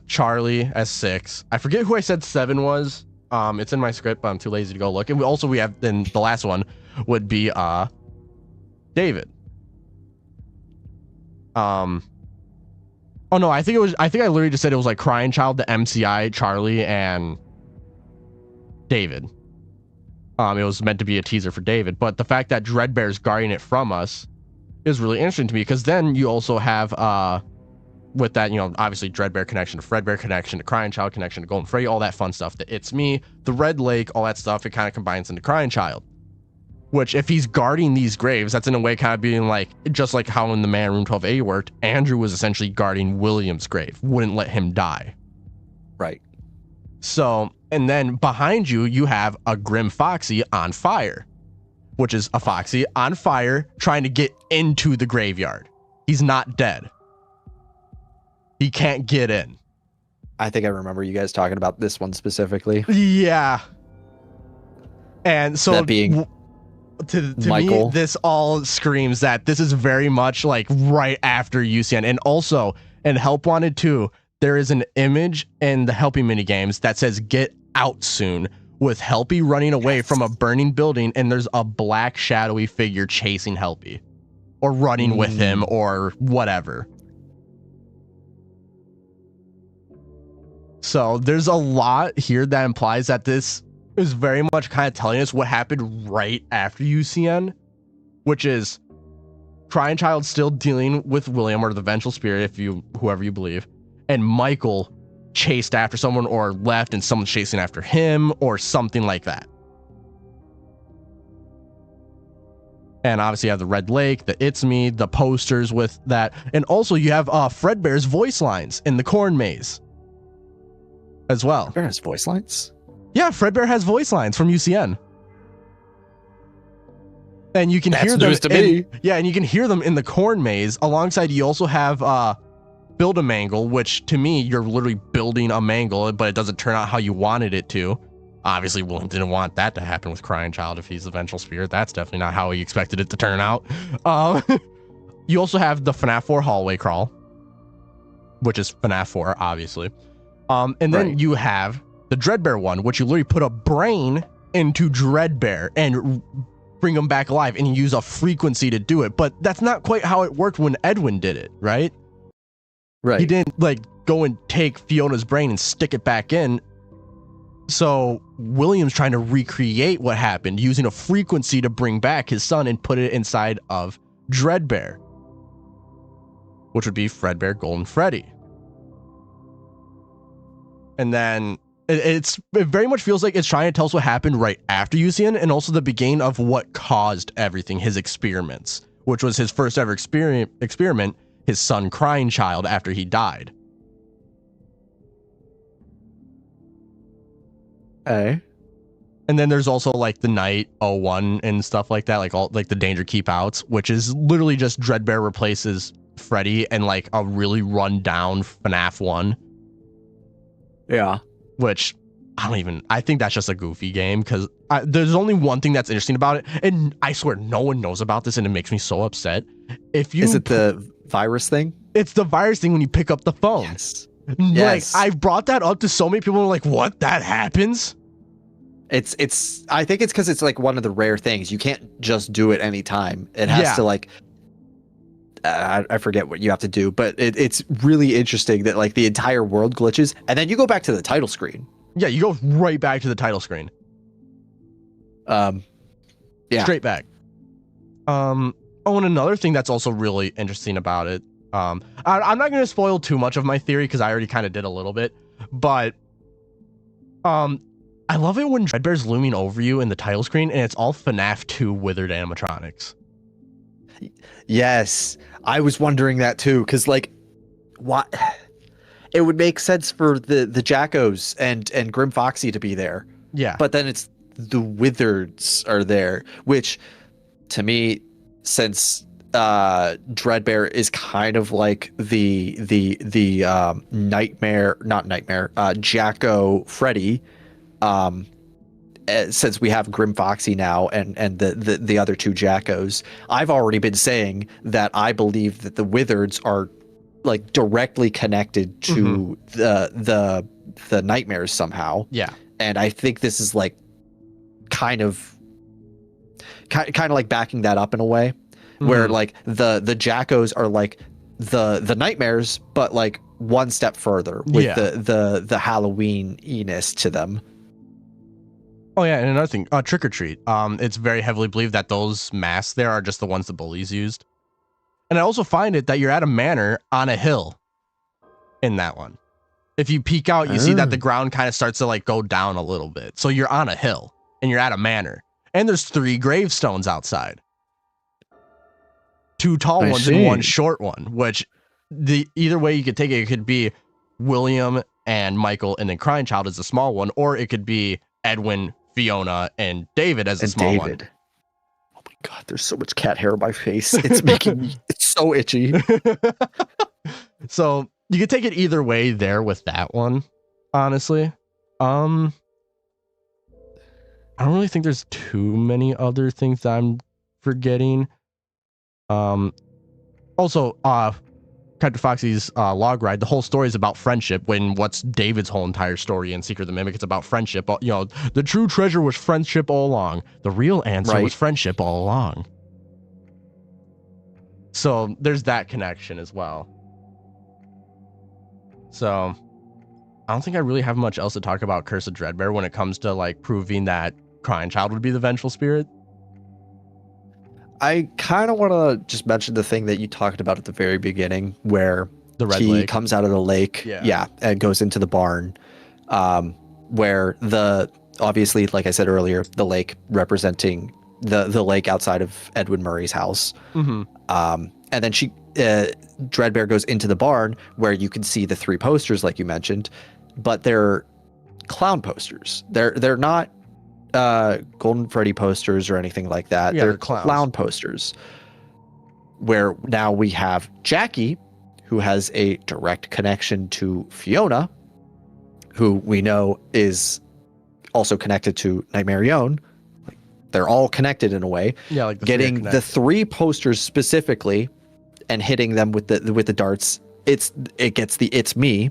Charlie as 6. I forget who I said 7 was. It's in my script, but I'm too lazy to go look. And we have then the last one would be David. Oh no, I think I literally just said it was like Crying Child, the MCI, Charlie, and David. It was meant to be a teaser for David, but the fact that Dreadbear's guarding it from us is really interesting to me because then you also have with that, obviously Dreadbear connection to Fredbear connection to Crying Child connection to Golden Freddy, all that fun stuff. The It's Me, the Red Lake, all that stuff, it kind of combines into Crying Child. Which, if he's guarding these graves, that's in a way kind of being like, just like how in the Man Room 12A worked, Andrew was essentially guarding William's grave, wouldn't let him die. Right. So, and then behind you, you have a Grim Foxy on fire, which is a Foxy on fire trying to get into the graveyard. He's not dead. He can't get in. I think I remember you guys talking about this one specifically. Yeah. And so that being to Michael. me, this all screams that this is very much like right after UCN. And also in Help Wanted 2, there is an image in the Helpy minigames that says get out soon with Helpy running away from a burning building, and there's a black shadowy figure chasing Helpy or running with him or whatever. So there's a lot here that implies that this is very much kind of telling us what happened right after UCN, which is Crying Child still dealing with William or the Vengeful Spirit, whoever you believe, and Michael chased after someone or left and someone's chasing after him or something like that. And obviously you have the Red Lake, the It's Me, the posters with that, and also you have Fredbear's voice lines in the corn maze as well. Fredbear has voice lines? Yeah, Fredbear has voice lines from UCN. And you can hear them and you can hear them in the corn maze. Alongside, you also have Build a Mangle, which to me, you're literally building a mangle, but it doesn't turn out how you wanted it to. Obviously, William didn't want that to happen with Crying Child if he's the Vengeful Spirit. That's definitely not how he expected it to turn out. You also have the FNAF 4 hallway crawl, which is FNAF 4, obviously. And then you have the Dreadbear one, which you literally put a brain into Dreadbear and bring him back alive, and you use a frequency to do it. But that's not quite how it worked when Edwin did it, right? Right. He didn't like go and take Fiona's brain and stick it back in. So William's trying to recreate what happened using a frequency to bring back his son and put it inside of Dreadbear, which would be Fredbear Golden Freddy. And then It very much feels like it's trying to tell us what happened right after UCN, and also the beginning of what caused everything, his experiments, which was his first ever experiment, his son crying child after he died. Hey. And then there's also like the Night 01 and stuff like that, like all like the Danger Keep Outs, which is literally just Fredbear replaces Freddy and like a really run down FNAF 1. Yeah. Which I think that's just a goofy game, because there's only one thing that's interesting about it, and I swear no one knows about this, and it makes me so upset. Is it the virus thing? It's the virus thing when you pick up the phone. Yes. Like, Yes. I've brought that up to so many people, and like, what? That happens? It's I think it's because it's like one of the rare things. You can't just do it anytime. It has to like I forget what you have to do, but it's really interesting that like the entire world glitches, and then you go back to the title screen. Yeah, you go right back to the title screen. Yeah. Straight back. Oh, and another thing that's also really interesting about it, I'm not going to spoil too much of my theory because I already kind of did a little bit, but I love it when Fredbear's looming over you in the title screen and it's all FNAF 2 withered animatronics. Yes, I was wondering that too, because like, what? It would make sense for the Jackos and Grim Foxy to be there. Yeah, but then it's the Wizards are there, which to me, since Fredbear is kind of like the Jacko Freddy, since we have Grim Foxy now and the other two Jackos, I've already been saying that I believe that the Wizards are like directly connected to the nightmares somehow. Yeah, and I think this is like kind of like backing that up in a way, where like the Jackos are like the nightmares, but like one step further with the Halloween-iness to them. Oh yeah, and another thing, Trick or Treat. It's very heavily believed that those masks there are just the ones the bullies used. And I also find it that you're at a manor on a hill in that one. If you peek out, you see that the ground kind of starts to like go down a little bit. So you're on a hill and you're at a manor. And there's 3 gravestones outside. 2 tall ones and 1 short one, which either way you could take it. It could be William and Michael and then Crying Child as the small one, or it could be Edwin, Fiona, and David as the small one. Oh my god, there's so much cat hair on my face. It's making me so itchy. So you could take it either way there with that one, honestly. I don't really think there's too many other things that I'm forgetting. Also, Captain Foxy's log ride, the whole story is about friendship, when what's David's whole entire story in Secret of the Mimic, it's about friendship. You know, the true treasure was friendship all along. The real answer was friendship all along. So there's that connection as well. So I don't think I really have much else to talk about Curse of Fredbear when it comes to like proving that Crying Child would be the vengeful spirit. I kind of want to just mention the thing that you talked about at the very beginning, where he comes out of the lake, and goes into the barn, where obviously, like I said earlier, the lake representing the lake outside of Edwin Murray's house, and then Fredbear goes into the barn where you can see the 3 posters, like you mentioned, but they're clown posters. They're not Golden Freddy posters or anything like that. They're clown posters, where now we have Jackie, who has a direct connection to Fiona, who we know is also connected to Nightmare. Like, they're all connected in a way. Yeah, like getting the 3 posters specifically and hitting them with the darts. It gets the "it's me,"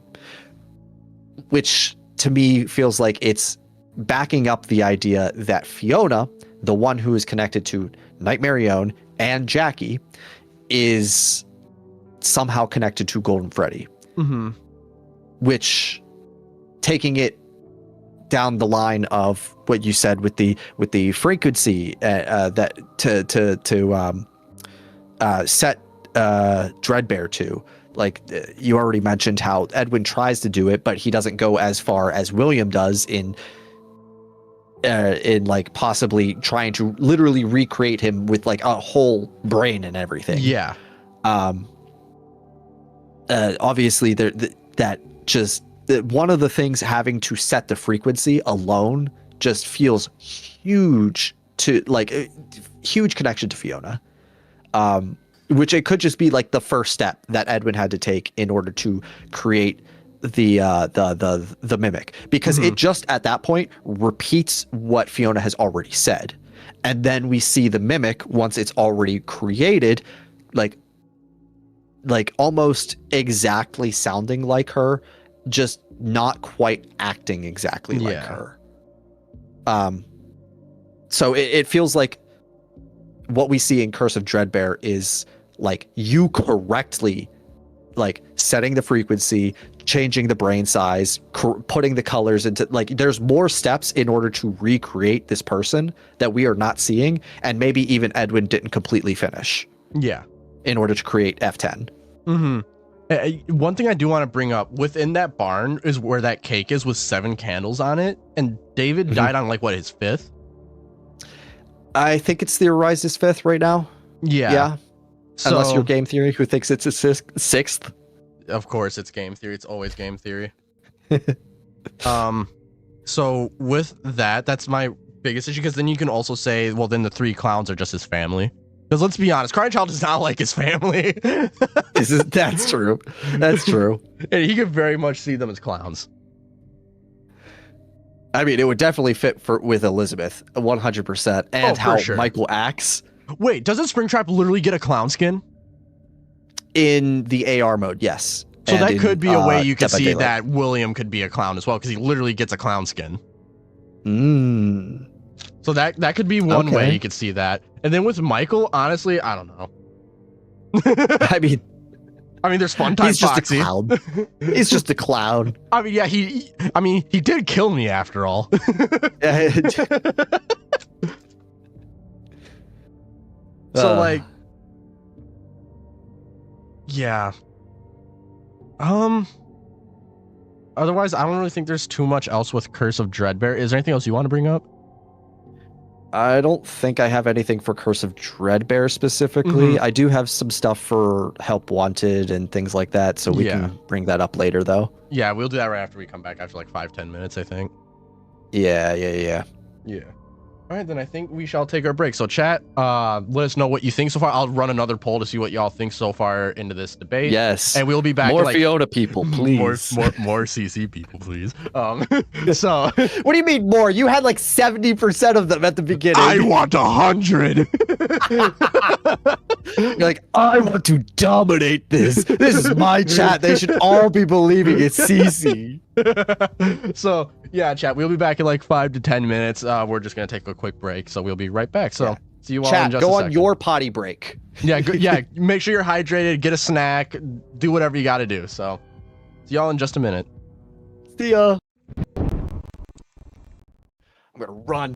which to me feels like it's backing up the idea that Fiona, the one who is connected to Nightmare and Jackie, is somehow connected to Golden Freddy. Which, taking it down the line of what you said with the frequency that to set Fredbear to, like you already mentioned how Edwin tries to do it, but he doesn't go as far as William does in like possibly trying to literally recreate him with like a whole brain and everything. Yeah. Obviously one of the things having to set the frequency alone just feels huge to like a huge connection to Fiona. Which it could just be like the first step that Edwin had to take in order to create the mimic, because it just at that point repeats what Fiona has already said, and then we see the mimic once it's already created, like almost exactly sounding like her, just not quite acting exactly like her. So it feels like what we see in Curse of Dreadbear is like you correctly like setting the frequency, changing the brain size, putting the colors into, like there's more steps in order to recreate this person that we are not seeing, and maybe even Edwin didn't completely finish. Yeah. In order to create F10. One thing I do want to bring up within that barn is where that cake is with 7 candles on it, and David died on like what, his 5th? I think it's theorized his 5th right now. Yeah. So, unless you're game theory who thinks it's a 6th. Of course it's game theory. It's always game theory. So with that, that's my biggest issue, because then you can also say, well, then the 3 clowns are just his family. Because let's be honest, Crying Child does not like his family. That's true. That's true. And he could very much see them as clowns. I mean, it would definitely fit with Elizabeth, 100%. And how sure. Michael acts. Wait, doesn't Springtrap literally get a clown skin? In the AR mode, yes. So that could be a way you could see that William could be a clown as well, because he literally gets a clown skin. So that could be one way you could see that. And then with Michael, honestly, I don't know. I mean, there's Fun Time Foxy. He's just a clown. I mean, yeah, he did kill me after all. So like, yeah. Otherwise, I don't really think there's too much else with Curse of Dreadbear. Is there anything else you want to bring up? I don't think I have anything for Curse of Dreadbear specifically. I do have some stuff for Help Wanted and things like that, so we can bring that up later, though. Yeah, we'll do that right after we come back, after like 5-10 minutes, I think. Yeah. All right, then I think we shall take our break. So chat, let us know what you think so far. I'll run another poll to see what y'all think so far into this debate. Yes. And we'll be back. More Fiona people, please. More CC people, please. So what do you mean more? You had like 70% of them at the beginning. I want 100. You're like, I want to dominate this. This is my chat. They should all be believing it's CC. So yeah, chat, we'll be back in like 5 to 10 minutes. We're just gonna take a quick break, so we'll be right back. So see you all in just a second. Go on your potty break. Yeah, make sure you're hydrated, get a snack, do whatever you gotta do. So see y'all in just a minute. See ya. I'm gonna run.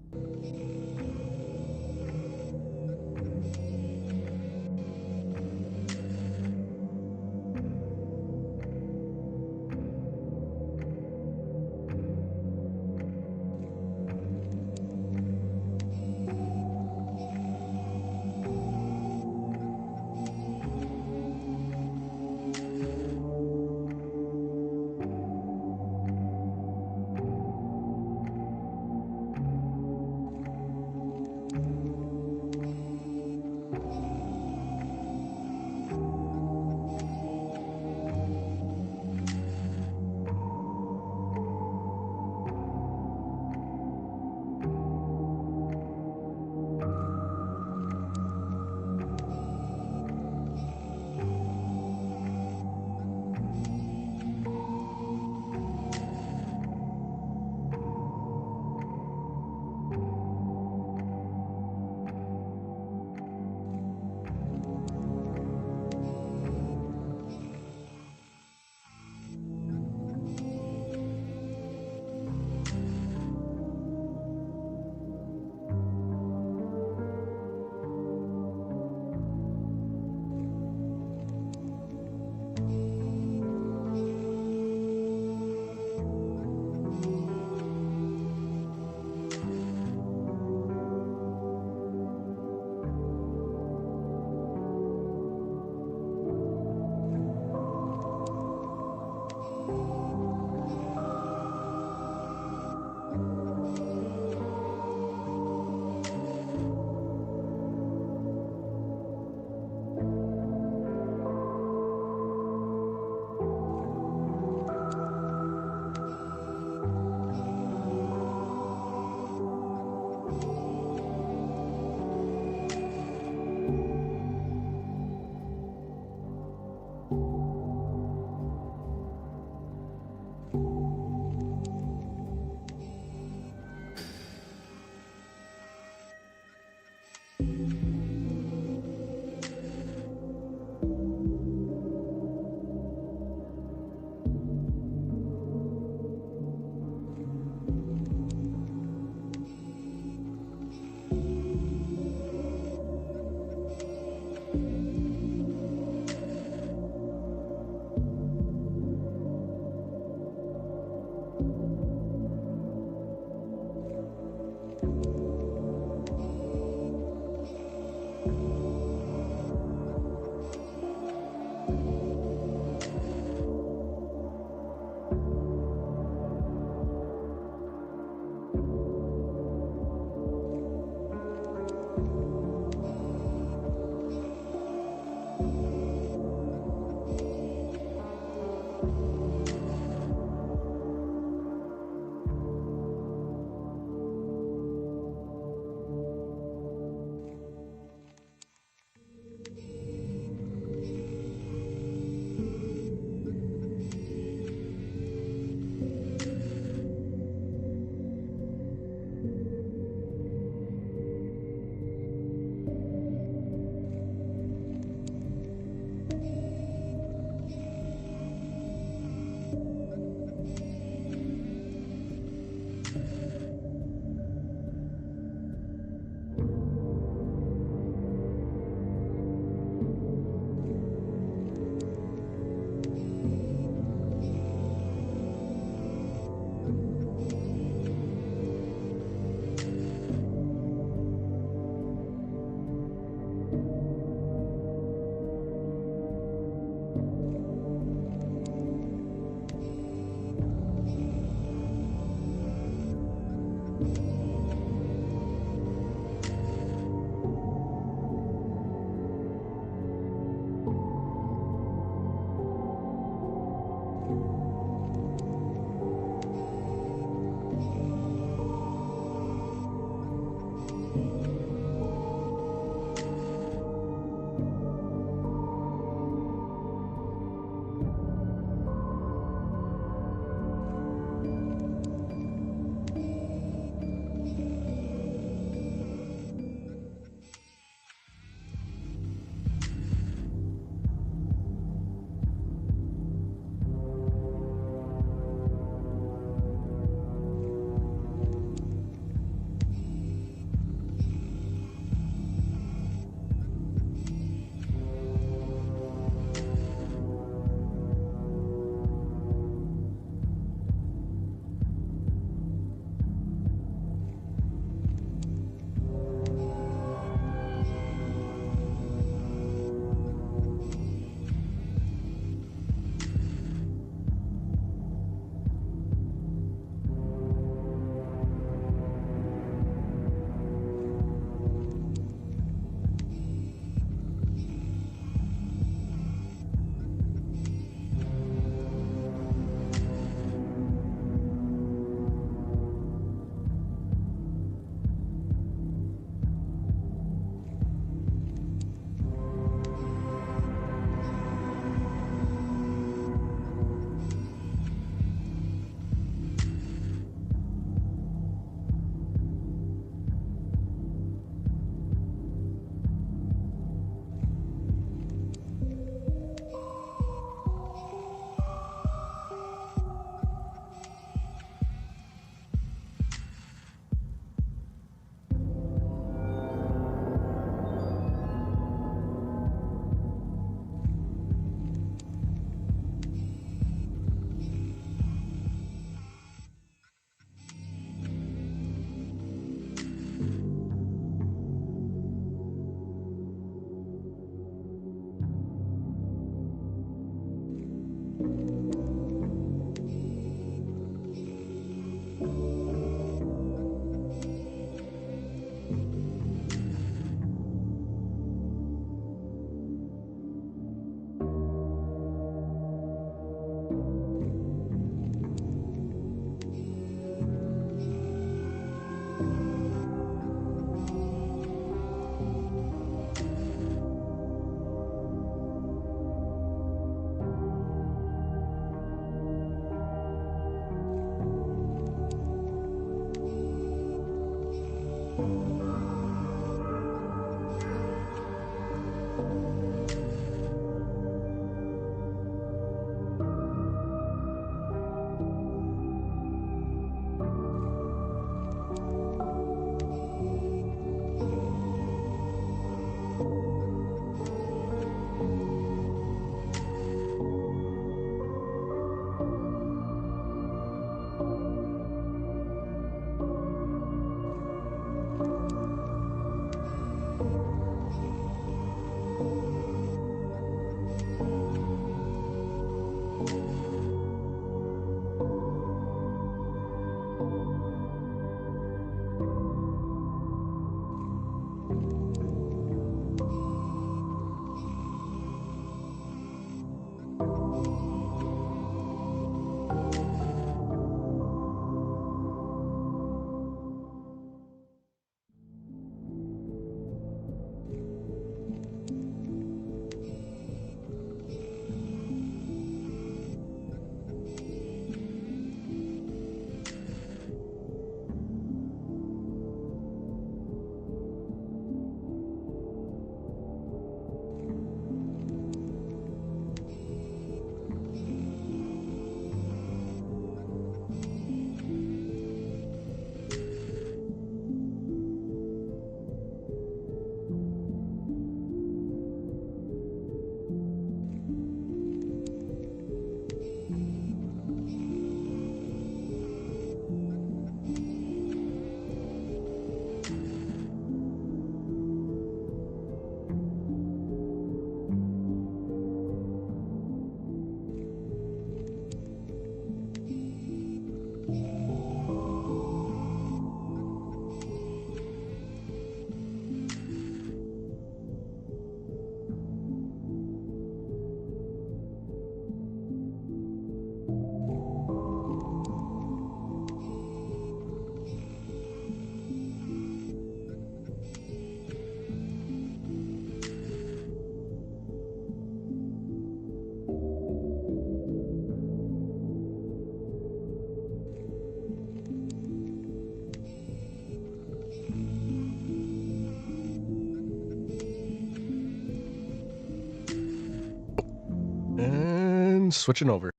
and switching over.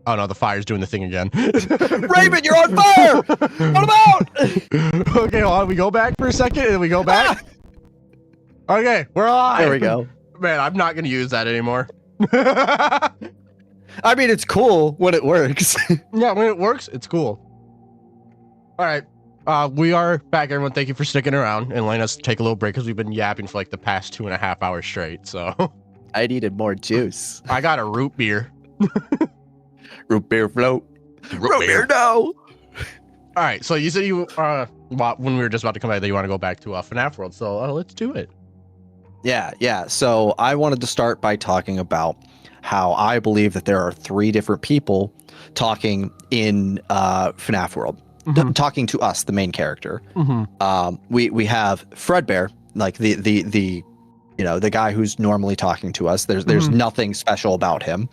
Oh no, the fire's doing the thing again. Raven, you're on fire! Put him out! Okay, hold on. We go back for a second and we go back. Okay, we're alive. There we go. Man, I'm not going to use that anymore. I mean, it's cool when it works. Yeah, when it works, it's cool. All right. We are back, everyone. Thank you for sticking around and letting us take a little break because we've been yapping for like the past 2.5 hours straight. So I needed more juice. I got a root beer. Root beer float. Root beer, no. All right. So you said you when we were just about to come back that you want to go back to FNAF World. So let's do it. Yeah. So I wanted to start by talking about how I believe that there are 3 different people talking in FNAF World. Talking to us, the main character. We have Fredbear, like the guy who's normally talking to us. There's nothing special about him.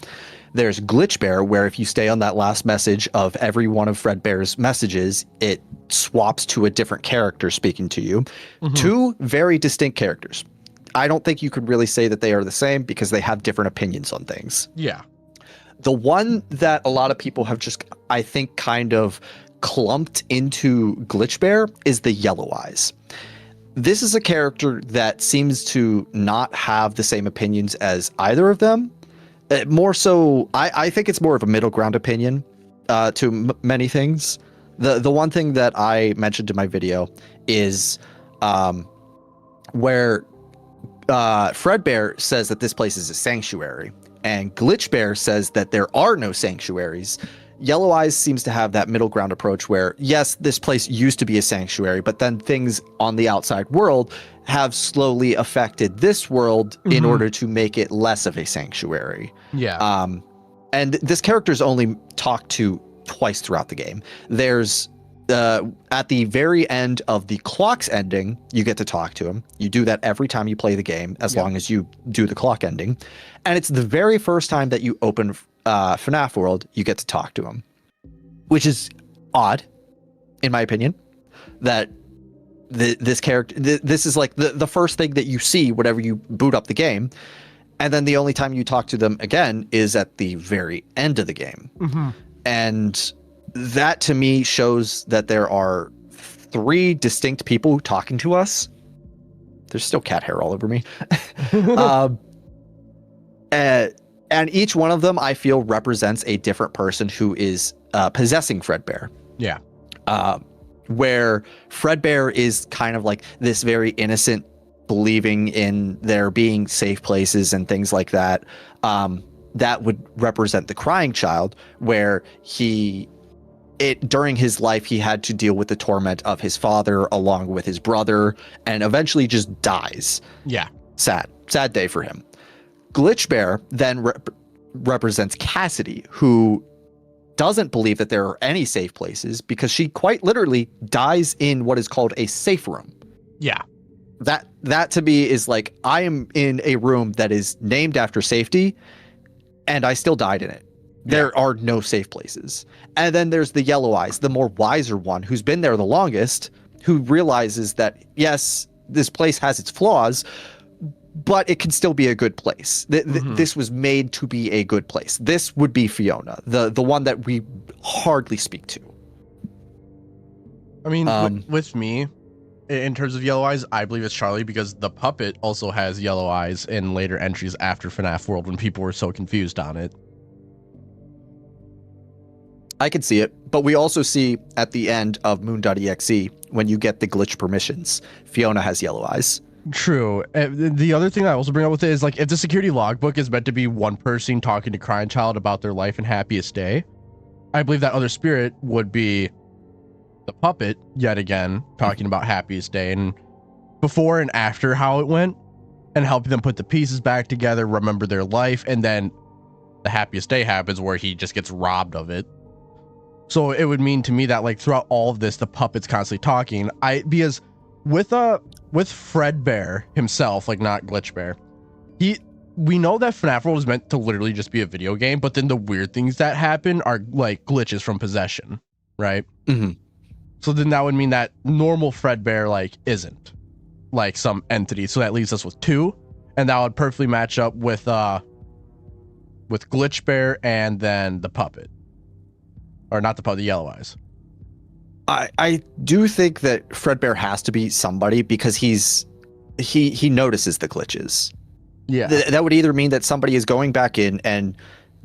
There's Glitchbear, where if you stay on that last message of every one of Fredbear's messages, it swaps to a different character speaking to you. 2 very distinct characters. I don't think you could really say that they are the same because they have different opinions on things. Yeah. The one that a lot of people have just, I think, kind of clumped into Glitchbear is the Yellow Eyes. This is a character that seems to not have the same opinions as either of them. More so, I think it's more of a middle ground opinion to many things. The one thing that I mentioned in my video is where Fredbear says that this place is a sanctuary, and Glitchbear says that there are no sanctuaries. Yellow Eyes seems to have that middle ground approach where, yes, this place used to be a sanctuary, but then things on the outside world have slowly affected this world in order to make it less of a sanctuary. Yeah. And this character's only talked to twice throughout the game. There's at the very end of the clock's ending, you get to talk to him. You do that every time you play the game, as long as you do the clock ending. And it's the very first time that you open FNAF World, you get to talk to him, which is odd, in my opinion, that this character, this is like the first thing that you see whenever you boot up the game. And then the only time you talk to them again is at the very end of the game. And that to me shows that there are 3 distinct people talking to us. There's still cat hair all over me. And each one of them, I feel, represents a different person who is possessing Fredbear. Yeah. Where Fredbear is kind of like this very innocent, believing in there being safe places and things like that. That would represent the crying child, where during his life, he had to deal with the torment of his father along with his brother, and eventually just dies. Yeah. Sad day for him. Glitchbear then represents Cassidy, who doesn't believe that there are any safe places because she quite literally dies in what is called a safe room. Yeah. That to me is like, I am in a room that is named after safety and I still died in it. There are no safe places. And then there's the Yellow Eyes, the more wiser one, who's been there the longest, who realizes that, yes, this place has its flaws, but it can still be a good place. This was made to be a good place. This would be Fiona, the one that we hardly speak to. I mean, with me, in terms of Yellow Eyes, I believe it's Charlie, because the puppet also has yellow eyes in later entries after FNAF World when people were so confused on it. I can see it, but we also see at the end of Moon.exe, when you get the glitch permissions, Fiona has yellow eyes. True. The other thing I also bring up with it is, like, if the security logbook is meant to be one person talking to Crying Child about their life and happiest day, I believe that other spirit would be the puppet, yet again, talking about happiest day and before and after how it went, and helping them put the pieces back together, remember their life, and then the happiest day happens where he just gets robbed of it. So it would mean to me that, like, throughout all of this, the puppet's constantly talking. Because with Fredbear himself, like, not Glitchbear, we know that FNAF World is meant to literally just be a video game, but then the weird things that happen are like glitches from possession, right? So then that would mean that normal Fredbear, like, isn't like some entity. So that leaves us with 2, and that would perfectly match up with with Glitch Bear and then the puppet, or not the puppet, the Yellow Eyes. I do think that Fredbear has to be somebody because he notices the glitches. Yeah. That would either mean that somebody is going back in and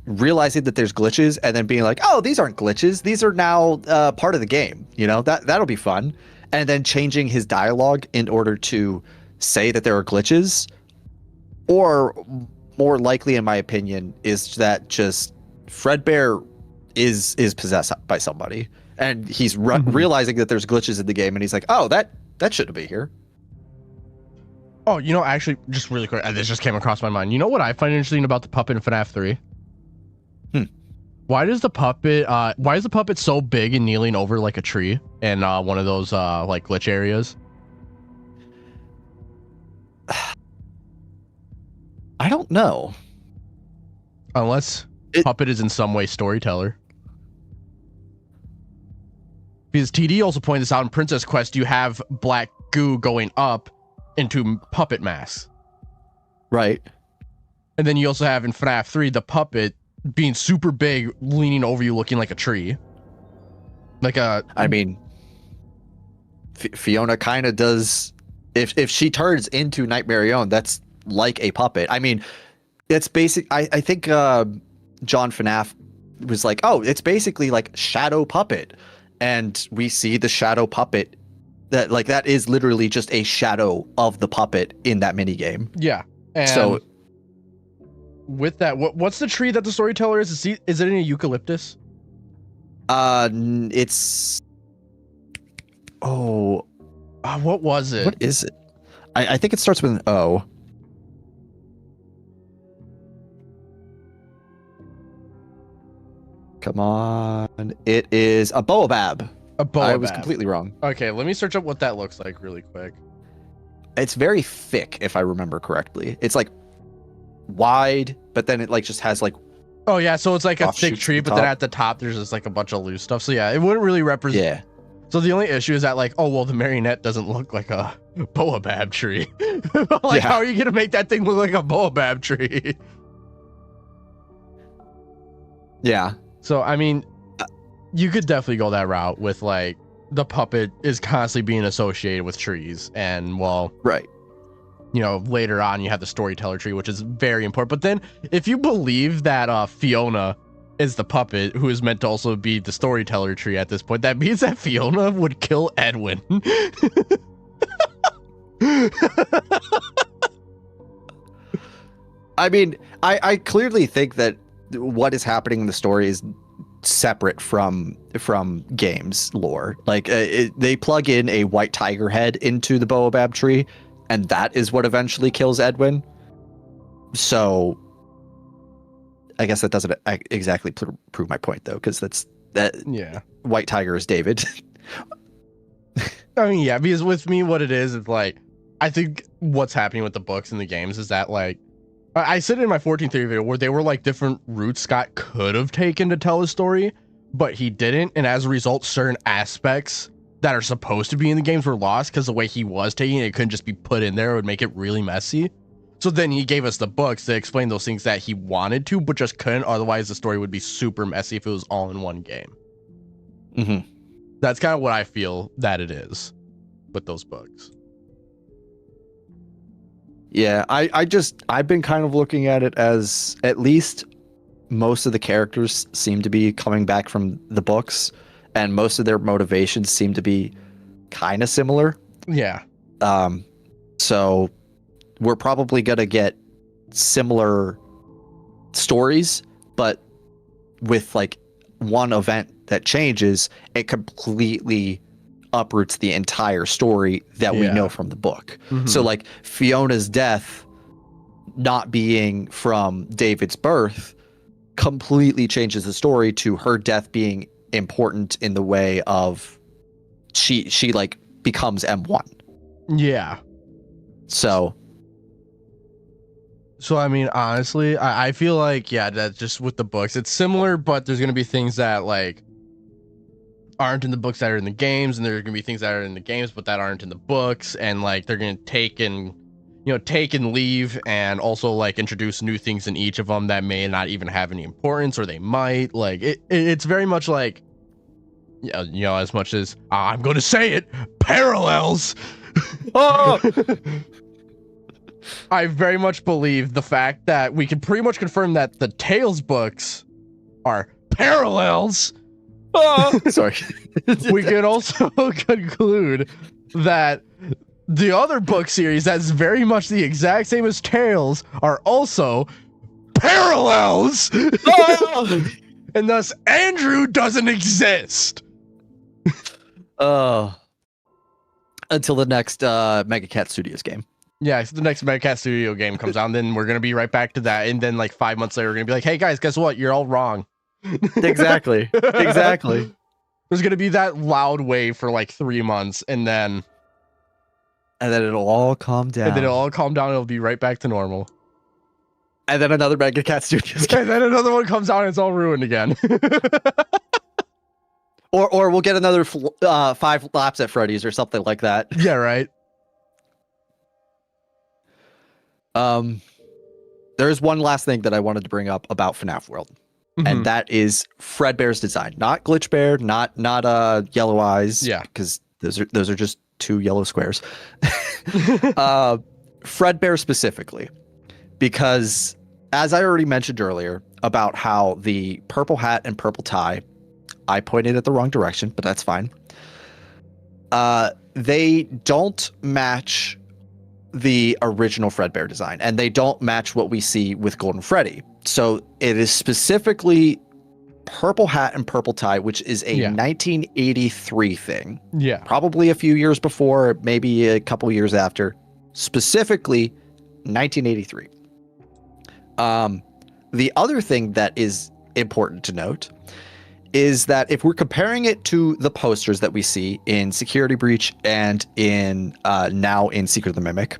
realizing that there's glitches and then being like, oh, these aren't glitches. These are now part of the game. You know, that'll be fun. And then changing his dialogue in order to say that there are glitches. Or more likely, in my opinion, is that just Fredbear is possessed by somebody. And he's realizing that there's glitches in the game. And he's like, oh, that shouldn't be here. Oh, you know, actually, just really quick, this just came across my mind. You know what I find interesting about the puppet in FNAF 3? Why is the puppet so big and kneeling over like a tree in one of those like glitch areas? I don't know. Unless puppet is in some way storyteller. Because TD also pointed this out in Princess Quest, you have black goo going up into puppet masks. Right. And then you also have in FNAF 3 the puppet being super big, leaning over you, looking like a tree. I mean, Fiona kind of does. If she turns into Nightmare Own, that's like a puppet. I mean, it's basic. I think John FNAF was like, oh, it's basically like shadow puppet, and we see the shadow puppet. That is literally just a shadow of the puppet in that mini game. Yeah. And so with that, what's the tree that the storyteller is? Is it in a eucalyptus? It's. Oh. What was it? What is it? I think it starts with an O. Come on. It is a baobab. A baobab. I was completely wrong. Okay, let me search up what that looks like really quick. It's very thick, if I remember correctly. It's like wide, but then it like just has like. Oh yeah, so it's like a thick tree, but then top. at the top there's just like a bunch of loose stuff. So yeah, it wouldn't really represent. Yeah. So the only issue is that like, oh well, the marionette doesn't look like a baobab tree. Like, how are you gonna make that thing look like a baobab tree? Yeah. So I mean, you could definitely go that route with like the puppet is constantly being associated with trees, and well, right. You know, later on you have the storyteller tree, which is very important. But then if you believe that Fiona is the puppet who is meant to also be the storyteller tree at this point, that means that Fiona would kill Edwin. I mean, I clearly think that what is happening in the story is separate from games lore. Like they plug in a white tiger head into the baobab tree, and that is what eventually kills Edwin. So I guess that doesn't exactly prove my point though, because yeah, white tiger is David. I mean, yeah, because with me, what it is like, I think what's happening with the books and the games is that like, I said in my 14th theory video where they were like different routes Scott could have taken to tell a story, but he didn't. And as a result, certain aspects that are supposed to be in the games were lost because the way he was taking it couldn't just be put in there. It would make it really messy. So then he gave us the books to explain those things that he wanted to, but just couldn't. Otherwise, the story would be super messy if it was all in one game. Mm-hmm. That's kind of what I feel that it is with those books. Yeah, I've been kind of looking at it as at least most of the characters seem to be coming back from the books, and most of their motivations seem to be kind of similar. Yeah. So we're probably gonna get similar stories, but with like one event that changes, it completely uproots the entire story that we know from the book. Mm-hmm. So like Fiona's death not being from David's birth completely changes the story to her death being important in the way of she like becomes M1. Yeah. So I mean, honestly, I feel like, yeah, that just with the books, it's similar, but there's going to be things that like aren't in the books that are in the games, and there's gonna be things that are in the games but that aren't in the books, and like they're gonna take and take and leave, and also like introduce new things in each of them that may not even have any importance, or they might. Like it's very much like, as much as I'm going to say it, parallels. Oh! I very much believe the fact that we can pretty much confirm that the Tales books are parallels. Oh! Sorry. We can also conclude that the other book series that's very much the exact same as Tales are also parallels. Oh! And thus Andrew doesn't exist. Until the next Mega Cat Studios game. Yeah, so the next Mega Cat Studio game comes out, and then we're gonna be right back to that, and then like 5 months later we're gonna be like, hey guys, guess what, you're all wrong. Exactly. There's gonna be that loud wave for like 3 months, and then it'll all calm down. And then it'll all calm down, and it'll be right back to normal. And then another Mega Cat Studios game. And then another one comes out and it's all ruined again. Or we'll get another 5 laps at Freddy's or something like that. Yeah, right. There's one last thing that I wanted to bring up about FNAF World. And that is Fredbear's design. Not Glitch Bear, not Yellow Eyes. Yeah. Because those are just 2 yellow squares. Fredbear specifically. Because as I already mentioned earlier about how the purple hat and purple tie, I pointed at the wrong direction, but that's fine. They don't match the original Fredbear design, and they don't match what we see with Golden Freddy. So it is specifically purple hat and purple tie, which is a 1983 thing. Yeah. Probably a few years before, maybe a couple years after. Specifically 1983. The other thing that is important to note is that if we're comparing it to the posters that we see in Security Breach and in now in Secret of the Mimic,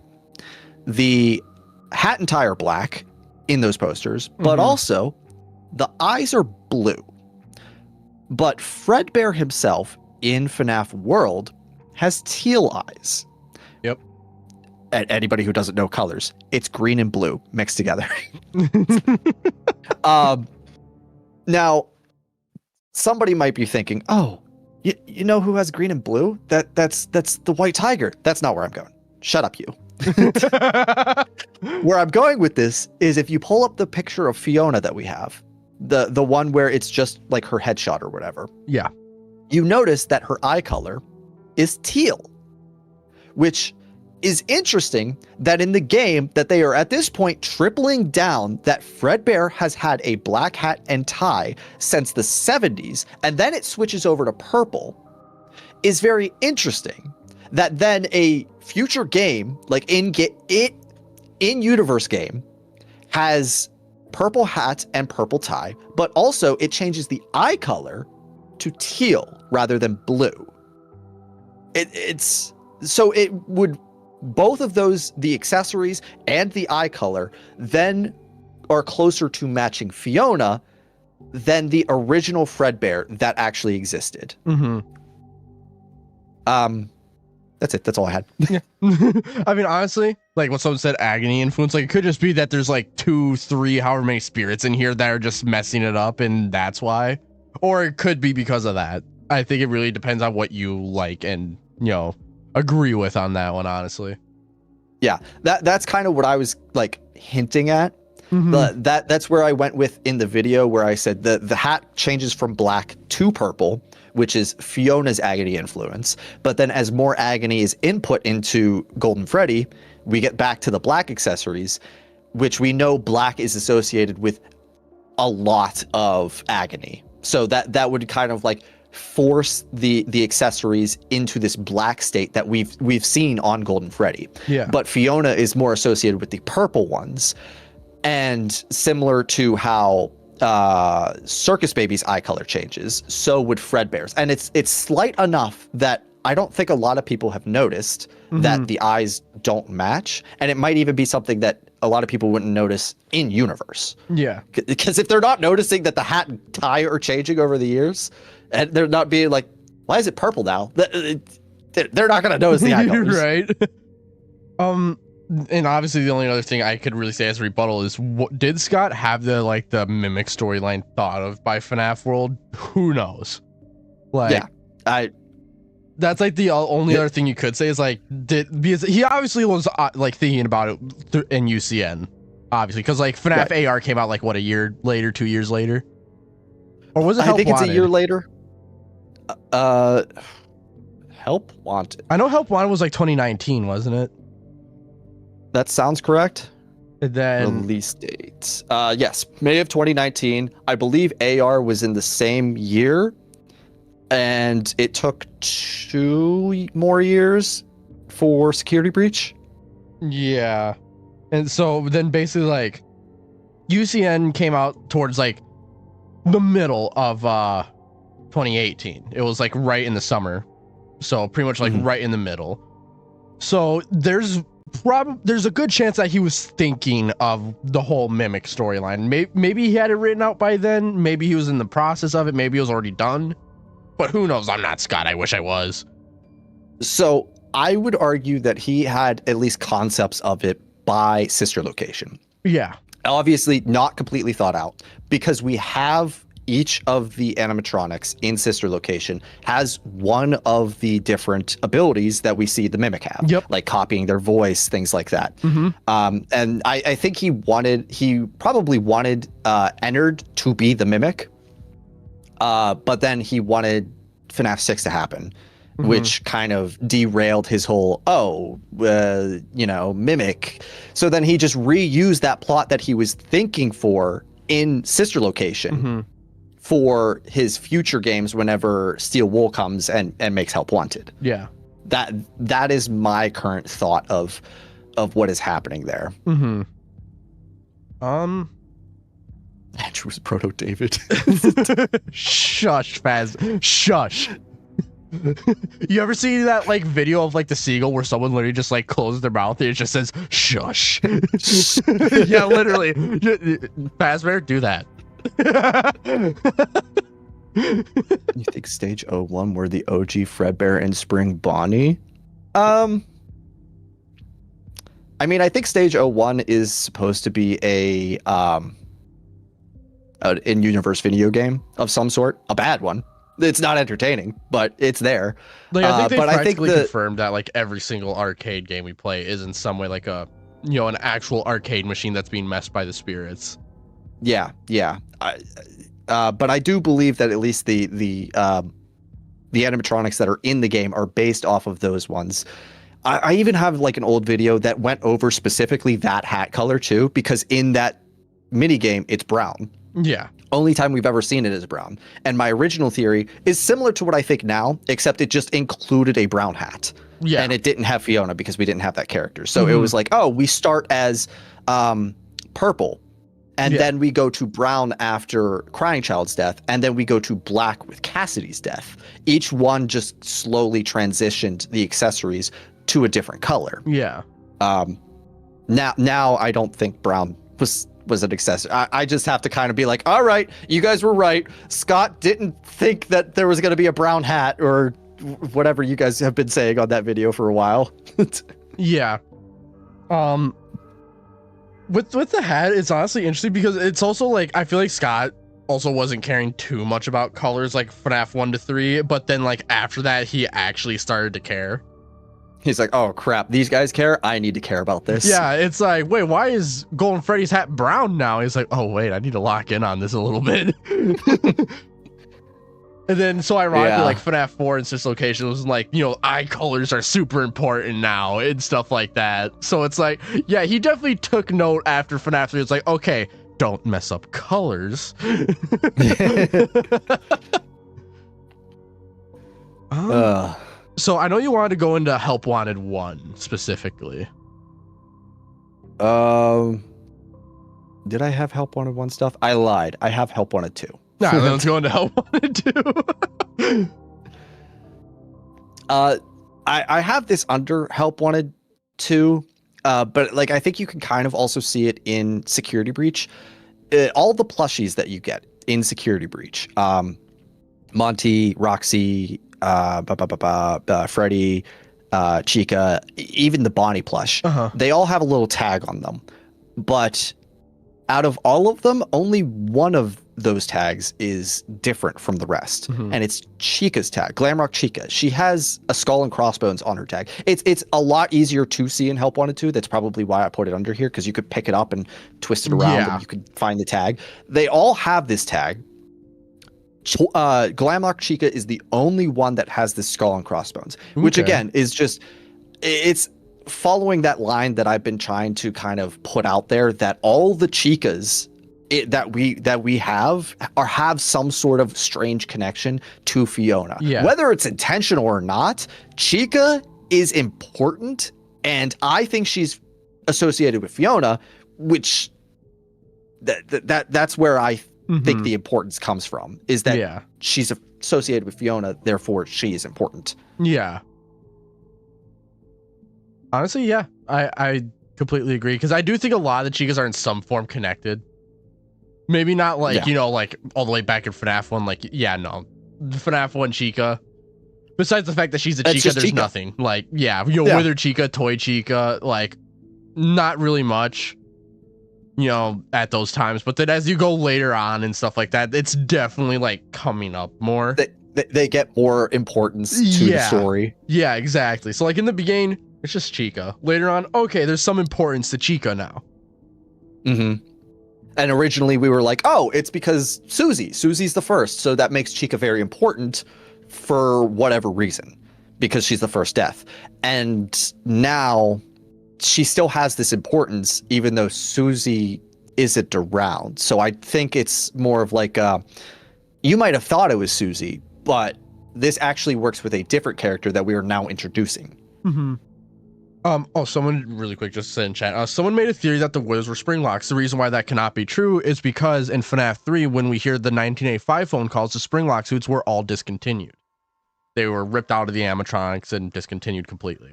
the hat and tie are black in those posters, but also the eyes are blue. But Fredbear himself in FNAF World has teal eyes. Yep. And anybody who doesn't know colors, it's green and blue mixed together. Now, somebody might be thinking, oh, you know who has green and blue? That's the White Tiger. That's not where I'm going. Shut up, you. Where I'm going with this is if you pull up the picture of Fiona that we have, the one where it's just like her headshot or whatever. Yeah. You notice that her eye color is teal, which is interesting that in the game that they are at this point tripling down that Fredbear has had a black hat and tie since the 70s, and then it switches over to purple, is very interesting. That then a future game, like in-universe game, has purple hat and purple tie, but also it changes the eye color to teal rather than blue. It's so it would, both of those, the accessories and the eye color, then are closer to matching Fiona than the original Fredbear that actually existed. That's it. That's all I had. Yeah. I mean, honestly, like when someone said agony influence, like it could just be that there's like 2, 3, however many spirits in here that are just messing it up, and that's why. Or it could be because of that. I think it really depends on what you like and, agree with on that one, honestly. Yeah, that's kind of what I was like hinting at. But that's where I went with in the video, where I said the hat changes from black to purple, which is Fiona's agony influence. But then as more agony is input into Golden Freddy, we get back to the black accessories, which we know black is associated with a lot of agony. So that would kind of like force the accessories into this black state that we've seen on Golden Freddy. Yeah. But Fiona is more associated with the purple ones. And similar to how Circus Baby's eye color changes, so would Fredbear's. And it's slight enough that I don't think a lot of people have noticed that the eyes don't match. And it might even be something that a lot of people wouldn't notice in universe. Yeah. Because if they're not noticing that the hat and tie are changing over the years, and they're not being like, why is it purple now? They're not going to notice the eye colors. Right. And obviously, the only other thing I could really say as a rebuttal is, did Scott have the mimic storyline thought of by FNAF World? Who knows? Like, yeah, that's like the only other thing you could say is like, because he obviously was like thinking about it in UCN, obviously, because like FNAF AR came out like what, a year later, 2 years later, or was it? I think it's a year later. Help Wanted. I know Help Wanted was like 2019, wasn't it? That sounds correct. And then release date. Yes, May of 2019. I believe AR was in the same year, and it took 2 more years for Security Breach. Yeah, and so then basically like UCN came out towards like the middle of 2018. It was like right in the summer, so pretty much like right in the middle. So there's a good chance that he was thinking of the whole mimic storyline. Maybe he had it written out by then. Maybe he was in the process of it. Maybe it was already done. But who knows? I'm not Scott. I wish I was. So I would argue that he had at least concepts of it by sister location. Yeah. Obviously not completely thought out, because we have each of the animatronics in sister location has one of the different abilities that we see the mimic have. Yep. Like copying their voice, things like that. And I think he probably wanted Ennard to be the mimic, but then he wanted FNAF 6 to happen, which kind of derailed his whole mimic. So then he just reused that plot that he was thinking for in sister location for his future games whenever Steel Wool comes and makes Help Wanted. Yeah. That is my current thought of what is happening there. Andrew's Proto David. Shush, Faz. Shush. You ever see that like video of like the seagull where someone literally just like closes their mouth and it just says shush? Yeah, literally. Fazbear, do that. You think Stage 01 were the OG Fredbear and Spring Bonnie? I mean, I think Stage 01 is supposed to be a in-universe video game of some sort, a bad one. It's not entertaining, but it's there. Like, I think they practically confirmed that like every single arcade game we play is in some way like an actual arcade machine that's being messed by the spirits. Yeah. But I do believe that at least the animatronics that are in the game are based off of those ones. I even have like an old video that went over specifically that hat color too, because in that mini game it's brown. Yeah. Only time we've ever seen it is brown. And my original theory is similar to what I think now, except it just included a brown hat. Yeah. And it didn't have Fiona because we didn't have that character. So it was like, oh, we start as purple. And then we go to brown after Crying Child's death. And then we go to black with Cassidy's death. Each one just slowly transitioned the accessories to a different color. Yeah. Now I don't think brown was an accessory. I just have to kind of be like, all right, you guys were right. Scott didn't think that there was going to be a brown hat or whatever you guys have been saying on that video for a while. Yeah. With the hat, it's honestly interesting because it's also like, I feel like Scott also wasn't caring too much about colors like FNAF 1 to 3, but then like after that, he actually started to care. He's like, oh crap, these guys care? I need to care about this. Yeah, it's like, wait, why is Golden Freddy's hat brown now? He's like, oh wait, I need to lock in on this a little bit. And then so ironically, like FNAF 4 and Sister Location was like, eye colors are super important now and stuff like that. So it's like, yeah, he definitely took note after FNAF 3. It's like, okay, don't mess up colors. So I know you wanted to go into Help Wanted 1 specifically. Did I have Help Wanted 1 stuff? I lied. I have Help Wanted 2. Nah, let's go into Help Wanted 2. I have this under Help Wanted 2, but like I think you can kind of also see it in Security Breach. All the plushies that you get in Security Breach, Monty, Roxy, Freddy, Chica, even the Bonnie plush, they all have a little tag on them. But out of all of them, only one of those tags is different from the rest. And it's Chica's tag, Glamrock Chica. She has a skull and crossbones on her tag. It's a lot easier to see in Help Wanted 2. That's probably why I put it under here, because you could pick it up and twist it around and you could find the tag. They all have this tag. Glamrock Chica is the only one that has this skull and crossbones, which again is just, it's following that line that I've been trying to kind of put out there, that all the Chicas that we have some sort of strange connection to Fiona. Whether it's intentional or not, Chica is important, and I think she's associated with Fiona, which that's where I think the importance comes from, is that she's associated with Fiona, therefore she is important. Honestly, I completely agree, because I do think a lot of the Chicas are in some form connected. Maybe not like, you know, like all the way back in FNAF 1, like, no. FNAF 1 Chica, besides the fact that she's a Chica, there's nothing. Like, Wither Chica, Toy Chica, like, not really much, you know, at those times. But then as you go later on and stuff like that, it's definitely, like, coming up more. They get more importance to the story. Yeah, exactly. So, like, in the beginning, it's just Chica. Later on, okay, there's some importance to Chica now. And originally we were like, oh, it's because Susie's the first, so that makes Chica very important for whatever reason, because she's the first death. And now she still has this importance, even though Susie isn't around. So I think it's more of like, you might have thought it was Susie, but this actually works with a different character that we are now introducing. Someone really quick just said in chat, someone made a theory that the Withers were spring locks. The reason why that cannot be true is because in FNAF 3, when we hear the 1985 phone calls, the spring lock suits were all discontinued. They were ripped out of the animatronics and discontinued completely.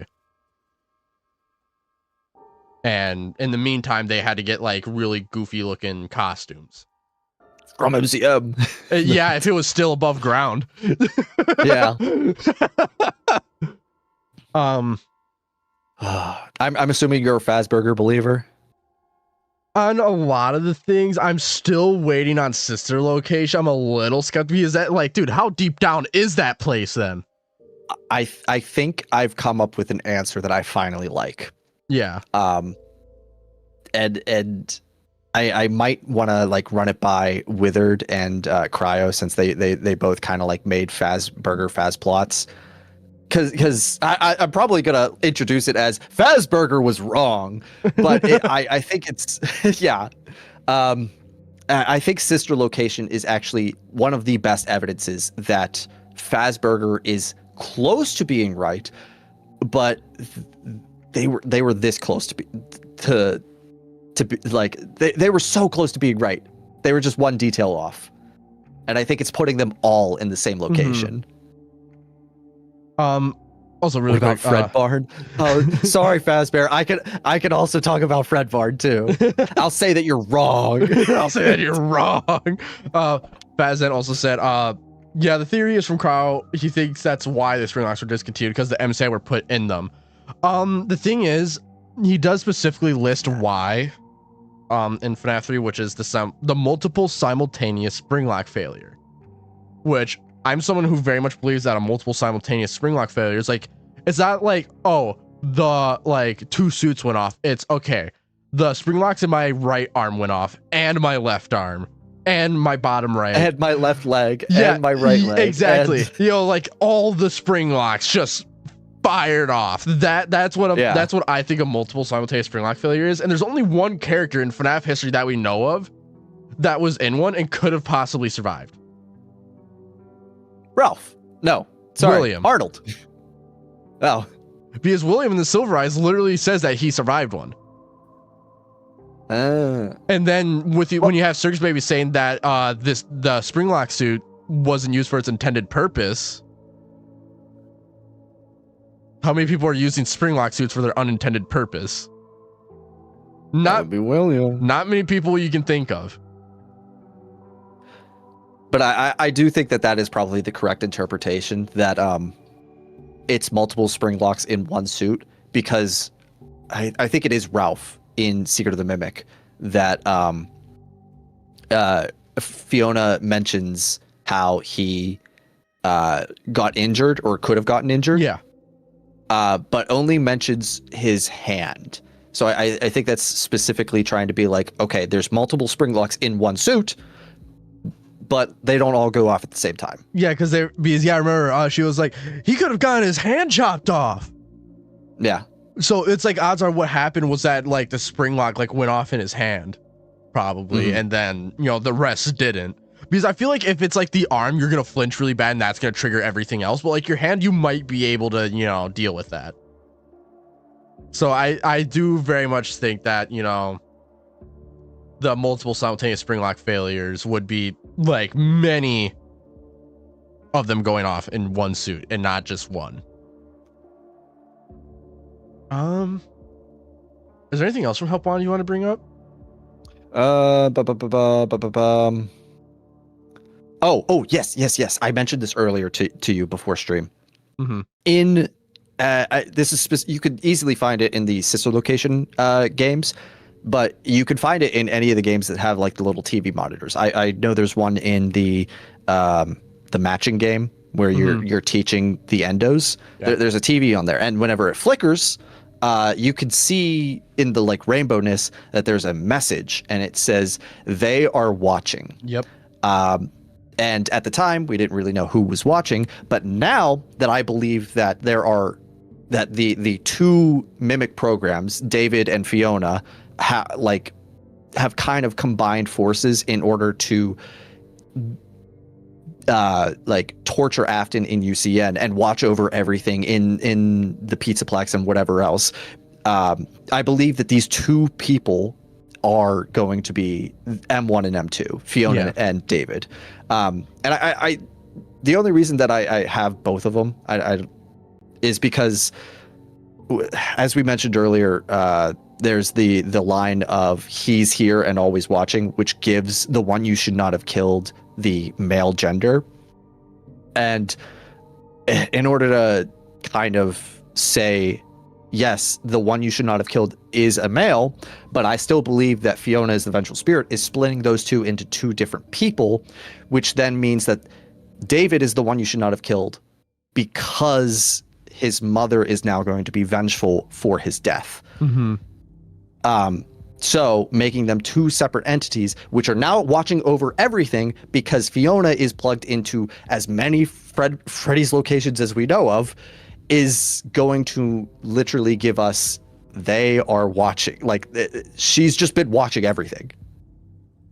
And in the meantime, they had to get like really goofy looking costumes from MCM. If it was still above ground. I'm assuming you're a Fazburger believer. On a lot of the things, I'm still waiting on Sister Location. I'm a little skeptical. Is that like, dude, how deep down is that place then? I think I've come up with an answer that I finally like. And I might want to like run it by Withered and Cryo, since they both kind of like made Fazburger plots. Because I'm probably gonna introduce it as Fazburger was wrong, but I think it's I think Sister Location is actually one of the best evidences that Fazburger is close to being right, but they were this close to be like they were so close to being right. They were just one detail off, and I think it's putting them all in the same location. Also really about Fred Barn. Oh, sorry, Fazbear. I can also talk about Fred Barn too. I'll say that you're wrong. I'll say that you're wrong. Fazden also said, the theory is from Crow. He thinks that's why the spring locks were discontinued, because the MCI were put in them. The thing is, he does specifically list why in FNAF 3, which is the multiple simultaneous spring lock failure, which I'm someone who very much believes that a multiple simultaneous spring lock failure is like, it's not like, oh, the like two suits went off. It's okay, the spring locks in my right arm went off, and my left arm, and my bottom right, and my left leg, and my right leg. Exactly. And... you know, like all the spring locks just fired off. That's what I think a multiple simultaneous spring lock failure is. And there's only one character in FNAF history that we know of that was in one and could have possibly survived. Ralph. No. Sorry. William. Arnold. Oh. Because William in the Silver Eyes literally says that he survived one. And then when you have Circus Baby saying that the spring lock suit wasn't used for its intended purpose, how many people are using spring lock suits for their unintended purpose? That would be William. Not many people you can think of. But I do think that is probably the correct interpretation, that it's multiple spring locks in one suit, because I think it is Ralph in Secret of the Mimic that Fiona mentions how he got injured or could have gotten injured. Yeah. But only mentions his hand. So I think that's specifically trying to be like, okay, there's multiple spring locks in one suit, but they don't all go off at the same time. Yeah, because I remember she was like, he could have gotten his hand chopped off. Yeah. So it's like odds are what happened was that like the spring lock like went off in his hand, probably, and then the rest didn't. Because I feel like if it's like the arm, you're gonna flinch really bad, and that's gonna trigger everything else. But like your hand, you might be able to deal with that. So I do very much think that the multiple simultaneous spring lock failures would be like many of them going off in one suit and not just one. Is there anything else from Help Wanted you want to bring up? Oh, yes. I mentioned this earlier to you before stream. Mm-hmm. This is you could easily find it in the sister location games, but you could find it in any of the games that have like the little TV monitors. I know there's one in the matching game where you're teaching the endos. Yeah. There's a TV on there, and whenever it flickers, you could see in the like rainbowness that there's a message, and it says they are watching. Yep. And at the time, we didn't really know who was watching, but now that I believe that the two mimic programs, David and Fiona, have kind of combined forces in order to torture Afton in UCN and watch over everything in the Pizzaplex and whatever else. I believe that these two people are going to be M1 and M2, Fiona and David. And I the only reason that I have both of them is because, as we mentioned earlier, there's the line of he's here and always watching, which gives the one you should not have killed the male gender. And in order to kind of say, yes, the one you should not have killed is a male, but I still believe that Fiona as the vengeful spirit is splitting those two into two different people, which then means that David is the one you should not have killed because his mother is now going to be vengeful for his death. Mm-hmm. So making them two separate entities, which are now watching over everything because Fiona is plugged into as many Freddy's locations as we know of, is going to literally give us, they are watching. Like, she's just been watching everything.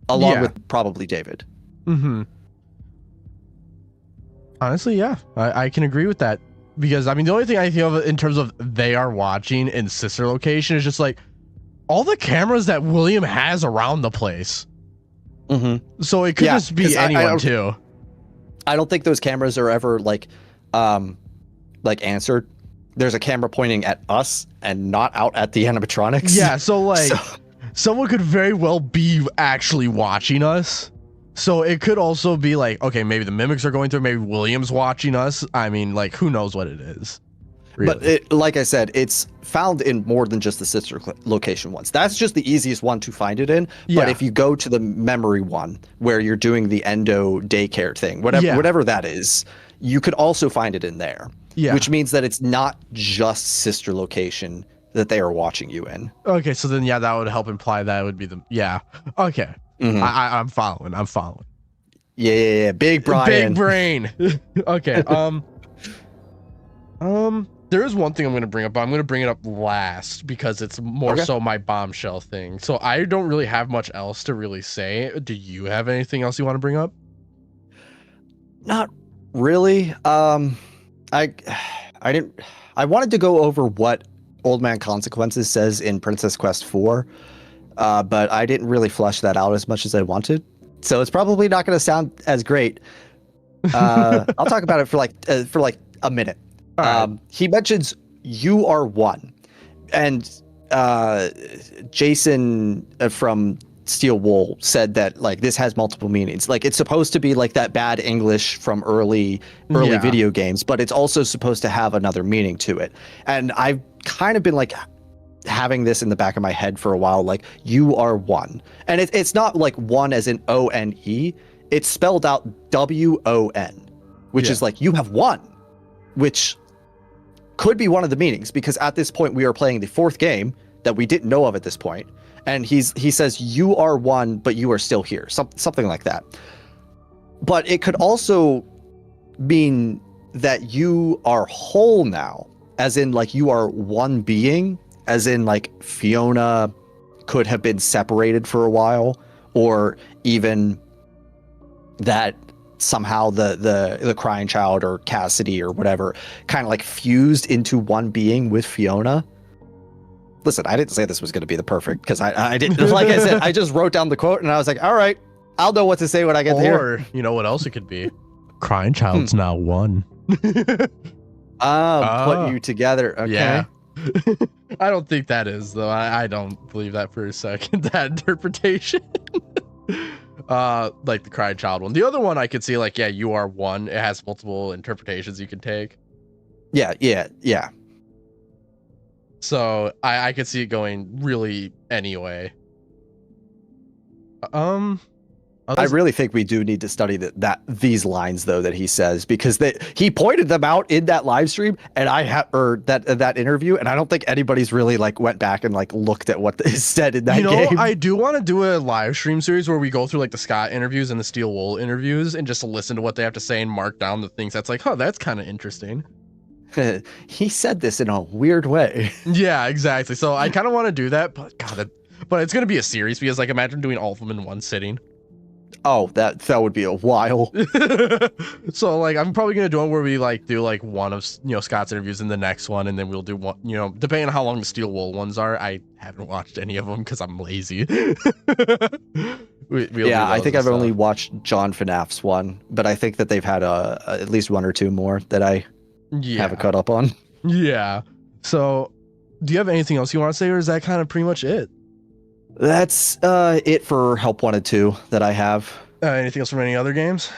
Along with probably David. Mm-hmm. Honestly, yeah. I can agree with that. Because, I mean, the only thing I think of in terms of they are watching in sister location is just like, all the cameras that William has around the place. Mm-hmm. So it could just be anyone too. I don't think those cameras are ever like answered. There's a camera pointing at us and not out at the animatronics. Yeah, so like someone could very well be actually watching us. So it could also be like, okay, maybe the mimics are going through, maybe William's watching us. I mean, like, who knows what it is. Really. But like I said, it's found in more than just the sister location ones. That's just the easiest one to find it in. Yeah. But if you go to the memory one where you're doing the endo daycare thing, whatever that is, you could also find it in there. Yeah. Which means that it's not just sister location that they are watching you in. Okay, so then that would help imply that it would be the Okay. Mm-hmm. I'm following. Yeah. Big Brian. Big brain. Okay. There is one thing I'm going to bring up, but I'm going to bring it up last because it's more so my bombshell thing. So I don't really have much else to really say. Do you have anything else you want to bring up? Not really. I wanted to go over what Old Man Consequences says in Princess Quest 4, but I didn't really flesh that out as much as I wanted. So it's probably not going to sound as great. I'll talk about it for like a minute. He mentions you are one, and Jason from Steel Wool said that like this has multiple meanings. Like it's supposed to be like that bad English from early video games, but it's also supposed to have another meaning to it. And I've kind of been like having this in the back of my head for a while, like you are one. And it's not like one as in O-N-E, it's spelled out W-O-N, which is like you have won, which could be one of the meanings, because at this point we are playing the fourth game that we didn't know of at this point. And he says you are one, but you are still here, something like that. But it could also mean that you are whole now, as in like you are one being, as in like Fiona could have been separated for a while, or even that somehow the crying child or Cassidy or whatever kind of like fused into one being with Fiona. Listen, I didn't say this was going to be the perfect, because I didn't, like I said, I just wrote down the quote and I was like, all right, I'll know what to say when I get there. Or, you know what else it could be? Crying child's now one. Put you together. Okay. Yeah. I don't think that is, though. I don't believe that for a second, that interpretation. Like the crying child one. The other one I could see, like, yeah, you are one. It has multiple interpretations you can take. Yeah. So I could see it going really anyway. I really think we do need to study these lines though that he says, because he pointed them out in that live stream, and that interview, and I don't think anybody's really like went back and like looked at what is said in that game. I do want to do a live stream series where we go through like the Scott interviews and the Steel Wool interviews and just listen to what they have to say and mark down the things that's like, that's kind of interesting. He said this in a weird way. Yeah, exactly. So I kind of want to do that, but but it's gonna be a series, because like imagine doing all of them in one sitting. Oh, that would be a while. So like I'm probably gonna do one where we like do like one of Scott's interviews in the next one, and then we'll do one, depending on how long the Steel Wool ones are. I haven't watched any of them because I'm lazy. I think I've only watched John FNAF's one, but I think that they've had at least one or two more that I have a cut up on. Yeah. So do you have anything else you want to say, or is that kind of pretty much it? That's it for Help 1 and 2 that I have. Anything else from any other games?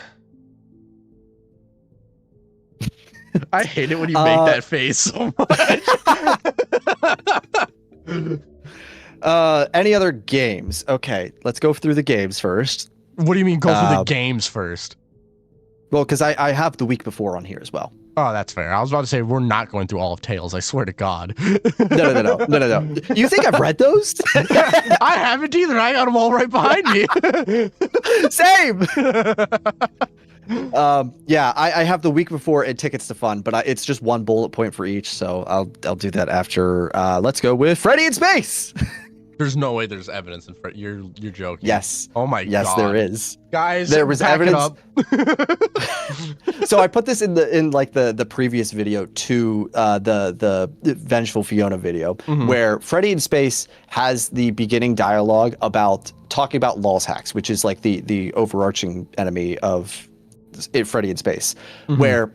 I hate it when you make that face so much. Any other games? Okay, let's go through the games first. What do you mean go through the games first? Well, because I have the week before on here as well. Oh, that's fair. I was about to say we're not going through all of Tales. I swear to God. No. You think I've read those? I haven't either. I got them all right behind me. Same. Yeah, I have the week before and Tickets to Fun, but it's just one bullet point for each, so I'll do that after. Let's go with Freddy in Space. There's no way there's evidence in Freddy. You're joking. Yes. Oh my God. Yes, there is. Guys, there was evidence. So I put this in like the previous video to the Vengeful Fiona video, where Freddy in Space has the beginning dialogue about talking about Lulz hacks, which is like the overarching enemy of Freddy in Space, where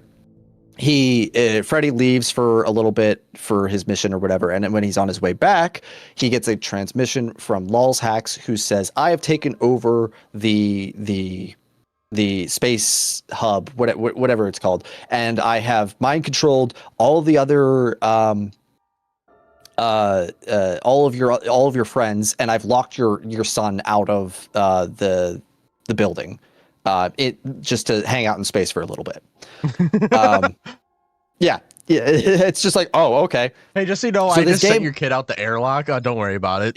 Freddy leaves for a little bit for his mission or whatever, and then when he's on his way back, he gets a transmission from Lulz hacks, who says, "I have taken over the space hub, whatever it's called, and I have mind controlled all of the other all of your friends, and I've locked your son out of the building, just to hang out in space for a little bit." Yeah, it's just like, oh, okay. Hey, just so you know, I just sent your kid out the airlock. Don't worry about it.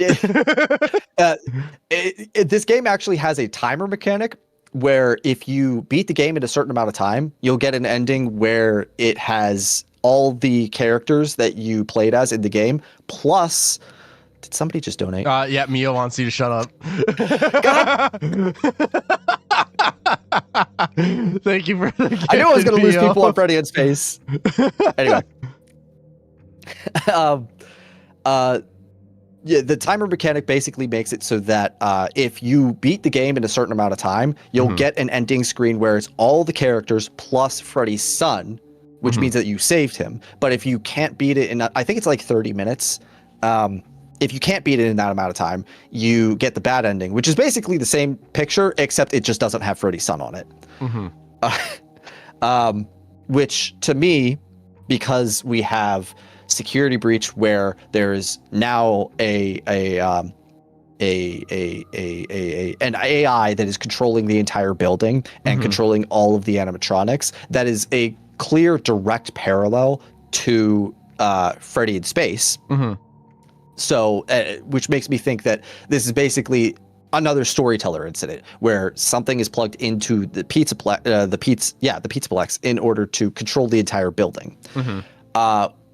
This game actually has a timer mechanic where if you beat the game in a certain amount of time, you'll get an ending where it has all the characters that you played as in the game, plus... Did somebody just donate? Yeah, Mio wants you to shut up. Thank you for the gift, I knew I was going to lose Mio. people on Freddy in Space. Anyway. Yeah, the timer mechanic basically makes it so that if you beat the game in a certain amount of time, you'll get an ending screen where it's all the characters plus Freddy's son, which means that you saved him. But if you can't beat it in, I think it's like 30 minutes, if you can't beat it in that amount of time, you get the bad ending, which is basically the same picture, except it just doesn't have Freddy's son on it. Which to me, because we have security breach where there's now an AI that is controlling the entire building and controlling all of the animatronics, that is a clear direct parallel to Freddy in Space. So, which makes me think that this is basically another storyteller incident where something is plugged into the Pizzaplex in order to control the entire building.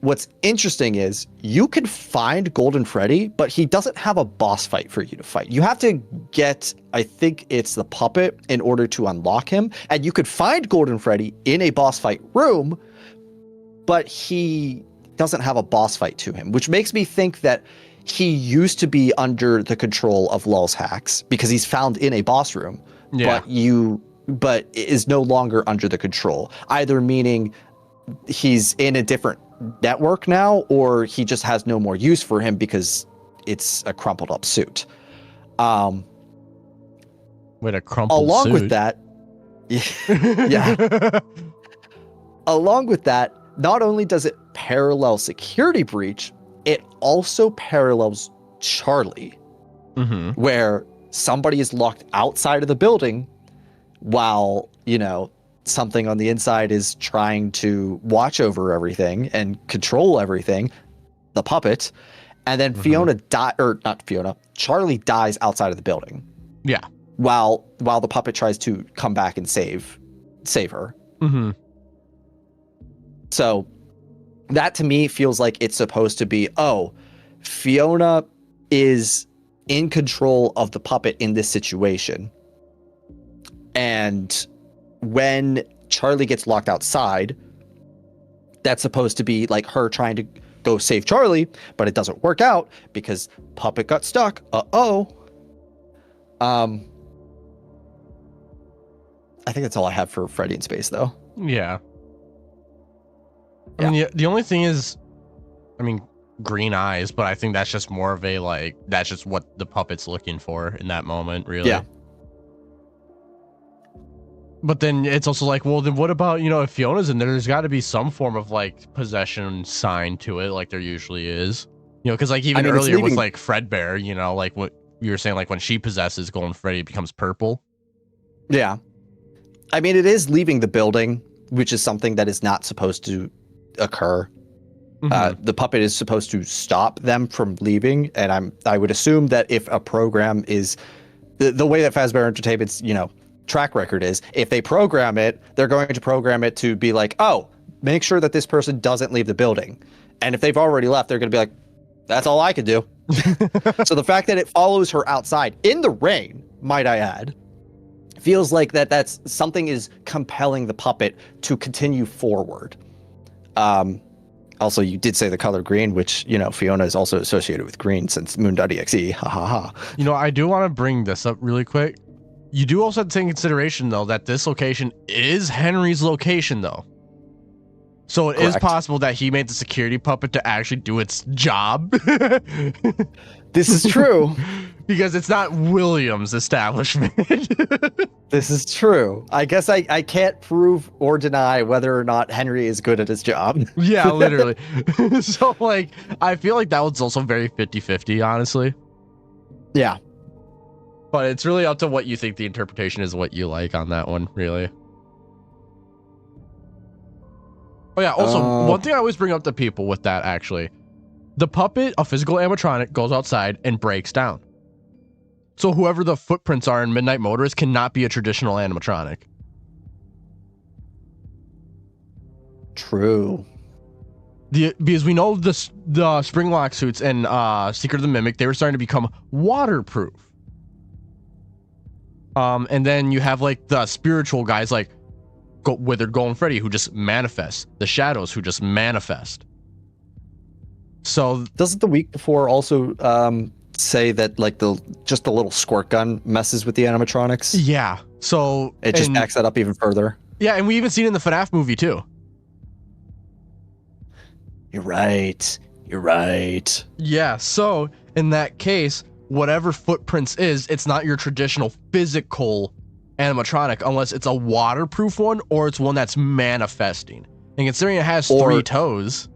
What's interesting is you can find Golden Freddy, but he doesn't have a boss fight for you to fight. You have to get, I think it's the puppet in order to unlock him. And you could find Golden Freddy in a boss fight room, but he doesn't have a boss fight to him, which makes me think that he used to be under the control of Lulz Hacks because he's found in a boss room, but is no longer under the control, either meaning he's in a different network now, or he just has no more use for him because it's a crumpled up suit. With a crumpled along suit. with that, yeah. Along with that, not only does it parallel security breach, it also parallels Charlie, where somebody is locked outside of the building while, something on the inside is trying to watch over everything and control everything, the puppet, and then Charlie dies outside of the building. Yeah. While the puppet tries to come back and save her. So that to me feels like it's supposed to be, Fiona is in control of the puppet in this situation. And when Charlie gets locked outside, that's supposed to be like her trying to go save Charlie, but it doesn't work out because puppet got stuck. I think that's all I have for Freddy in Space, though. Yeah. I mean, the only thing is, green eyes, but I think that's just more of a, that's just what the puppet's looking for in that moment, really. Yeah. But then it's also well, then what about, if Fiona's in there, there's got to be some form of, possession sign to it, like there usually is. Because, even earlier with, Fredbear, what you were saying, when she possesses Golden Freddy, it becomes purple. Yeah. I mean, it is leaving the building, which is something that is not supposed to occur. The puppet is supposed to stop them from leaving, and I would assume that if a program is the way that Fazbear Entertainment's track record is, if they program it, they're going to program it to be make sure that this person doesn't leave the building, and if they've already left, they're going to be that's all I could do. So the fact that it follows her outside in the rain, might I add, feels like that's something is compelling the puppet to continue forward. Also, you did say the color green, which, Fiona is also associated with green since Moon.exe. Ha ha ha. I do want to bring this up really quick. You do also have to take in consideration, though, that this location is Henry's location, though. So it is possible that he made the security puppet to actually do its job. This is true. Because it's not William's establishment. This is true. I guess I can't prove or deny whether or not Henry is good at his job. Yeah, literally. So, I feel like that one's also very 50-50, honestly. Yeah. But it's really up to what you think the interpretation is, what you like on that one, really. Oh, yeah. Also, one thing I always bring up to people with that, actually. The puppet, a physical animatronic, goes outside and breaks down. So whoever the footprints are in Midnight Motorist cannot be a traditional animatronic. True. Because we know the spring lock suits and Secret of the Mimic, they were starting to become waterproof. And then you have the spiritual guys Withered Golden Freddy, who just manifest. The Shadows, who just manifest. So doesn't the week before also say that just the little squirt gun messes with the animatronics? Yeah. So it just backs that up even further. Yeah, and we even seen it in the FNAF movie too. You're right. Yeah. So in that case, whatever footprints is, it's not your traditional physical animatronic unless it's a waterproof one or it's one that's manifesting. And considering it has 3 toes.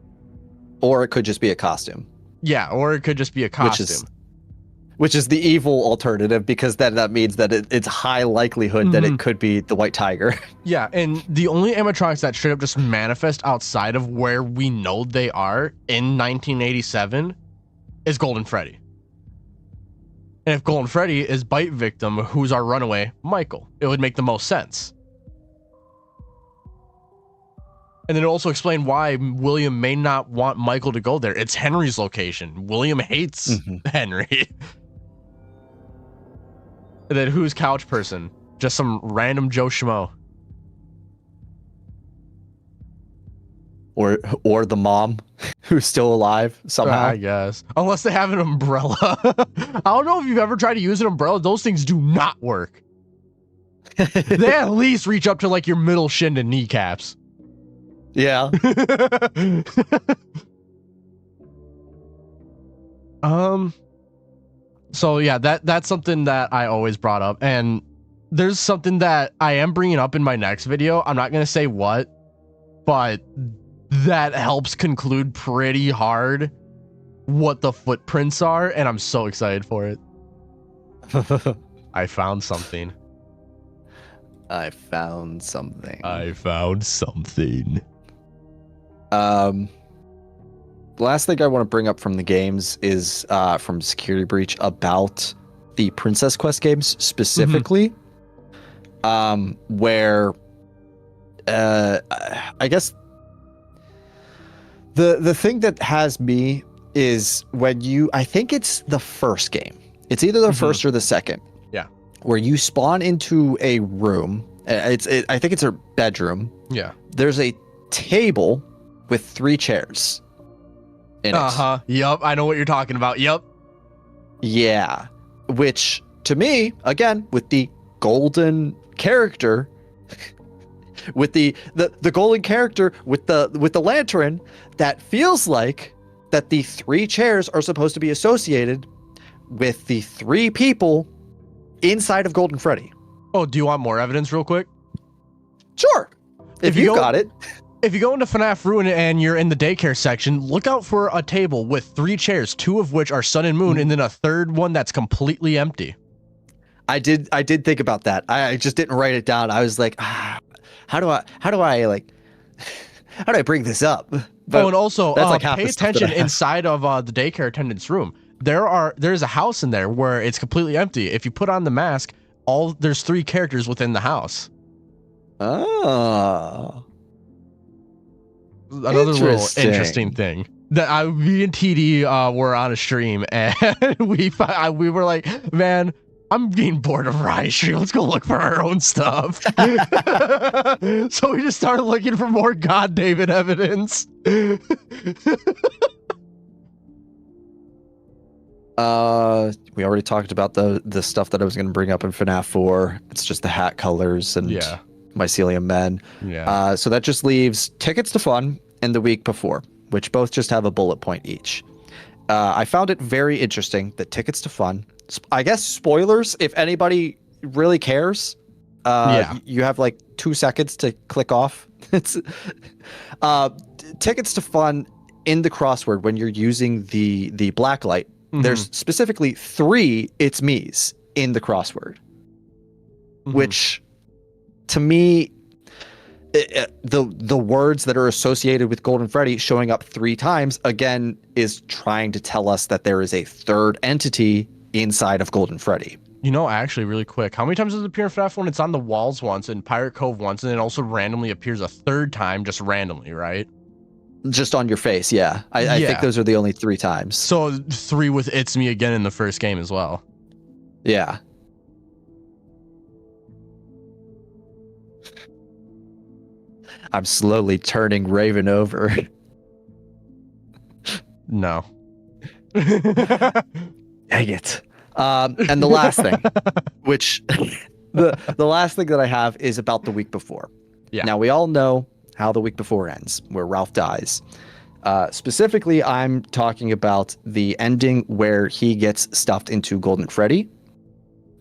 Or it could just be a costume. Yeah, or it could just be a costume. Which is the evil alternative, because that means that it's high likelihood that it could be the White Tiger. Yeah, and the only animatronics that straight up just manifest outside of where we know they are in 1987 is Golden Freddy. And if Golden Freddy is Bite Victim, who's our runaway, Michael, it would make the most sense. And then also explain why William may not want Michael to go there. It's Henry's location. William hates Henry. And then who's couch person? Just some random Joe Schmo. Or the mom who's still alive somehow. I guess. Unless they have an umbrella. I don't know if you've ever tried to use an umbrella. Those things do not work. They at least reach up to like your middle shin and kneecaps. Yeah. So yeah, that's something that I always brought up, and there's something that I am bringing up in my next video. I'm not gonna say what, but that helps conclude pretty hard what the footprints are, and I'm so excited for it. I found something. I found something. The last thing I want to bring up from the games is from Security Breach about the Princess Quest games specifically, where I guess the thing that has me is when I think it's the first game. It's either the first or the second. Yeah. Where you spawn into a room. I think it's a bedroom. Yeah. There's a table with 3 chairs in it. Yup. I know what you're talking about. Yup. Yeah. Which, to me, again, with the golden character, with the golden character with the lantern, that feels like that the 3 chairs are supposed to be associated with the 3 people inside of Golden Freddy. Oh, do you want more evidence real quick? Sure. If you got it. If you go into FNAF Ruin and you're in the daycare section, look out for a table with 3 chairs, 2 of which are Sun and Moon, and then a third one that's completely empty. I did think about that. I just didn't write it down. I was like, how do I bring this up? But and also like pay attention inside of the daycare attendant's room. There's a house in there where it's completely empty. If you put on the mask, there's 3 characters within the house. Oh. Another little interesting thing that me and TD were on a stream, and we were like, man, I'm getting bored of Riot Stream. Let's go look for our own stuff. So we just started looking for more God David evidence. We already talked about the stuff that I was going to bring up in FNAF 4. It's just the hat colors and Mycelium Men. Yeah. So that just leaves Tickets to Fun and The Week Before, which both just have a bullet point each. I found it very interesting that Tickets to Fun, I guess spoilers, if anybody really cares, you have like 2 seconds to click off. It's Tickets to Fun in the crossword, when you're using the black light, there's specifically 3 it's me's in the crossword, which to me, the words that are associated with Golden Freddy showing up 3 times again is trying to tell us that there is a third entity inside of Golden Freddy. You know, actually, really quick, how many times does it appear in FNAF 1? It's on the walls once, in Pirate Cove once, and it also randomly appears a 3rd time, just randomly, right? Just on your face, yeah. I think those are the only 3 times. So 3 with It's Me again in the first game as well. Yeah. I'm slowly turning Raven over. No. Dang it. And the last thing, which the last thing that I have is about The Week Before. Yeah. Now, we all know how The Week Before ends, where Ralph dies. Specifically, I'm talking about the ending where he gets stuffed into Golden Freddy.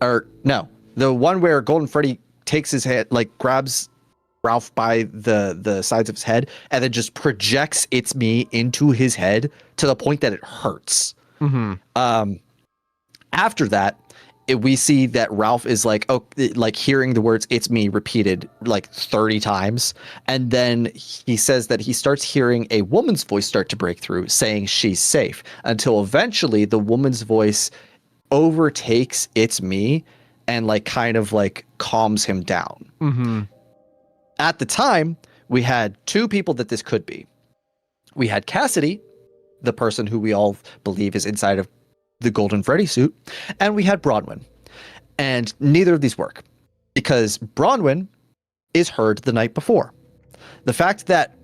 Or no, the one where Golden Freddy takes his head, like grabs Ralph by the sides of his head and then just projects "It's me" into his head to the point that it hurts. After that, we see that Ralph is like hearing the words "It's me" repeated like 30 times, and then he says that he starts hearing a woman's voice start to break through saying she's safe, until eventually the woman's voice overtakes "It's me" and like kind of like calms him down. At the time, we had two people that this could be. We had Cassidy, the person who we all believe is inside of the Golden Freddy suit, and we had Bronwyn. And neither of these work because Bronwyn is heard the night before. The fact that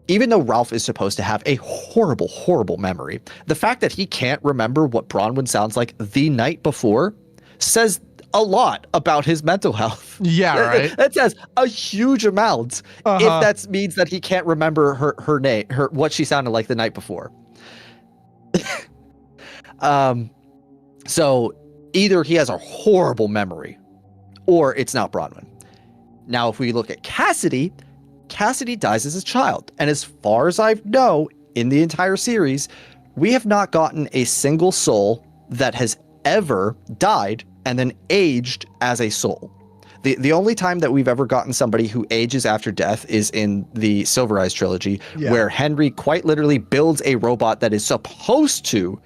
even though Ralph is supposed to have a horrible, horrible memory, the fact that he can't remember what Bronwyn sounds like the night before says a lot about his mental health. Yeah, right. That says a huge amount if that means that he can't remember her name, what she sounded like the night before. So either he has a horrible memory or it's not Bronwyn. Now, if we look at Cassidy, Cassidy dies as a child. And as far as I know, in the entire series, we have not gotten a single soul that has ever died and then aged as a soul. The only time that we've ever gotten somebody who ages after death is in the Silver Eyes trilogy, where Henry quite literally builds a robot that is supposed to,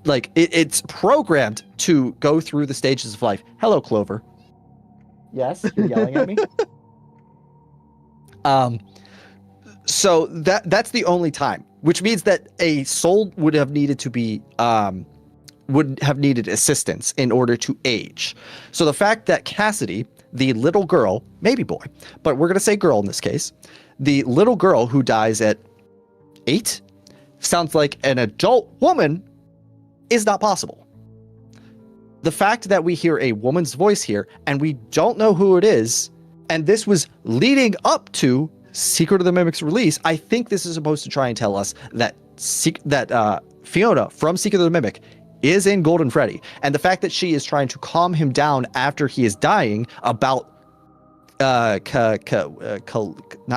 like, it's programmed to go through the stages of life. Hello, Clover. Yes, you're yelling at me? So that's the only time, which means that a soul would have needed to be would have needed assistance in order to age. So the fact that Cassidy, the little girl, maybe boy, but we're going to say girl in this case, the little girl who dies at 8 sounds like an adult woman is not possible. The fact that we hear a woman's voice here and we don't know who it is, and this was leading up to Secret of the Mimic's release, I think this is supposed to try and tell us that Fiona from Secret of the Mimic is in Golden Freddy. And the fact that she is trying to calm him down after he is dying about not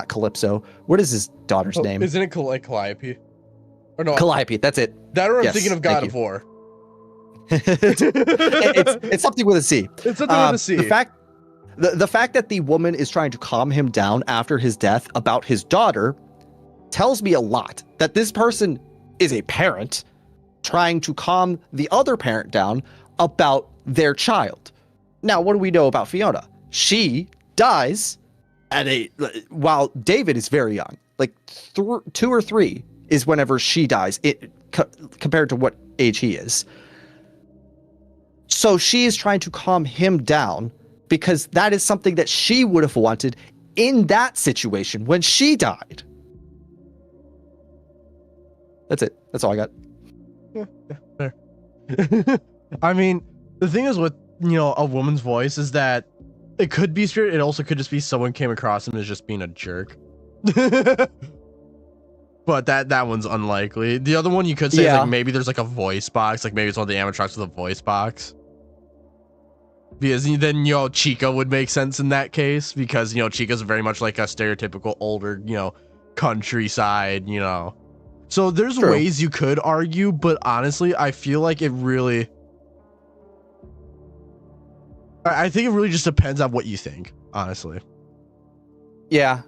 Calypso. What is his daughter's name? Isn't it Calliope? Or no, Calliope, that's it. That or I'm thinking of God of War. it's something with a C. It's something with a C. The fact that the woman is trying to calm him down after his death about his daughter tells me a lot. That this person is a parent trying to calm the other parent down about their child. Now, what do we know about Fiona? She dies while David is very young. Like 2 or 3 is whenever she dies, compared to what age he is. So she is trying to calm him down because that is something that she would have wanted in that situation when she died. That's it. That's all I got. Yeah, fair. I mean, the thing is with, a woman's voice is that it could be spirit. It also could just be someone came across him as just being a jerk. But that one's unlikely. The other one you could say is like maybe there's like a voice box, like maybe it's one of the animatronics with a voice box. Because then Chica would make sense in that case because Chica's very much like a stereotypical older countryside So there's ways you could argue, but honestly, I feel like I think it really just depends on what you think, honestly. Yeah,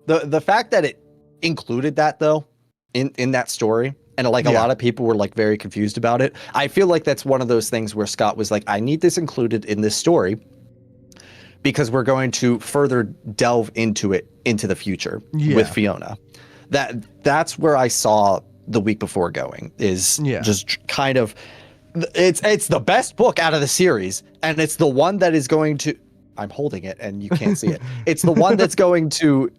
the fact that it included that though in that story, and a lot of people were like very confused about it. I feel like that's one of those things where Scott was like, I need this included in this story because we're going to further delve into it into the future with Fiona. That's where I saw the week before going is just kind of it's the best book out of the series, and it's the one that is going to, I'm holding it and you can't see it. It's the one that's going to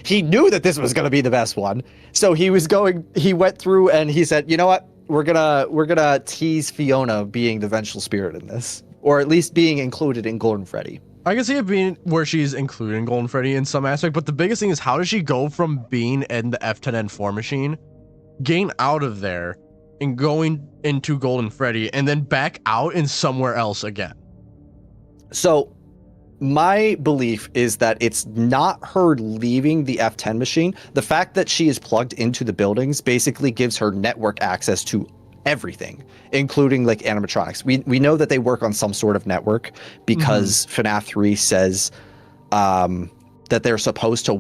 he knew that this was going to be the best one. So he went through and he said, you know what? We're gonna tease Fiona being the vengeful spirit in this, or at least being included in Golden Freddy. I can see it being where she's including Golden Freddy in some aspect, but the biggest thing is how does she go from being in the F10N4 machine, getting out of there, and going into Golden Freddy, and then back out in somewhere else again? So my belief is that it's not her leaving the F10 machine. The fact that she is plugged into the buildings basically gives her network access to everything, including like animatronics. We know that they work on some sort of network because FNAF 3 says that they're supposed to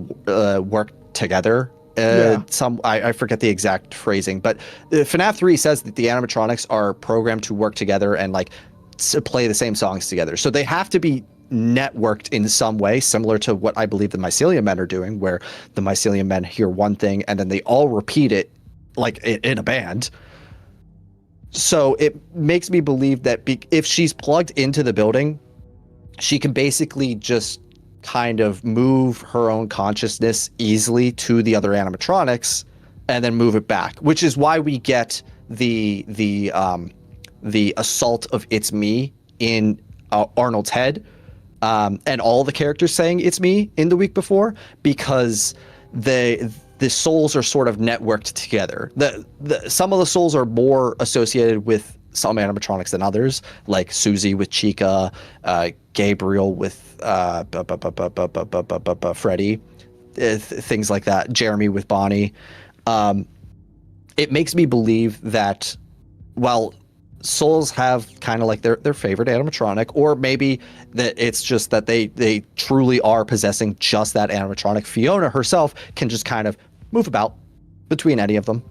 work together. I forget the exact phrasing, but FNAF 3 says that the animatronics are programmed to work together and like to play the same songs together. So they have to be networked in some way, similar to what I believe the Mycelium Men are doing, where the Mycelium Men hear one thing and then they all repeat it like in a band. So it makes me believe that if she's plugged into the building, she can basically just kind of move her own consciousness easily to the other animatronics and then move it back, which is why we get the assault of "It's me" in Arnold's head, and all the characters saying "It's me" in the week before, because the souls are sort of networked together. Some of the souls are more associated with some animatronics than others, like Susie with Chica, Gabriel with Freddy, things like that. Jeremy with Bonnie. It makes me believe that while souls have kind of like their favorite animatronic, or maybe that it's just that they truly are possessing just that animatronic, Fiona herself can just kind of move about between any of them,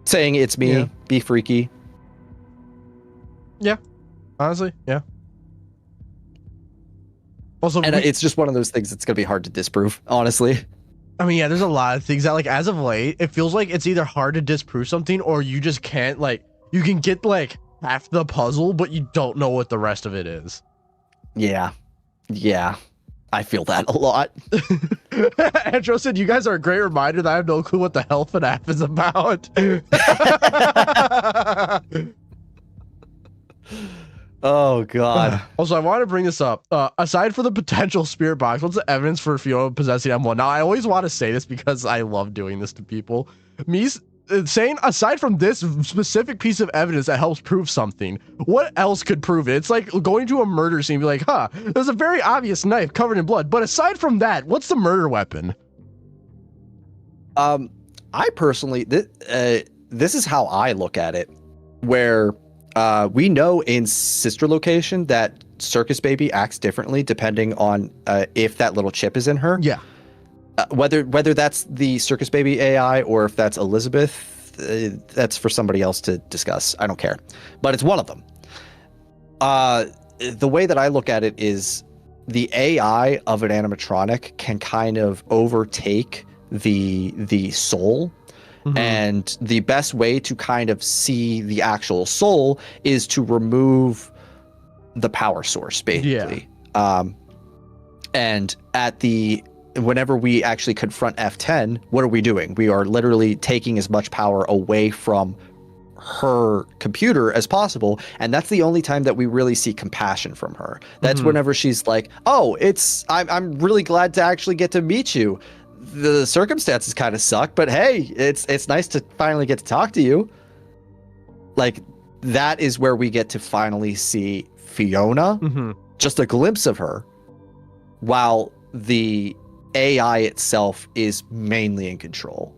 saying "It's me," be freaky. Yeah, honestly, yeah. Also, and it's just one of those things that's gonna be hard to disprove, honestly. I mean, yeah, there's a lot of things that, like, as of late, it feels like it's either hard to disprove something or you just can't, like, you can get like half the puzzle, but you don't know what the rest of it is. Yeah. I feel that a lot. Andrew said, "You guys are a great reminder that I have no clue what the hell FNAF is about." Oh God. Also, I want to bring this up. Aside from the potential spirit box, what's the evidence for Fiona possessing M1? Now, I always want to say this because I love doing this to people. Me saying, aside from this specific piece of evidence that helps prove something, what else could prove it? It's like going to a murder scene and be like, huh, there's a very obvious knife covered in blood. But aside from that, what's the murder weapon? I personally, this is how I look at it, where we know in Sister Location that Circus Baby acts differently depending on if that little chip is in her. Yeah. Whether that's the Circus Baby AI or if that's Elizabeth, that's for somebody else to discuss. I don't care. But it's one of them. The way that I look at it is the AI of an animatronic can kind of overtake the soul. Mm-hmm. And the best way to kind of see the actual soul is to remove the power source, basically. Yeah. And whenever we actually confront F10, what are we doing? We are literally taking as much power away from her computer as possible. And that's the only time that we really see compassion from her. That's whenever she's like, oh, I'm really glad to actually get to meet you. The circumstances kind of suck, but hey, it's nice to finally get to talk to you. Like, that is where we get to finally see Fiona, just a glimpse of her, while the AI itself is mainly in control.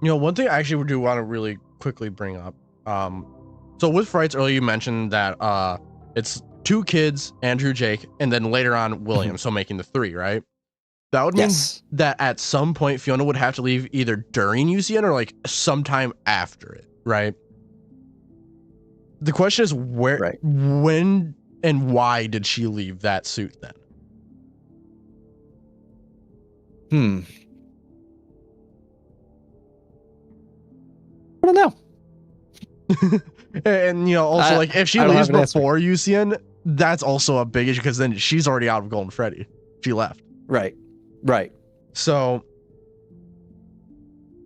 You know, one thing I actually do want to really quickly bring up. So with Frights earlier, you mentioned that it's 2 kids, Andrew, Jake, and then later on William, so making the 3, right? That would mean that at some point Fiona would have to leave either during UCN or like sometime after it, right? The question is when and why did she leave that suit then? I don't know. And, you know, also, like, if she leaves before UCN, that's also a big issue because then she's already out of Golden Freddy. She left. Right. So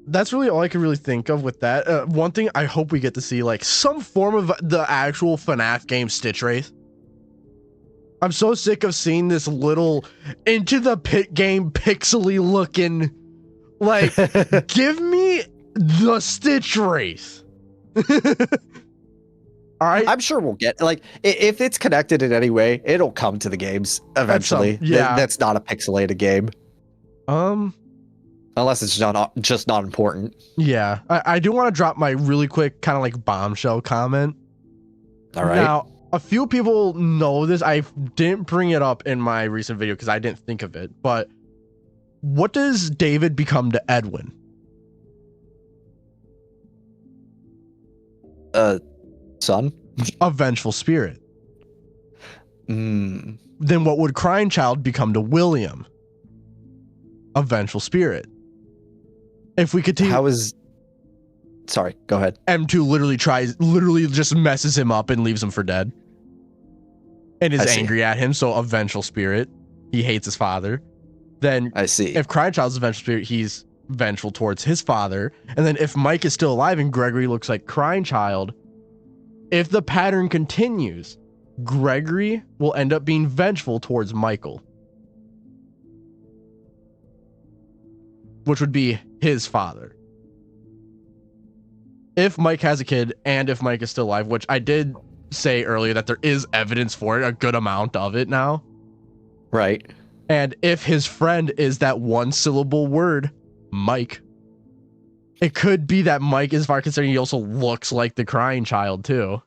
that's really all I can really think of with that. One thing I hope we get to see, like, some form of the actual FNAF game Stitch Wraith. I'm so sick of seeing this little Into the Pit game pixely looking. Like, give me the Stitch Wraith. All right. I'm sure we'll get, like, if it's connected in any way, it'll come to the games eventually. Yeah. That's not a pixelated game. Unless it's just not important. Yeah. I do want to drop my really quick kind of like bombshell comment. All right. Now, a few people know this. I didn't bring it up in my recent video because I didn't think of it. But what does David become to Edwin? Son? A vengeful spirit. Then what would Crying Child become to William? A vengeful spirit. If we continue, sorry, go ahead. M2 literally just messes him up and leaves him for dead. And is angry at him, so a vengeful spirit. He hates his father. Then I see. If Crying Child's a vengeful spirit, he's vengeful towards his father. And then if Mike is still alive and Gregory looks like Crying Child, if the pattern continues, Gregory will end up being vengeful towards Michael, which would be his father. If Mike has a kid and if Mike is still alive, which I did say earlier that there is evidence for it, a good amount of it now. Right. And if his friend is that one syllable word, Mike, it could be that Mike is far considering he also looks like the Crying Child too.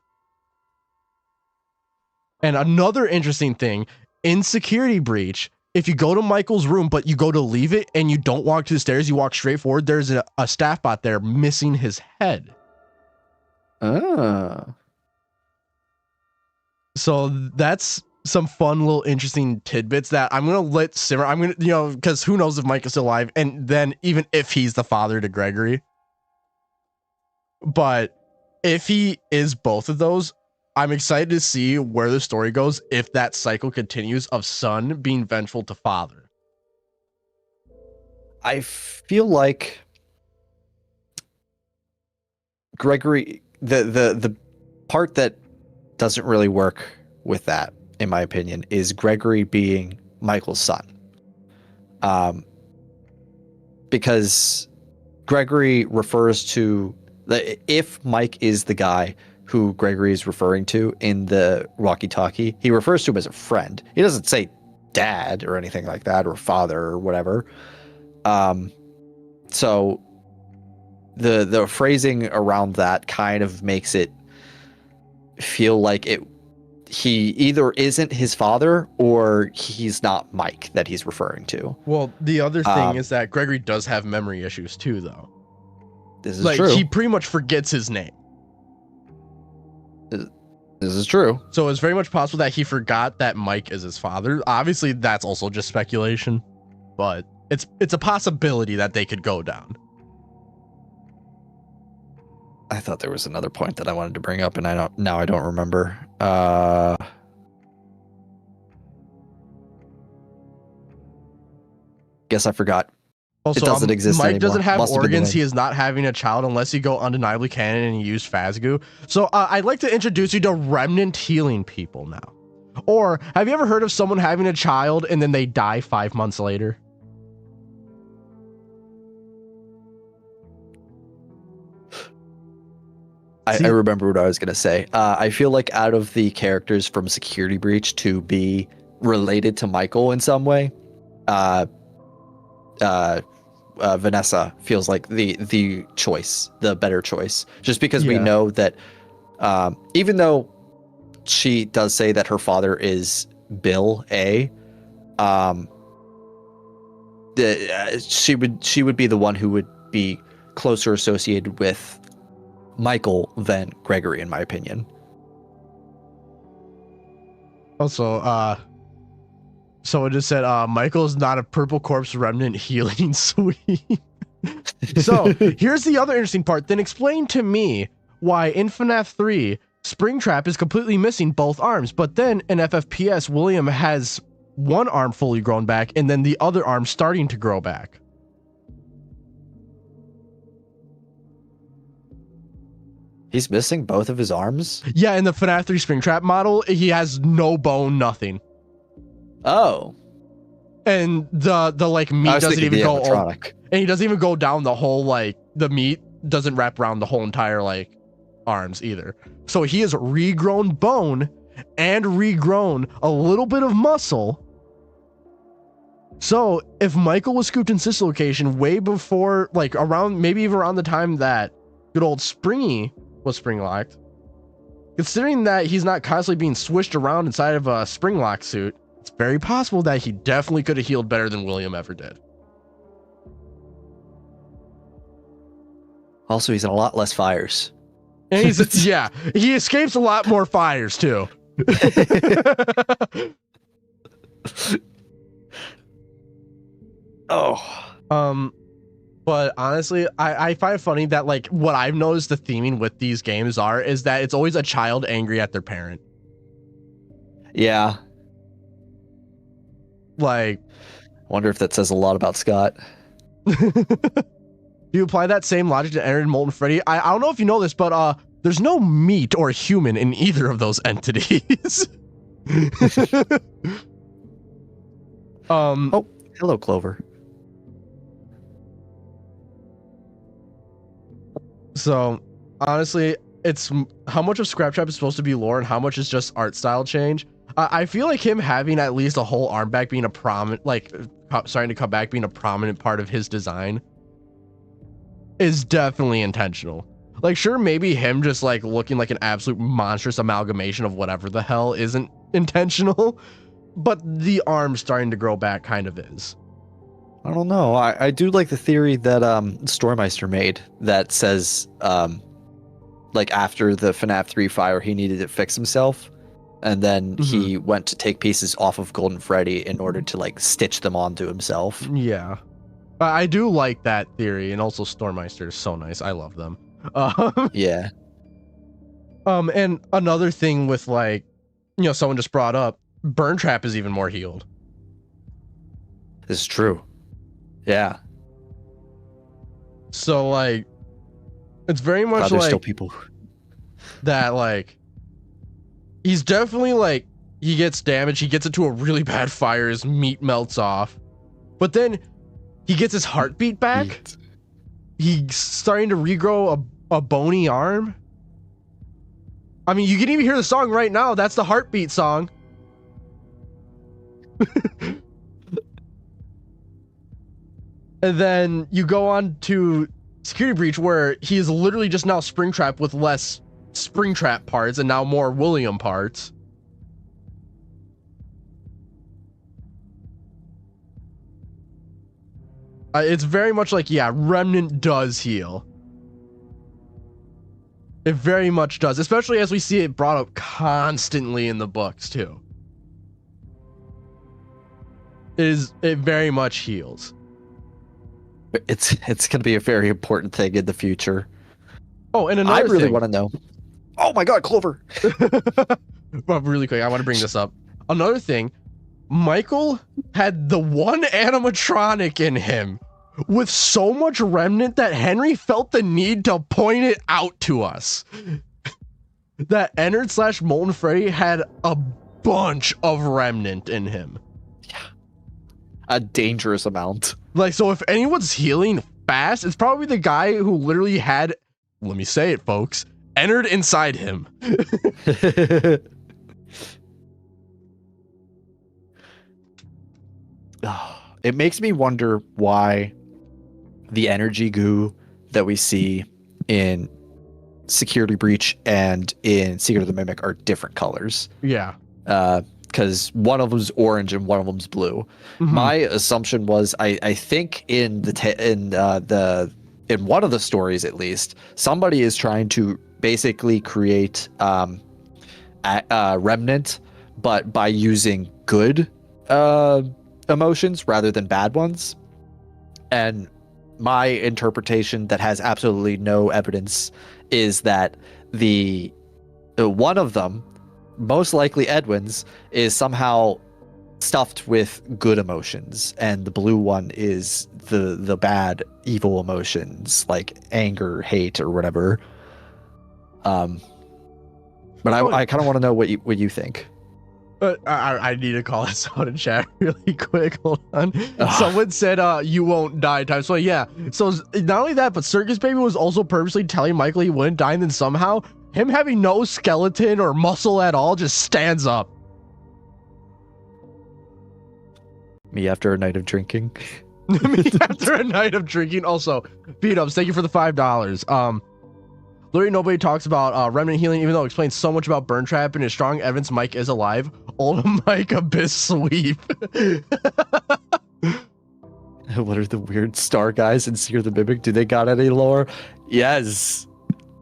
And another interesting thing, in Security Breach, if you go to Michael's room, but you go to leave it and you don't walk to the stairs, you walk straight forward, there's a staff bot there missing his head. So that's some fun little interesting tidbits that I'm going to let simmer. I'm going to, because who knows if Mike is still alive, and then even if he's the father to Gregory. But if he is both of those, I'm excited to see where the story goes if that cycle continues of son being vengeful to father. I feel like Gregory, the part that doesn't really work with that, in my opinion, is Gregory being Michael's son. Because Gregory refers to if Mike is the guy who Gregory is referring to in the walkie-talkie, he refers to him as a friend. He doesn't say dad or anything like that, or father or whatever. So the phrasing around that kind of makes it feel like he either isn't his father or he's not Mike that he's referring to. Well, the other thing is that Gregory does have memory issues too, though. This is true. He pretty much forgets his name. This is true. So it's very much possible that he forgot that Mike is his father. Obviously, that's also just speculation, but it's a possibility that they could go down. I thought there was another point that I wanted to bring up, and I don't remember. Guess I forgot. Also, it doesn't exist Mike anymore. doesn't have Must have been organs. the He is not having a child unless you go undeniably canon and you use Phasgu. So I'd like to introduce you to remnant healing people now. Or have you ever heard of someone having a child and then they die 5 months later? I remember what I was going to say. I feel like out of the characters from Security Breach to be related to Michael in some way, Vanessa feels like the choice, the better choice, just because we know that even though she does say that her father is Bill A, she would be the one who would be closer associated with Michael than Gregory, in my opinion. Also, so it just said Michael is not a purple corpse remnant healing suite. So here's the other interesting part. Then explain to me why in FNAF 3 Springtrap is completely missing both arms, but then in FFPS William has one arm fully grown back and then the other arm starting to grow back. He's missing both of his arms? Yeah, in the FNAF 3 Springtrap model, he has no bone, nothing. Oh, And the like meat I was doesn't thinking even the go animatronic. and he doesn't even go down the whole, like, the meat doesn't wrap around the whole entire, like, arms either. So he has regrown bone and regrown a little bit of muscle. So if Michael was scooped in this location way before, like, around, maybe even around the time that good old Springy was spring locked, considering that he's not constantly being swished around inside of a spring lock suit, it's very possible that he definitely could have healed better than William ever did. Also, he's in a lot less fires. And he's yeah, he escapes a lot more fires too. Oh. But honestly, I find it funny that, like, what I've noticed the theming with these games is that it's always a child angry at their parent. Yeah. Like, Wonder if that says a lot about Scott. do you apply that same logic to Enter and Molten Freddy? I don't know if you know this, but there's no meat or human in either of those entities. Oh, hello, Clover. So honestly, it's how much of Scrap Trap is supposed to be lore and how much is just art style change. I feel like him having at least a whole arm back being a prominent, like, starting to come back being a prominent part of his design is definitely intentional. Like, sure, maybe him just, like, looking like an absolute monstrous amalgamation of whatever the hell isn't intentional, but the arm starting to grow back kind of is. I don't know. I do like the theory that Stormeister made that says like after the FNAF 3 fire, he needed to fix himself, and then he went to take pieces off of Golden Freddy in order to, like, stitch them onto himself. Yeah. I do like that theory, and also Stormeister is so nice. I love them. Yeah. And another thing with, like, you know, someone just brought up, Burn Trap is even more healed. This is true. Yeah. So, like, it's very much There's like still people that, like, he's definitely, like, he gets damaged, he gets into a really bad fire, his meat melts off, but then he gets his heartbeat back. He's starting to regrow a bony arm. I mean, you can even hear the song right now. That's the heartbeat song. And then you go on to Security Breach, where he is literally just now Springtrap with less Springtrap parts and now more William parts. It's very much like, yeah, Remnant does heal. It very much does, especially as we see it brought up constantly in the books too. It very much heals. It's going to be a very important thing in the future. Oh, and another I really thing. want to know. Oh my God, Clover! But really quick, I want to bring this up. Another thing, Michael had the one animatronic in him with so much remnant that Henry felt the need to point it out to us. That Ennard / Molten Freddy had a bunch of remnant in him. Yeah. A dangerous amount. Like, so if anyone's healing fast, it's probably the guy who literally had, let me say it, folks, Ennard inside him. It makes me wonder why the energy goo that we see in Security Breach and in Secret of the Mimic are different colors. Yeah. Because one of them's orange and one of them's blue. Mm-hmm. My assumption was, I think in one of the stories at least, somebody is trying to basically create remnant, but by using good emotions rather than bad ones. And my interpretation that has absolutely no evidence is that the one of them, most likely Edwin's, is somehow stuffed with good emotions, and the blue one is the bad evil emotions like anger, hate, or whatever. But I kind of want to know what you think. I need to call this out in chat really quick. Hold on. Someone said, you won't die time. So yeah. So not only that, but Circus Baby was also purposely telling Michael he wouldn't die, and then somehow him having no skeleton or muscle at all just stands up. Me after a night of drinking. Me after a night of drinking. Also, beat-ups, thank you for the $5. Literally nobody talks about remnant healing, even though it explains so much about burn trap and his strong evidence Mike is alive. Old Mike abyss sweep. What are the weird star guys in Seer the Mimic? Do they got any lore? Yes.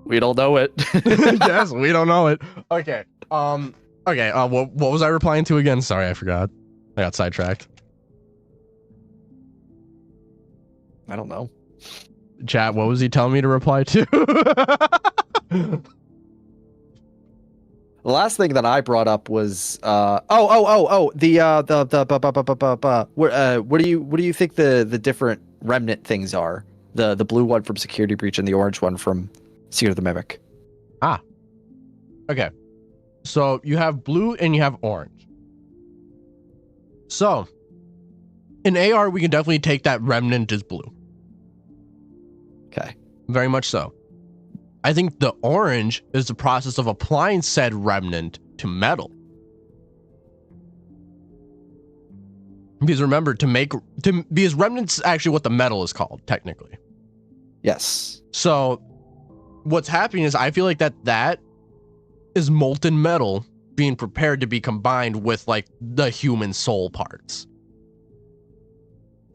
We don't know it. Yes, we don't know it. Okay. Okay. What was I replying to again? Sorry, I forgot. I got sidetracked. I don't know. Chat, what was he telling me to reply to? The last thing that I brought up was what do you think the different remnant things are? The blue one from Security Breach and the orange one from Seer the Mimic. Okay. So you have blue and you have orange. So in AR we can definitely take that remnant as blue. Okay. Very much so. I think the orange is the process of applying said remnant to metal. Because remember, because remnant's actually what the metal is called, technically. Yes. So what's happening is I feel like that is molten metal being prepared to be combined with like the human soul parts.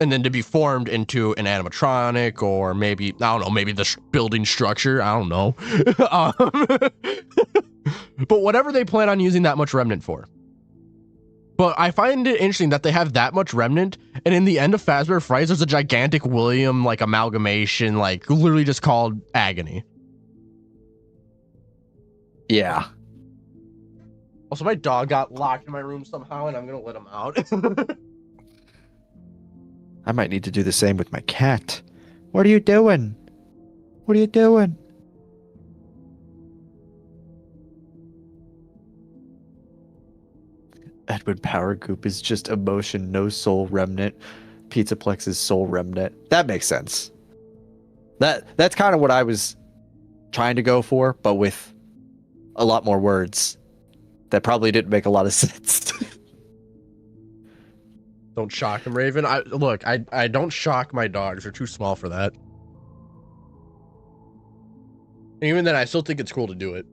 And then to be formed into an animatronic, or maybe, I don't know, maybe the building structure. I don't know. But whatever they plan on using that much remnant for. But I find it interesting that they have that much remnant, and in the end of Fazbear Frights, there's a gigantic William like amalgamation, like literally just called Agony. Yeah. Also, my dog got locked in my room somehow, and I'm gonna let him out. I might need to do the same with my cat. What are you doing? What are you doing? Edwin Power Goop is just emotion, no soul remnant. Pizzaplex's soul remnant. That makes sense. That's kind of what I was trying to go for, but with a lot more words. That probably didn't make a lot of sense. Don't shock him, Raven. I don't shock my dogs. They're too small for that. And even then, I still think it's cool to do it.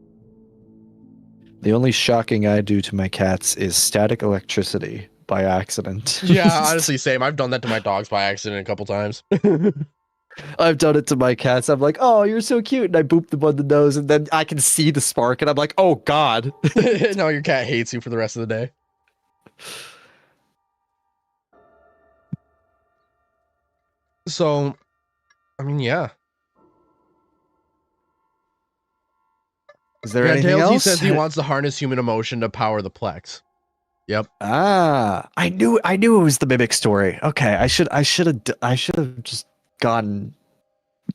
The only shocking I do to my cats is static electricity by accident. Yeah, honestly, same. I've done that to my dogs by accident a couple times. I've done it to my cats. I'm like, oh, you're so cute. And I boop them on the nose, and then I can see the spark, and I'm like, oh, God. Now your cat hates you for the rest of the day. So, I mean, yeah. Is there anything else? He says he wants to harness human emotion to power the Plex. Yep. Ah, I knew it was the Mimic story. Okay, I should have just gone.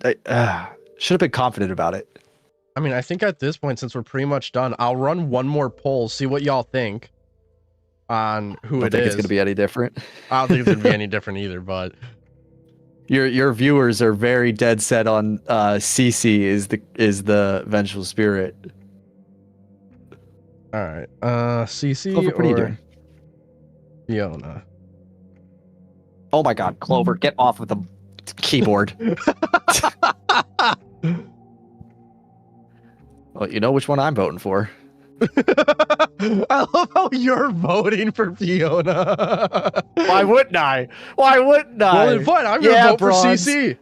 Should have been confident about it. I mean, I think at this point, since we're pretty much done, I'll run one more poll, see what y'all think on who it is. I think it's gonna be any different. I don't think it's gonna be any different either, but. Your viewers are very dead set on CC is the vengeful spirit. All right, CC Clover, what are you doing? Fiona. Oh my God, Clover, get off of the keyboard. Well, you know which one I'm voting for. I love how you're voting for Fiona. Why wouldn't I? Well, then fine. I'm gonna vote Bronze. for CC.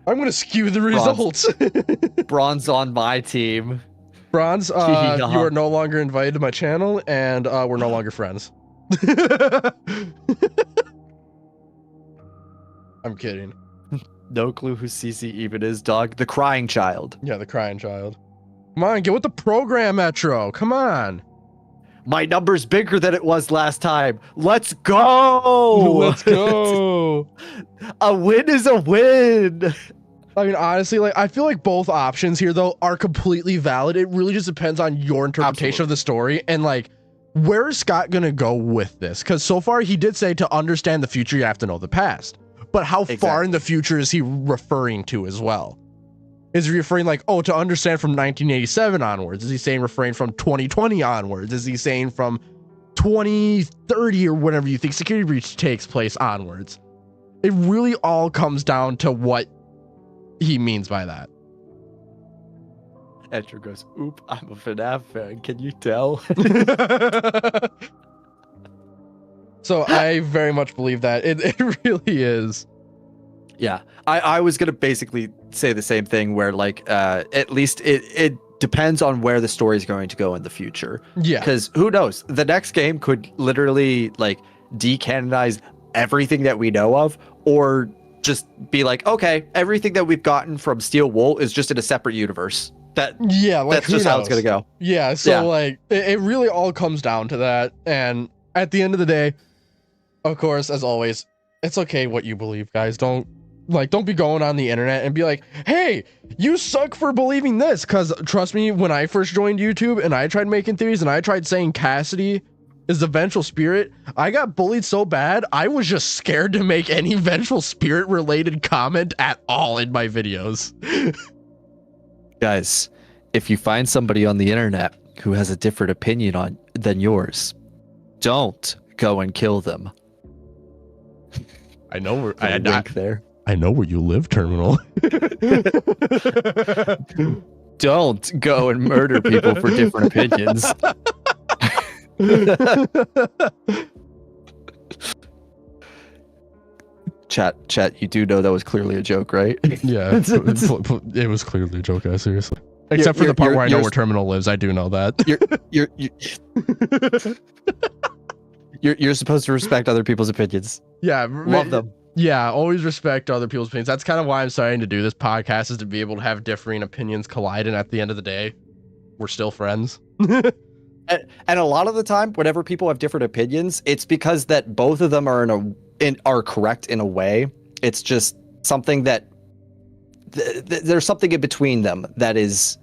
I'm gonna skew the results. Bronze on my team. Bronze, you are no longer invited to my channel, and we're no longer friends. I'm kidding. No clue who CC even is, dog. The crying child. Yeah, the crying child. Come on, get with the program, Metro. Come on. My number's bigger than it was last time. Let's go. Let's go. A win is a win. I mean, honestly, like I feel like both options here though are completely valid. It really just depends on your interpretation of the story and like where is Scott gonna go with this? Because so far he did say to understand the future you have to know the past. But how far in the future is he referring to as well? Is he referring like, oh, to understand from 1987 onwards? Is he saying referring from 2020 onwards? Is he saying from 2030 or whatever you think security breach takes place onwards? It really all comes down to what he means by that. Andrew goes, oop, I'm a FNAF fan. Can you tell? So I very much believe that. It really is. Yeah. I was going to basically say the same thing where like at least it depends on where the story is going to go in the future. Yeah. Because who knows? The next game could literally like decanonize everything that we know of, or just be like, okay, everything that we've gotten from Steel Wool is just in a separate universe. Like that's just how it's gonna go. Yeah, so like it really all comes down to that. And at the end of the day, of course, as always, it's okay what you believe, guys. Don't be going on the internet and be like, hey, you suck for believing this. Because trust me, when I first joined YouTube and I tried making theories and I tried saying Cassidy is the vengeful spirit, I got bullied so bad I was just scared to make any vengeful spirit related comment at all in my videos. Guys, if you find somebody on the internet who has a different opinion than yours, don't go and kill them. I know where I know where you live, Terminal. Don't go and murder people for different opinions. Chat, you do know that was clearly a joke, right? Yeah, it was clearly a joke, guys, seriously. Except for the part where I know where Terminal lives, I do know that. You're supposed to respect other people's opinions. Yeah, love them. Yeah, always respect other people's opinions. That's kind of why I'm starting to do this podcast, is to be able to have differing opinions collide, and at the end of the day, we're still friends. And a lot of the time, whenever people have different opinions, it's because that both of them are are correct in a way. It's just something that there's something in between them that is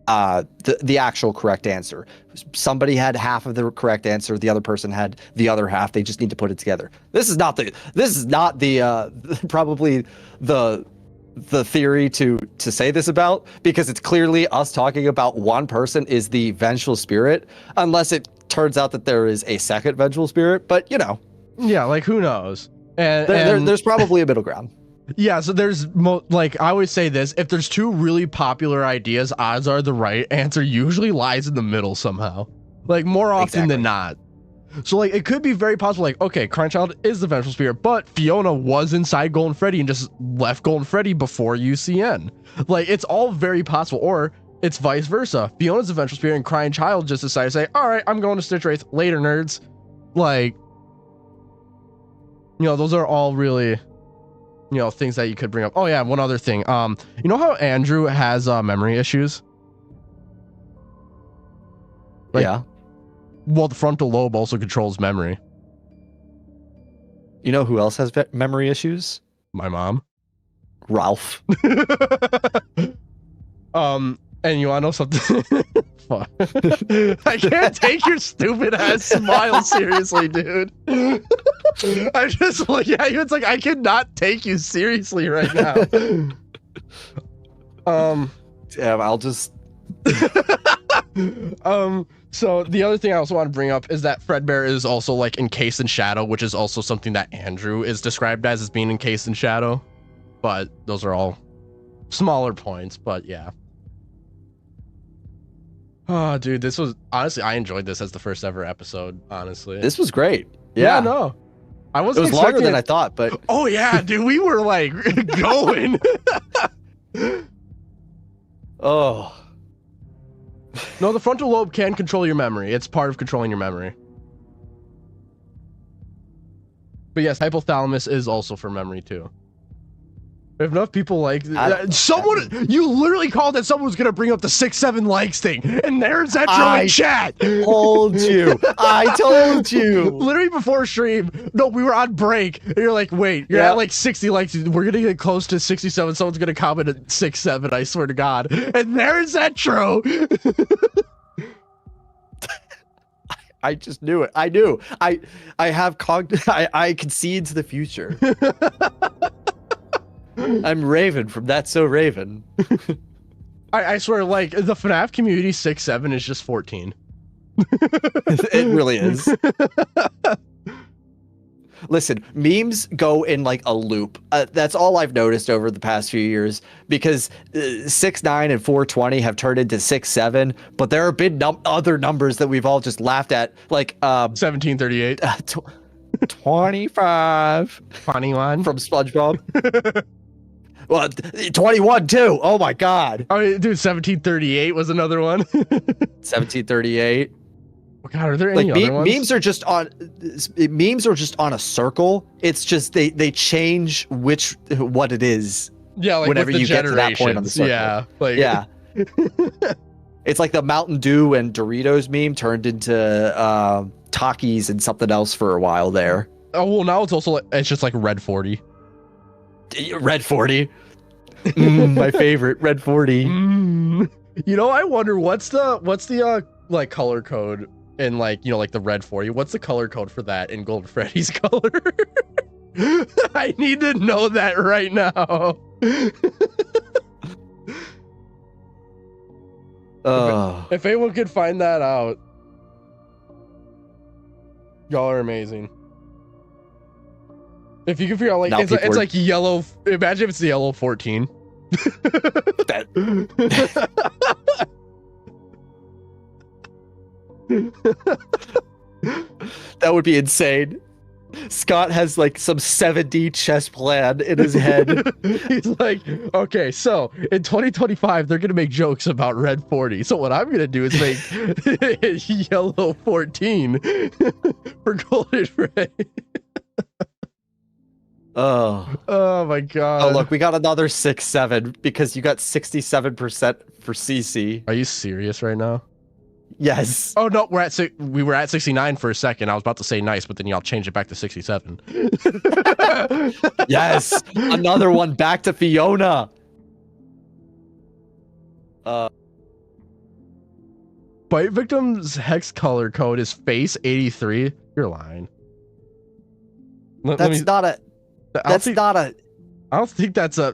the actual correct answer. Somebody had half of the correct answer, the other person had the other half. They just need to put it together. This is not the probably the theory to say this about, because it's clearly us talking about one person is the vengeful spirit, unless it turns out that there is a second vengeful spirit. But you know, yeah, like who knows? And there's probably a middle ground. Yeah, so there's like I always say this: if there's two really popular ideas, odds are the right answer usually lies in the middle somehow, like more often than not. So like it could be very possible, like, okay, Child is the vengeful spirit, but Fiona was inside Golden Freddy and just left Golden Freddy before UCN. Like it's all very possible, or it's vice versa. Fiona's the vengeful spirit and Crying Child just decided to say, all right, I'm going to Stitch Wraith later, nerds. Like, you know, those are all really, you know, things that you could bring up. Oh yeah, one other thing. You know how Andrew has memory issues? Like, yeah. Well, the frontal lobe also controls memory. You know who else has memory issues? My mom. Ralph. And you wanna know something? Fuck. I can't take your stupid ass smile seriously, dude. I'm just looking at you. It's like I cannot take you seriously right now. Damn, I'll just. So the other thing I also want to bring up is that Fredbear is also like encased in shadow, which is also something that Andrew is described as being encased in shadow. But those are all smaller points. But yeah. Oh, dude, this was honestly, I enjoyed this as the first ever episode. Honestly, this was great. Yeah, no, I wasn't. It was longer than I thought, but oh yeah, dude, we were like going. Oh. No, the frontal lobe can control your memory. It's part of controlling your memory. But yes, hypothalamus is also for memory too. If enough people like someone, you literally called that someone was gonna bring up the 6-7 likes thing, and there's that in chat. Told you. I told you. Literally before stream, no, we were on break, and you're like, wait, you're at like 60 likes. We're gonna get close to 67. Someone's gonna comment at 6-7. I swear to God. And there's that true. I just knew it. I knew. I have I can see into the future. I'm Raven from That's So Raven. I swear, like, the FNAF community 6-7 is just 14. It really is. Listen, memes go in like a loop. That's all I've noticed over the past few years, because 6-9 and 420 have turned into 6-7, but there have been other numbers that we've all just laughed at, like 1738, 25, 21 from SpongeBob. Well, 21 too. Oh my God. Oh, dude, 1738 was another one. 1738. Oh God, are there any other ones? Memes are just on a circle. It's just they change what it is. Yeah, like whenever you get to that point on the circle. Yeah, like yeah. It's like the Mountain Dew and Doritos meme turned into Takis and something else for a while there. Oh well, now it's also it's just like Red 40. Red 40. My favorite, Red 40. You know, I wonder what's the like color code in, like, you know, like the Red 40. What's the color code for that in Gold Freddy's color? I need to know that right now. If anyone could find that out, y'all are amazing. If you can figure out, like, it's like yellow. Imagine if it's the yellow 14. That would be insane. Scott has like some 7D chess plan in his head. He's like, okay, so in 2025 they're gonna make jokes about Red 40. So what I'm gonna do is make yellow 14 for Golden Freddy. Oh my God. Oh look, we got another 6-7 because you got 67% for CC. Are you serious right now? Yes. Oh no, we were at 69 for a second. I was about to say nice, but then y'all changed it back to 67. Yes, another one back to Fiona. Bite victim's hex color code is face 83. You're lying. That's not a. I don't think that's a.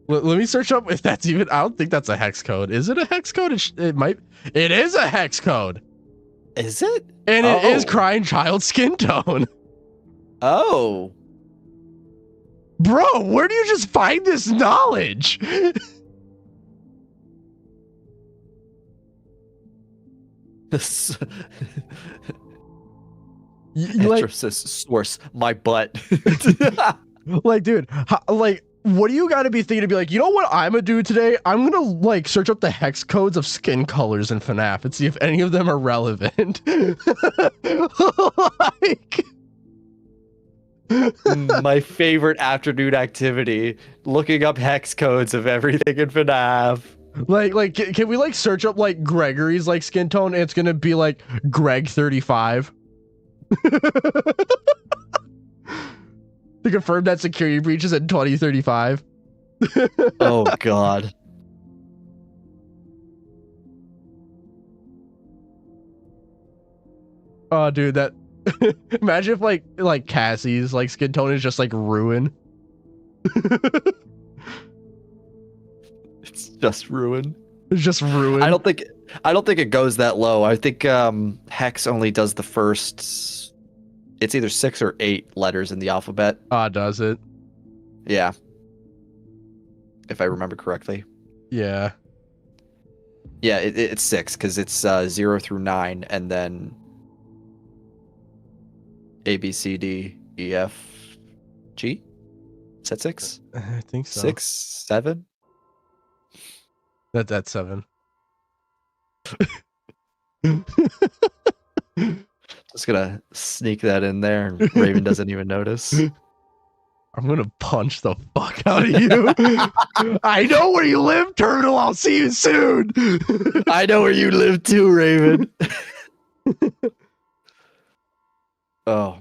Let me search up if that's even. I don't think that's a hex code. Is it a hex code? It might. It is a hex code. Is it? And it is crying child skin tone. Oh. Bro, where do you just find this knowledge? This. Source my butt. Like, dude, like, what do you got to be thinking to be like, you know what I'm gonna do today? I'm gonna like search up the hex codes of skin colors in FNAF and see if any of them are relevant. Like, my favorite afternoon activity: looking up hex codes of everything in FNAF. Like, can we like search up like Gregory's like skin tone? And it's gonna be like Greg 35. To confirm that security breach is in 2035. Oh God. Oh dude, that imagine if like Cassie's like skin tone is just like ruin. It's just ruin. It's just ruin. I don't think it goes that low. I think Hex only does the first. It's either 6 or 8 letters in the alphabet. Does it? Yeah. If I remember correctly. Yeah. Yeah, it's 6 because it's 0 through 9, and then A, B, C, D, E, F, G. Is that 6? I think so. 6, 7. That's 7. Just gonna sneak that in there. Raven doesn't even notice. I'm gonna punch the fuck out of you. I know where you live, Turtle. I'll see you soon. I know where you live too, Raven. Oh.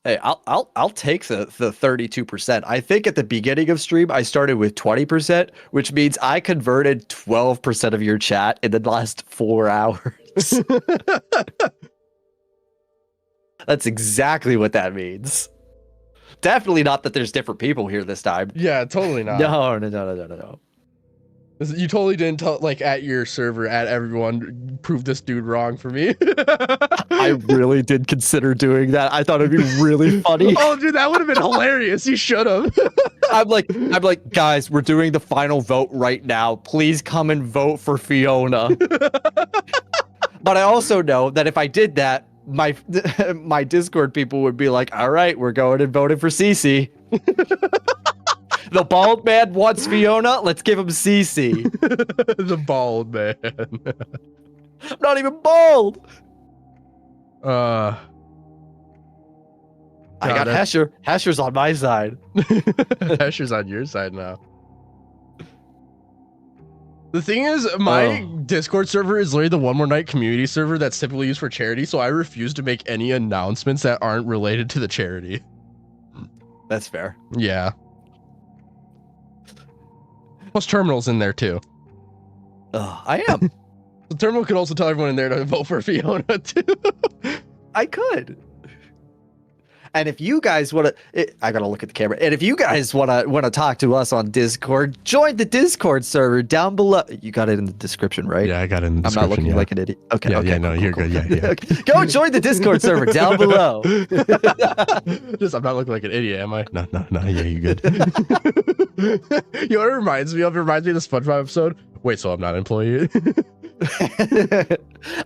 Hey, I'll take the 32%. I think at the beginning of stream I started with 20%, which means I converted 12% of your chat in the last 4 hours. That's exactly what that means. Definitely not that there's different people here this time. Yeah, totally not. No. You totally didn't tell, like, at your server, at everyone, prove this dude wrong for me. I really did consider doing that. I thought it'd be really funny. Oh, dude, that would have been hilarious. You should have. I'm like, guys, we're doing the final vote right now. Please come and vote for Fiona. But I also know that if I did that, my Discord people would be like, all right, we're going and voting for Cece. The bald man wants Fiona. Let's give him Cece. The bald man. I'm not even bald. I got Hesher. Hesher's on my side. Hesher's on your side now. The thing is, my Discord server is literally the One More Night community server that's typically used for charity, so I refuse to make any announcements that aren't related to the charity. That's fair. Yeah. Plus Terminal's in there too. I am. The Terminal could also tell everyone in there to vote for Fiona too. I could. And if you guys want to, I gotta look at the camera. And if you guys want to talk to us on Discord, join the Discord server down below. You got it in the description, right? Yeah, I got it in the description. I'm not looking like an idiot. Okay. Yeah, okay. Yeah, no, you're good. Yeah. Go join the Discord server down below. I'm not looking like an idiot, am I? No. Yeah, you're good. You know what it reminds me of? It reminds me of the SpongeBob episode. Wait, so I'm not an employee?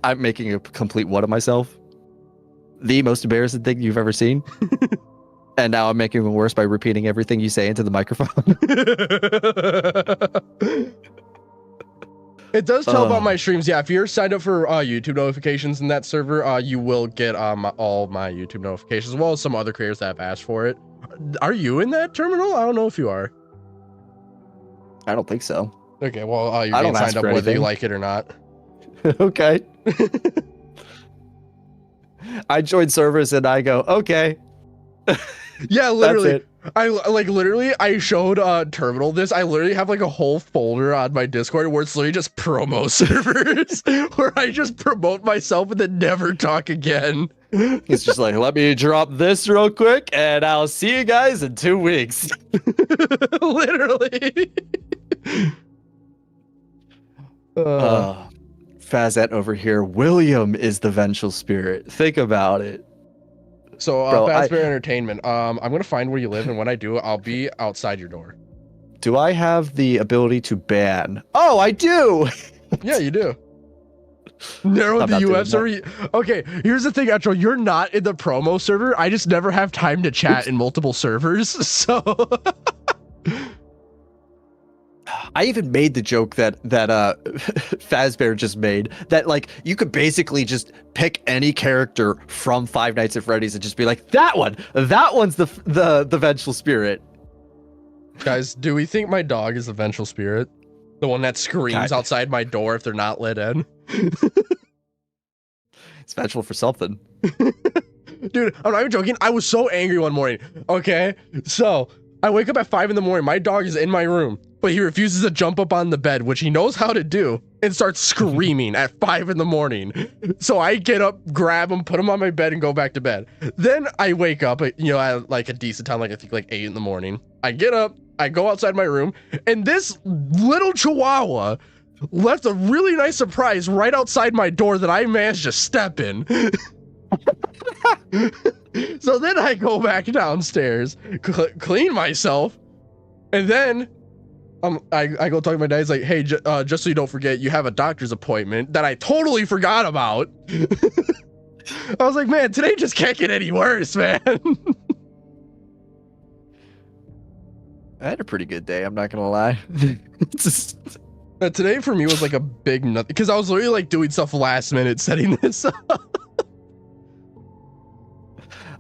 I'm making a complete what of myself. The most embarrassing thing you've ever seen. And now I'm making it worse by repeating everything you say into the microphone. It does tell about my streams. Yeah, if you're signed up for YouTube notifications in that server, you will get all my YouTube notifications, as well as some other creators that have asked for it. Are you in that terminal? I don't know if you are. I don't think so. Okay, well, you're being signed up whether you like it or not. Okay. I join servers and I go, okay. Yeah, literally. I showed Terminal this. I literally have like a whole folder on my Discord where it's literally just promo servers where I just promote myself and then never talk again. It's just like, let me drop this real quick and I'll see you guys in 2 weeks. Literally. Fazette over here. William is the vengeful spirit. Think about it. So, Fazbear Entertainment. I'm gonna find where you live, and when I do, I'll be outside your door. Do I have the ability to ban? Oh, I do. Yeah, you do. Narrow the UF server. Okay, here's the thing, Etro. You're not in the promo server. I just never have time to chat in multiple servers. So. I even made the joke that Fazbear just made, that like you could basically just pick any character from Five Nights at Freddy's and just be like, that one's the vengeful spirit. Guys, do we think my dog is the vengeful spirit? The one that screams outside my door if they're not let in? It's vengeful for something. Dude, I'm not even joking. I was so angry one morning. Okay, so I wake up at 5 in the morning. My dog is in my room, but he refuses to jump up on the bed, which he knows how to do, and starts screaming at 5 in the morning. So I get up, grab him, put him on my bed, and go back to bed. Then I wake up, at like a decent time, like I think like 8 in the morning. I get up, I go outside my room, and this little chihuahua left a really nice surprise right outside my door that I managed to step in. So then I go back downstairs, clean myself, and then I go talk to my dad. He's like, hey, just so you don't forget, you have a doctor's appointment that I totally forgot about. I was like, man, today just can't get any worse, man. I had a pretty good day, I'm not gonna lie. Today for me was like a big nothing, because I was literally like doing stuff last minute setting this up.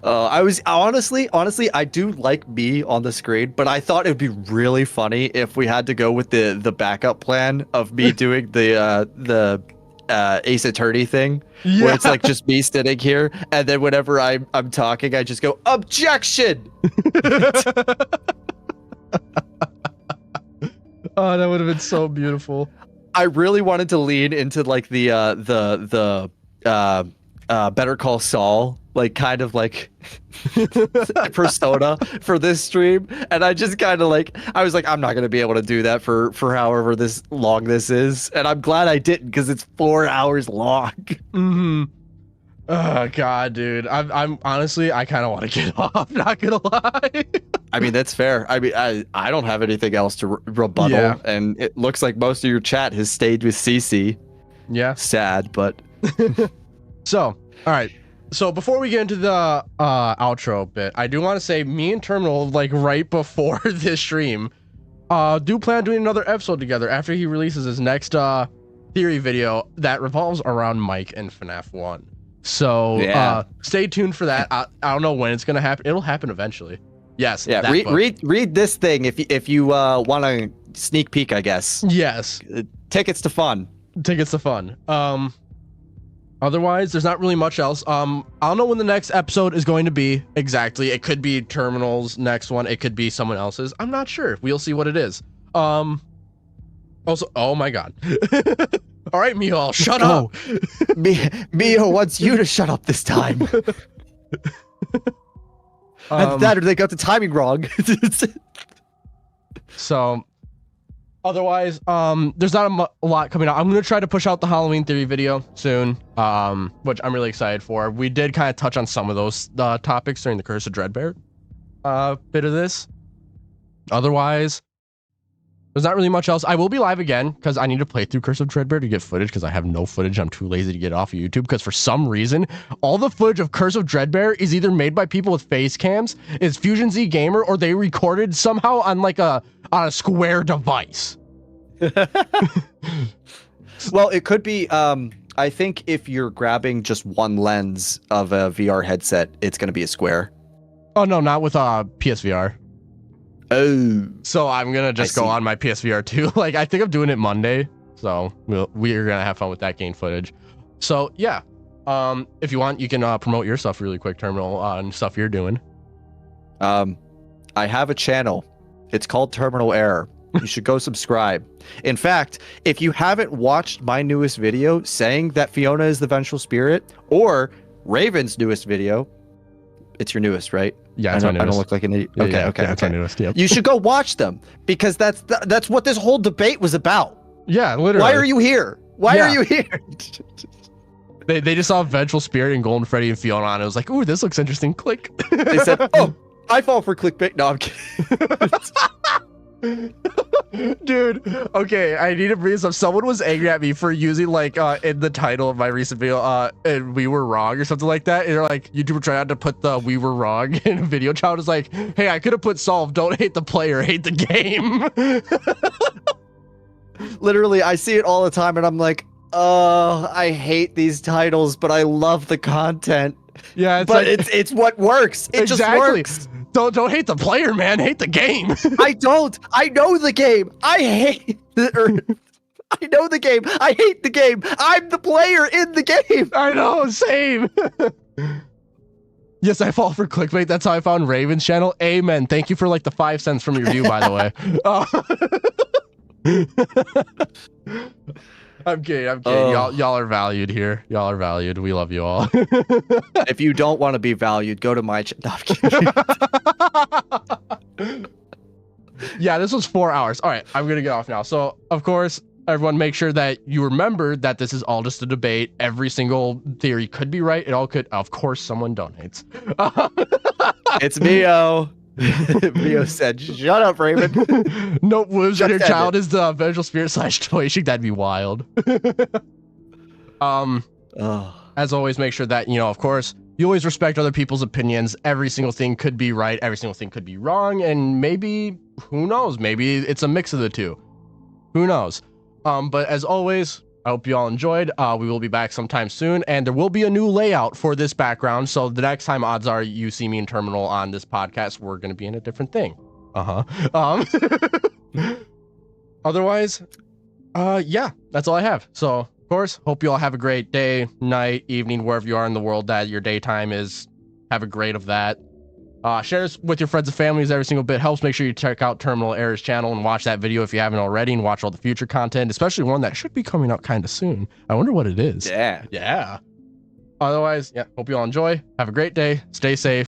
I was honestly, I do like me on the screen, but I thought it would be really funny if we had to go with the backup plan of me doing the Ace Attorney thing, where it's like just me sitting here, and then whenever I'm talking, I just go objection. Oh, that would have been so beautiful. I really wanted to lean into like the Better Call Saul, like kind of like persona for this stream, and I just kind of like I was like, I'm not gonna be able to do that for however this long this is, and I'm glad I didn't because it's 4 hours long. Mm-hmm. Oh god, dude. I'm honestly I kind of want to get off. Not gonna lie. I mean that's fair. I mean I don't have anything else to rebuttal, and it looks like most of your chat has stayed with CC. Yeah. Sad, but. So, all right. So before we get into the outro bit, I do want to say me and Terminal, like right before this stream, do plan on doing another episode together after he releases his next theory video that revolves around Mike and FNAF 1. So stay tuned for that. I don't know when it's gonna happen. It'll happen eventually. Yes. Yeah. Read this thing if you want to sneak peek, I guess. Yes. Tickets to fun. Tickets to fun. Otherwise, there's not really much else. I don't know when the next episode is going to be exactly. It could be Terminal's next one. It could be someone else's. I'm not sure. We'll see what it is. Also, oh my god. All right, Mio, shut up. Mio wants you to shut up this time. That or they got the timing wrong. So, otherwise, there's not a lot coming out. I'm gonna try to push out the Halloween theory video soon, which I'm really excited for. We did kind of touch on some of those topics during the Curse of Fredbear bit of this. Otherwise, there's not really much else. I will be live again because I need to play through Curse of Fredbear to get footage because I have no footage. I'm too lazy to get off of YouTube because for some reason, all the footage of Curse of Fredbear is either made by people with face cams, is Fusion Z Gamer, or they recorded somehow on like a Square device. Well, it could be. I think if you're grabbing just one lens of a VR headset, it's going to be a Square. Oh no, not with PSVR. Oh, so I'm gonna just go on my PSVR too. Like I think I'm doing it Monday, so we're gonna have fun with that gain footage. So yeah, if you want, you can promote your stuff really quick, Terminal, on stuff you're doing. I have a channel. It's called TerminalError. You should go subscribe. In fact, if you haven't watched my newest video saying that Fiona is the vengeful spirit, or Raven's newest video, it's your newest, right? Yeah, I don't look like an idiot. Okay, okay, that's my newest. Yep. You should go watch them because that's what this whole debate was about. Yeah, literally. Why are you here? Why are you here? They just saw Vengeful Spirit and Golden Freddy and Fiona on it. It was like, ooh, this looks interesting. Click. They said, oh, I fall for clickbait. No, I'm kidding. Dude, okay, I need to bring this up. Someone was angry at me for using like in the title of my recent video and we were wrong or something like that. And they're like, YouTuber tried to put the we were wrong in a video. Child is like, hey, I could have put solve, don't hate the player, hate the game. Literally, I see it all the time and I'm like, oh, I hate these titles, but I love the content. Yeah, it's what works. It just works. Don't hate the player, man. Hate the game. I don't. I know the game. I hate I know the game. I hate the game. I'm the player in the game. I know, same. Yes, I fall for clickbait. That's how I found Raven's channel. Amen. Thank you for like the 5 cents from your view, by the way. I'm kidding. I'm kidding. Y'all are valued here. Y'all are valued. We love you all. If you don't want to be valued, go to my channel. No, yeah, this was 4 hours. All right, I'm gonna get off now. So, of course, everyone, make sure that you remember that this is all just a debate. Every single theory could be right. It all could. Of course, someone donates. It's Mio. Mio said, shut up, Raven. Nope, lives in your child is the vengeful spirit / Toyshik. That'd be wild. As always, make sure that, you know, of course, you always respect other people's opinions. Every single thing could be right. Every single thing could be wrong. And maybe, who knows? Maybe it's a mix of the two. Who knows? But as always, I hope you all enjoyed. We will be back sometime soon, and there will be a new layout for this background. So the next time, odds are you see me in Terminal on this podcast, we're going to be in a different thing. Otherwise, yeah, that's all I have. So, of course, hope you all have a great day, night, evening, wherever you are in the world that your daytime is. Have a great of that. Share this with your friends and families. Every single bit helps. Make sure you check out TerminalError's channel and watch that video if you haven't already, and watch all the future content, especially one that should be coming out kind of soon. I wonder what it is. Yeah. Yeah. Otherwise, yeah, hope you all enjoy. Have a great day. Stay safe.